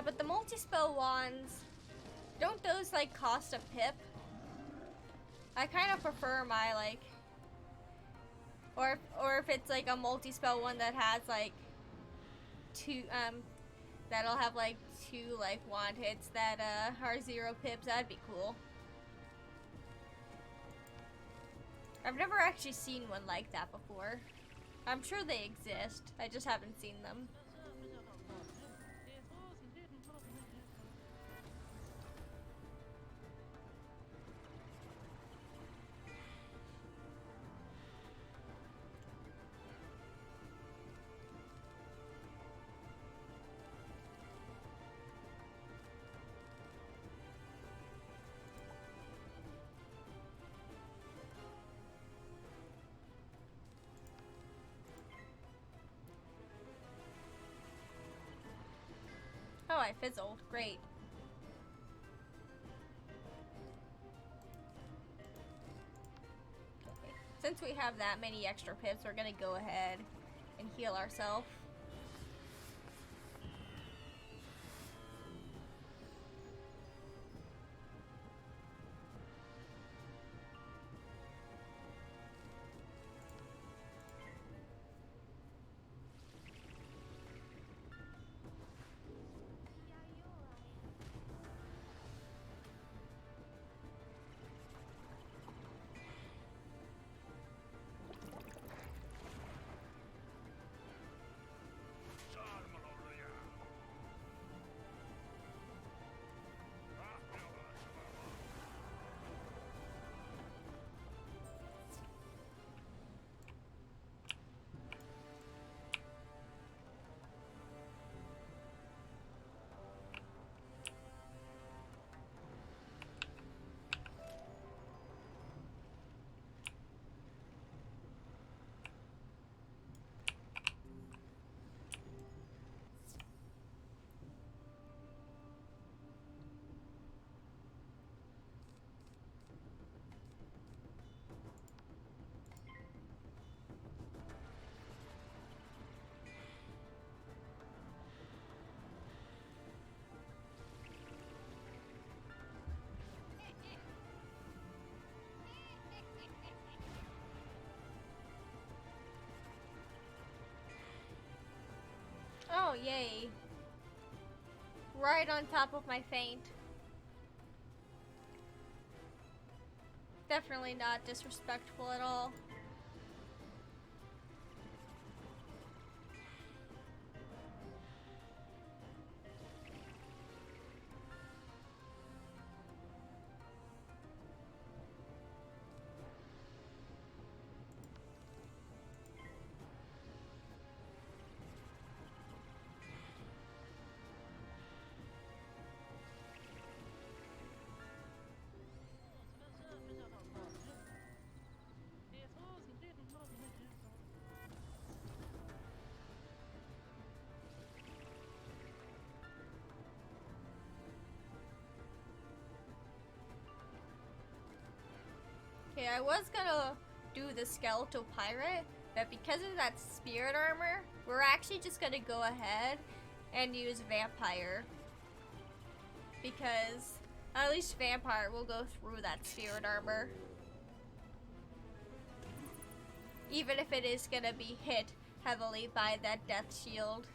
but the multi-spell wands, don't those like cost a pip? I kind of prefer my like, or if it's like a multi-spell one that has like two, that'll have like two like wand hits that are 0 pips. That'd be cool. I've never actually seen one like that before. I'm sure they exist. I just haven't seen them. Oh, I fizzled. Great. Okay. Since we have that many extra pips, we're gonna go ahead and heal ourselves. Oh, yay. Right on top of my feint. Definitely not disrespectful at all. Okay, I was gonna do the skeletal pirate, but because of that spirit armor, we're actually just gonna go ahead and use vampire. Because at least vampire will go through that spirit armor. Even if it is gonna be hit heavily by that death shield.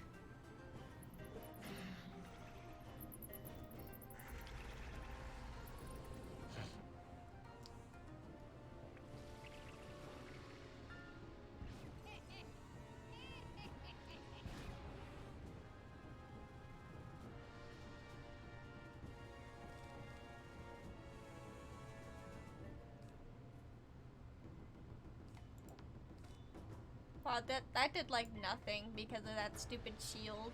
Wow, that did like nothing because of that stupid shield.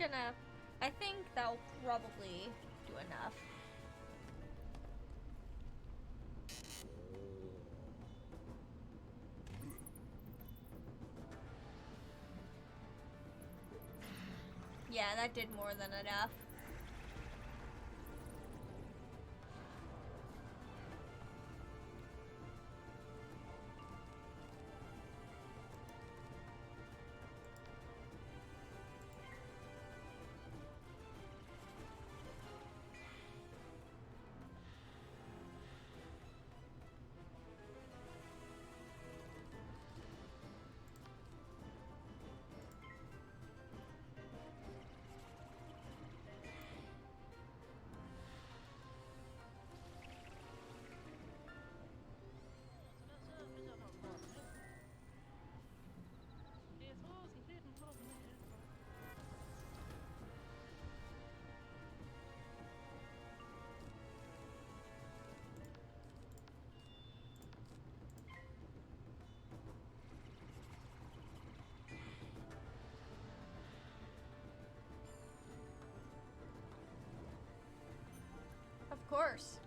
gonna... I think that'll probably do enough. Yeah, that did more than enough. Of course.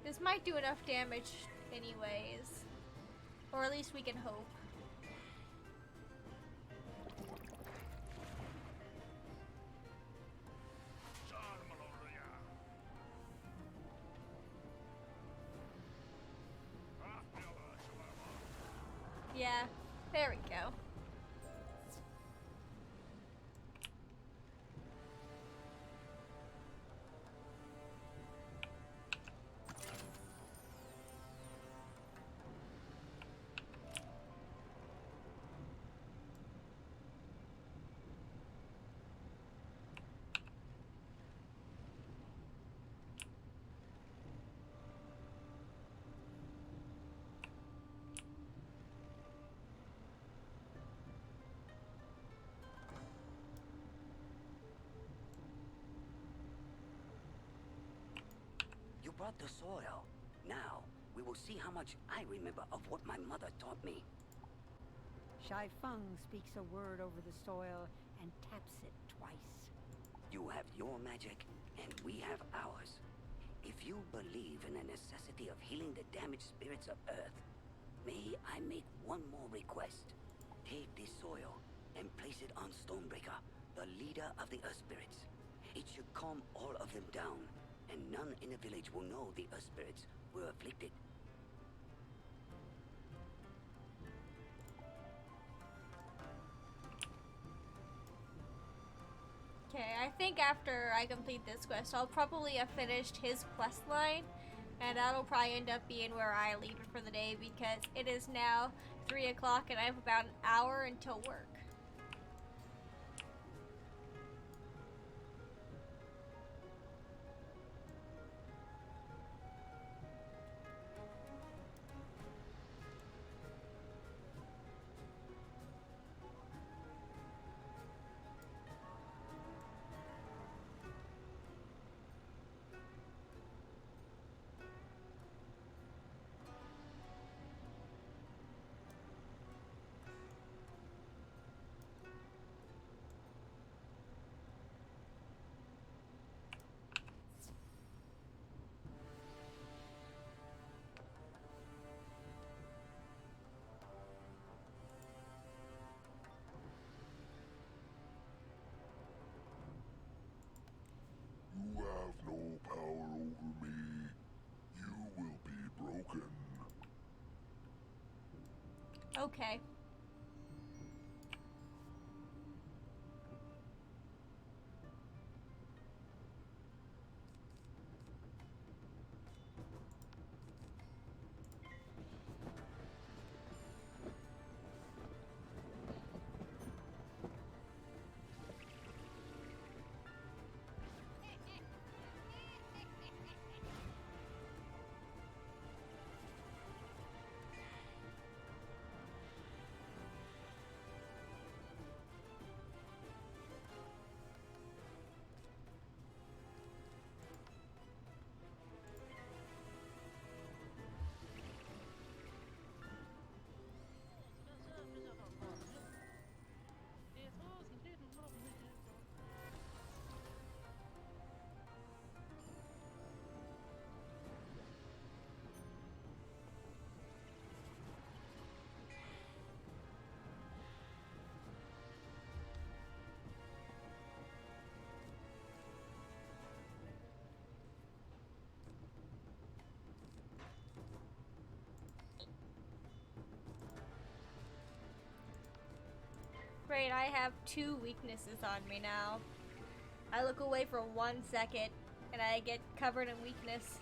This might do enough damage anyways. Or at least we can hope. Yeah, there we go. You brought the soil. Now, we will see how much I remember of what my mother taught me. Shai Feng speaks a word over the soil and taps it twice. You have your magic, and we have ours. If you believe in the necessity of healing the damaged spirits of Earth, may I make one more request? Take this soil and place it on Stonebreaker, the leader of the Earth spirits. It should calm all of them down, and none in the village will know the Earth spirits were afflicted. Okay, I think after I complete this quest, I'll probably have finished his quest line, and that'll probably end up being where I leave it for the day because it is now 3 o'clock and I have about an hour until work. You have no power over me. You will be broken. Okay. Great, I have 2 weaknesses on me now. I look away for 1 second, and I get covered in weakness.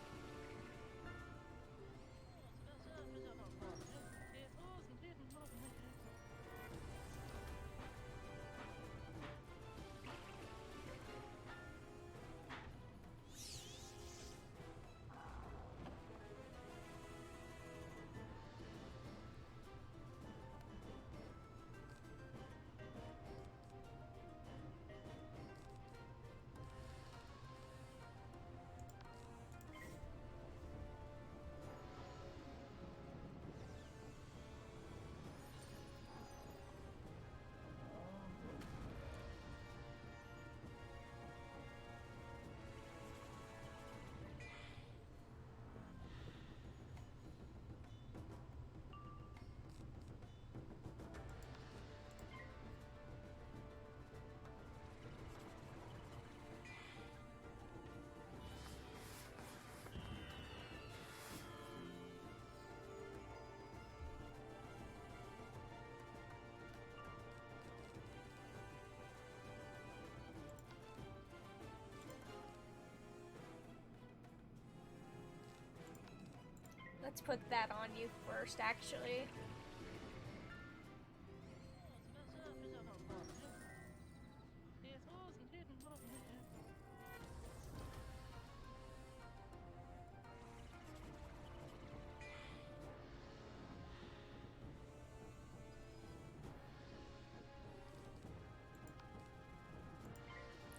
Let's put that on you first, actually.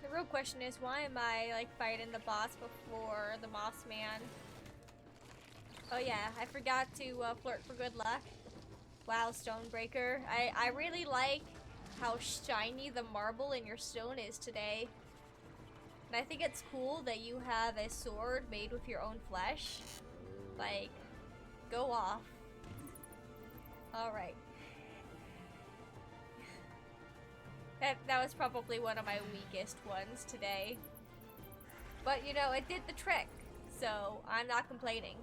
The real question is, why am I, like, fighting the boss before the Moss Man? Oh yeah, I forgot to flirt for good luck. Wow, Stonebreaker. I really like how shiny the marble in your stone is today. And I think it's cool that you have a sword made with your own flesh. Like, go off. Alright. That was probably one of my weakest ones today. But, you know, it did the trick. So, I'm not complaining.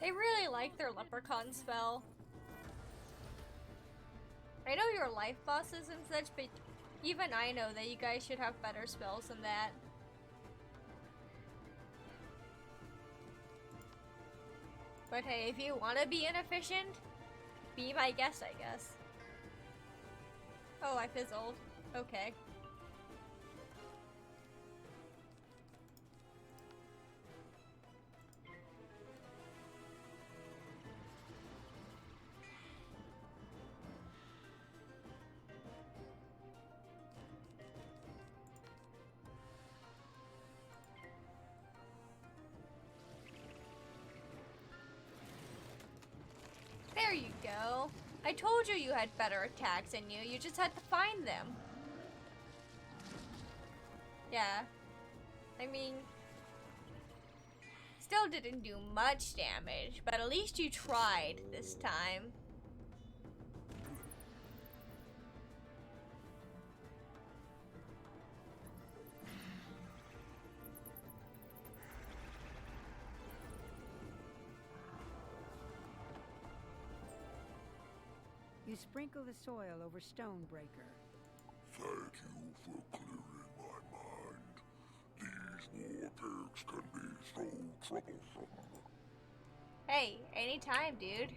They really like their leprechaun spell. I know you're life bosses and such, but even I know that you guys should have better spells than that. But hey, if you want to be inefficient, be my guest, I guess. Oh, I fizzled. Okay. There you go. I told you you had better attacks than you. You just had to find them. Yeah. I mean, still didn't do much damage, but at least you tried this time. You sprinkle the soil over Stonebreaker. Thank you for clearing my mind. These war pigs can be so troublesome. Hey, anytime, dude.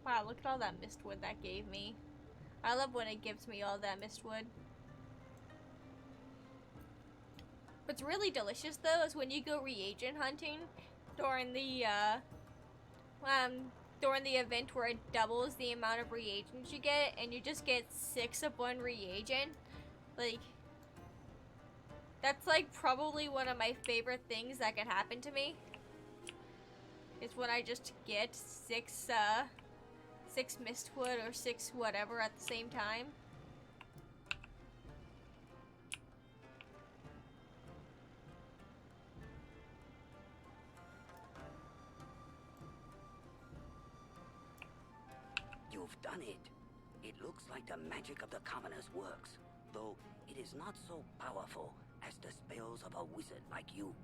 Wow, look at all that mistwood that gave me. I love when it gives me all that mistwood. What's really delicious though is when you go reagent hunting during the during the event where it doubles the amount of reagents you get, and you just get 6 of one reagent. Like, that's like probably one of my favorite things that could happen to me. Is when I just get 6 mistwood or 6 whatever at the same time. You've done it. It looks like the magic of the commoners works, though it is not so powerful as the spells of a wizard like you.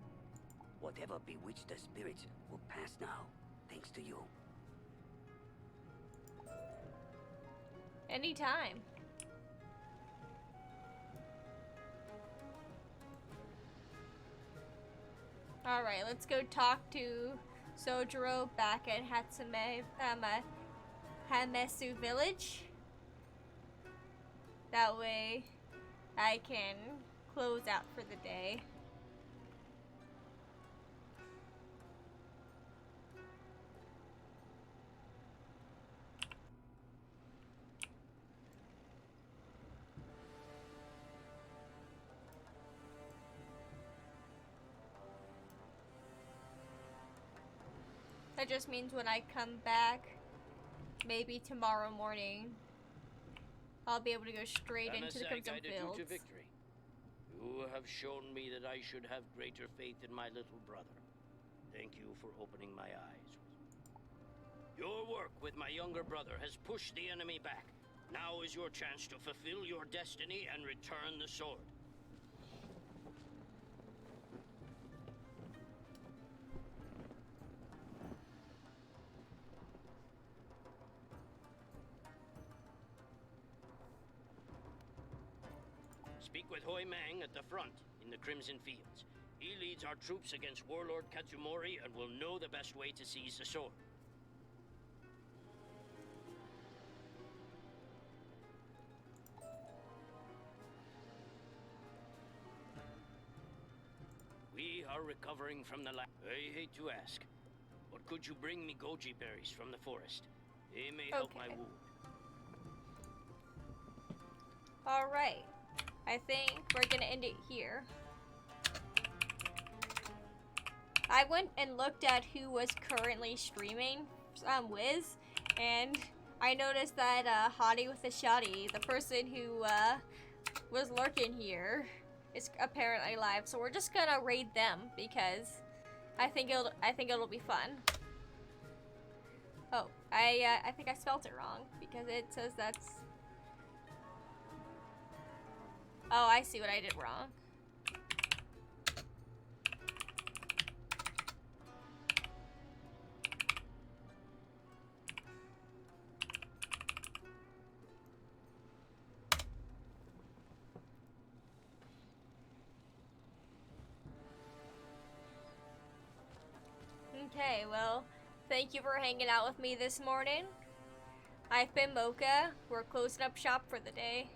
Whatever bewitched the spirits will pass now, thanks to you. Anytime. Alright, let's go talk to Sojiro back at Hamesu village. That way I can close out for the day. That just means when I come back, maybe tomorrow morning, I'll be able to go straight into the Crimson Fields. You to victory. You have shown me that I should have greater faith in my little brother. Thank you for opening my eyes. Your work with my younger brother has pushed the enemy back. Now is your chance to fulfill your destiny and return the sword. Speak with Hoi Mang at the front in the Crimson Fields. He leads our troops against Warlord Katsumori and will know the best way to seize the sword. We are recovering from the I hate to ask, but could you bring me goji berries from the forest? They may help my wound. Alright. I think we're gonna end it here. I went and looked at who was currently streaming Wiz, and I noticed that Hottie with the Shotty, the person who was lurking here, is apparently live. So we're just gonna raid them because I think it'll be fun. Oh, I think I spelled it wrong because it says that's. Oh, I see what I did wrong. Okay, well, thank you for hanging out with me this morning. I've been Mocha. We're closing up shop for the day.